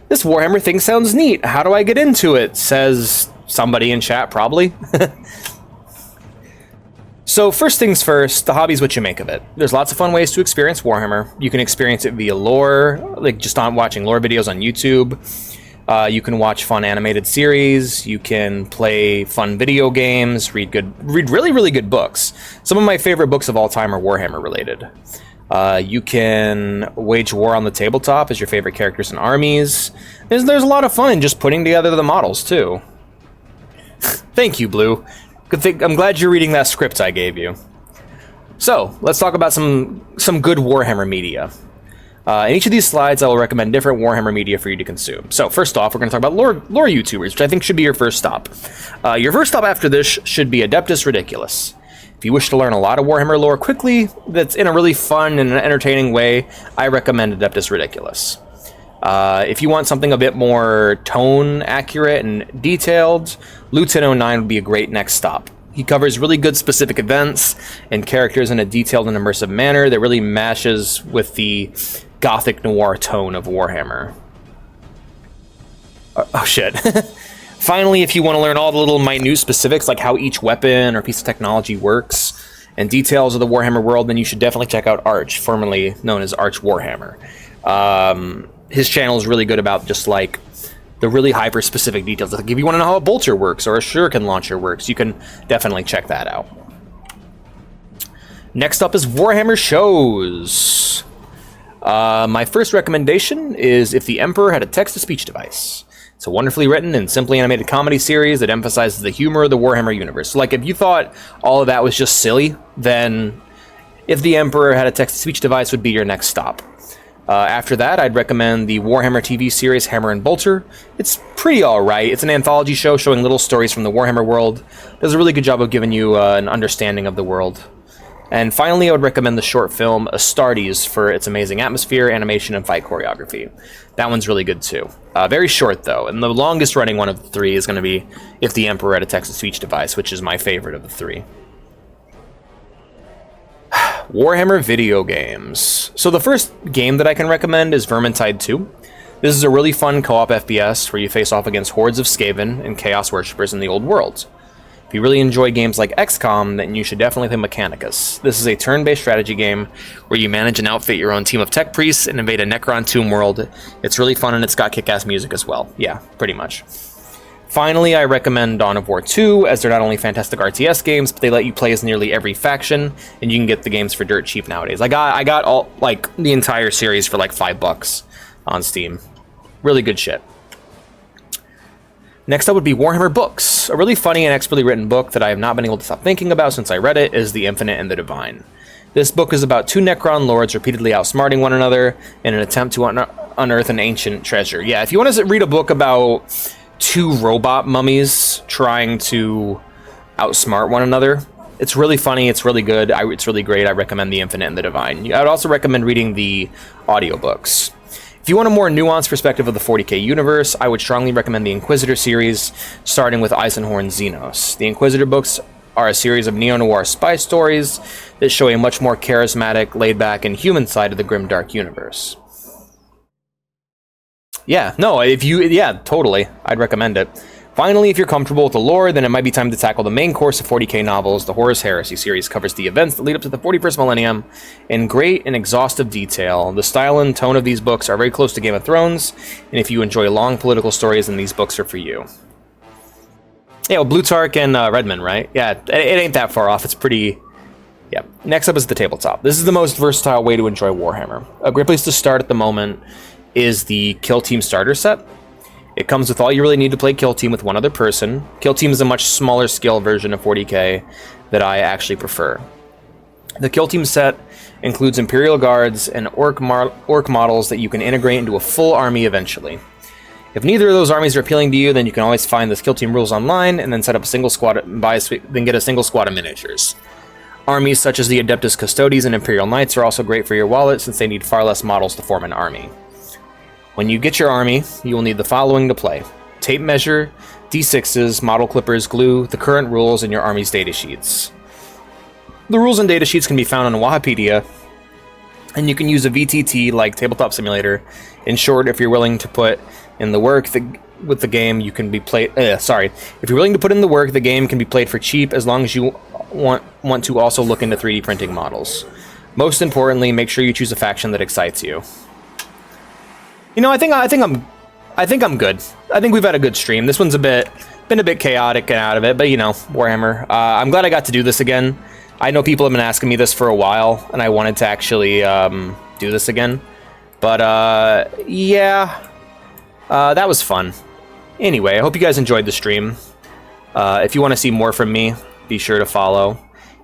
this Warhammer thing sounds neat. How do I get into it? Says somebody in chat, probably. So first things first, the hobby's what you make of it. There's lots of fun ways to experience Warhammer. You can experience it via lore, like just on watching lore videos on YouTube. You can watch fun animated series. You can play fun video games. Read really, really good books. Some of my favorite books of all time are Warhammer related. You can wage war on the tabletop as your favorite characters and armies. There's a lot of fun in just putting together the models too. Thank you, Blue. Good thing. I'm glad you're reading that script I gave you. So let's talk about some good Warhammer media. In each of these slides, I will recommend different Warhammer media for you to consume. So first off, we're going to talk about lore YouTubers, which I think should be your first stop. Your first stop after this should be Adeptus Ridiculous. If you wish to learn a lot of Warhammer lore quickly, that's in a really fun and entertaining way, I recommend Adeptus Ridiculous. If you want something a bit more tone accurate and detailed, Lieutenant 09 would be a great next stop. He covers really good specific events and characters in a detailed and immersive manner that really matches with the gothic noir tone of Warhammer. Oh shit. Finally, if you want to learn all the little minute specifics like how each weapon or piece of technology works and details of the Warhammer world, then you should definitely check out Arch, formerly known as Arch Warhammer. His channel is really good about just like the really hyper-specific details. Like if you want to know how a bolter works or a shuriken launcher works, you can definitely check that out. Next up is Warhammer shows. My first recommendation is If the Emperor Had a Text-to-Speech Device. It's a wonderfully written and simply animated comedy series that emphasizes the humor of the Warhammer universe. So, like, if you thought all of that was just silly, then If the Emperor Had a Text-to-Speech Device would be your next stop. After that, I'd recommend the Warhammer TV series Hammer and Bolter. It's pretty alright. It's an anthology show showing little stories from the Warhammer world. Does a really good job of giving you an understanding of the world. And finally, I would recommend the short film Astartes for its amazing atmosphere, animation, and fight choreography. That one's really good too. Very short though, and the longest running one of the three is going to be If the Emperor Had a Text-to-Speech Device, which is my favorite of the three. Warhammer video games. So the first game that I can recommend is Vermintide 2. This is a really fun co-op FPS where you face off against hordes of Skaven and Chaos Worshippers in the old world. If you really enjoy games like XCOM, then you should definitely play Mechanicus. This is a turn-based strategy game where you manage and outfit your own team of tech priests and invade a Necron tomb world. It's really fun and it's got kick-ass music as well. Yeah, pretty much. Finally, I recommend Dawn of War 2, as they're not only fantastic RTS games, but they let you play as nearly every faction, and you can get the games for dirt cheap nowadays. I got all, like, the entire series for like $5 on Steam. Really good shit. Next up would be Warhammer books. A really funny and expertly written book that I have not been able to stop thinking about since I read it is The Infinite and the Divine. This book is about two Necron lords repeatedly outsmarting one another in an attempt to unearth an ancient treasure. Yeah, if you want to read a book about two robot mummies trying to outsmart one another, it's really funny, it's really good, it's really great. I recommend The Infinite and the Divine. I would also recommend reading the audiobooks. If you want a more nuanced perspective of the 40k universe, I would strongly recommend the Inquisitor series, starting with Eisenhorn Xenos. The Inquisitor books are a series of neo-noir spy stories that show a much more charismatic, laid-back, and human side of the grimdark universe. Yeah, no, totally. I'd recommend it. Finally, if you're comfortable with the lore, then it might be time to tackle the main course of 40k novels. The Horus Heresy series covers the events that lead up to the 41st millennium in great and exhaustive detail. The style and tone of these books are very close to Game of Thrones, and if you enjoy long political stories, then these books are for you. Yeah, well, Plutarch and Redmond, right? Yeah, it ain't that far off. It's pretty... Yeah. Next up is the tabletop. This is the most versatile way to enjoy Warhammer. A great place to start at the moment is the Kill Team starter set. It comes with all you really need to play Kill Team with one other person. Kill Team is a much smaller scale version of 40k that I actually prefer. The Kill Team set includes Imperial Guards and Orc models that you can integrate into a full army eventually. If neither of those armies are appealing to you, then you can always find the Kill Team rules online and then set up a single squad, then get a single squad of miniatures. Armies such as the Adeptus Custodes and Imperial Knights are also great for your wallet since they need far less models to form an army. When you get your army, you will need the following to play: tape measure, D6s, model clippers, glue, the current rules, and your army's datasheets. The rules and datasheets can be found on Wahapedia, and you can use a VTT like Tabletop Simulator. In short, if you're willing to put in the work with the game, you can be played. If you're willing to put in the work, the game can be played for cheap as long as you want to also look into 3D printing models. Most importantly, make sure you choose a faction that excites you. You know, I think I'm good. I think we've had a good stream. This one's been a bit chaotic and out of it, but you know, Warhammer. I'm glad I got to do this again. I know people have been asking me this for a while, and I wanted to actually do this again. But yeah, that was fun. Anyway, I hope you guys enjoyed the stream. If you want to see more from me, be sure to follow.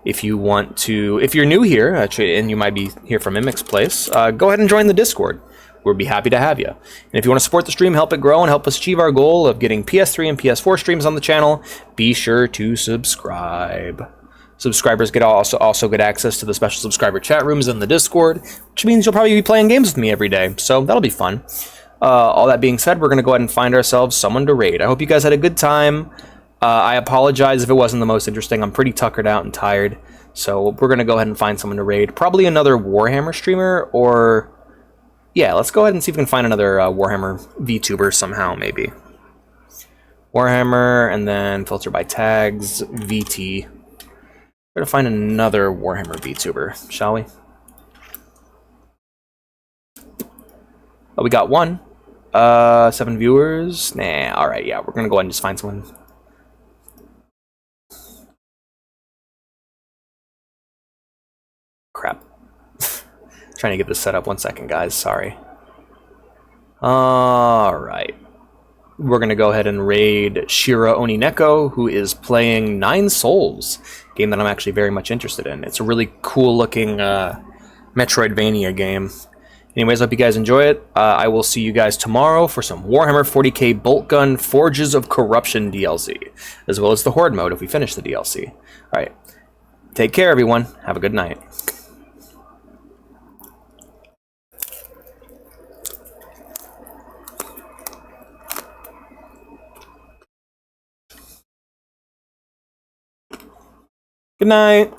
If you're new here, and you might be here from Mimic's Place, go ahead and join the Discord. We'll be happy to have you. And if you want to support the stream, help it grow, and help us achieve our goal of getting PS3 and PS4 streams on the channel, be sure to subscribe. Subscribers get also get access to the special subscriber chat rooms in the Discord, which means you'll probably be playing games with me every day, so that'll be fun. All that being said, we're going to go ahead and find ourselves someone to raid. I hope you guys had a good time. I apologize if it wasn't the most interesting. I'm pretty tuckered out and tired, so we're going to go ahead and find someone to raid. Probably another Warhammer streamer, or... yeah, let's go ahead and see if we can find another Warhammer VTuber somehow, maybe. Warhammer, and then filter by tags, VT. We're going to find another Warhammer VTuber, shall we? Oh, we got one. 7 viewers. Nah, alright, yeah, we're going to go ahead and just find someone. Crap. Trying to get this set up. 1 second, guys. Sorry. Alright. We're going to go ahead and raid Shira Onineko, who is playing 9 Souls, a game that I'm actually very much interested in. It's a really cool-looking Metroidvania game. Anyways, hope you guys enjoy it. I will see you guys tomorrow for some Warhammer 40k Bolt Gun Forges of Corruption DLC, as well as the Horde mode if we finish the DLC. Alright. Take care, everyone. Have a good night. Good night.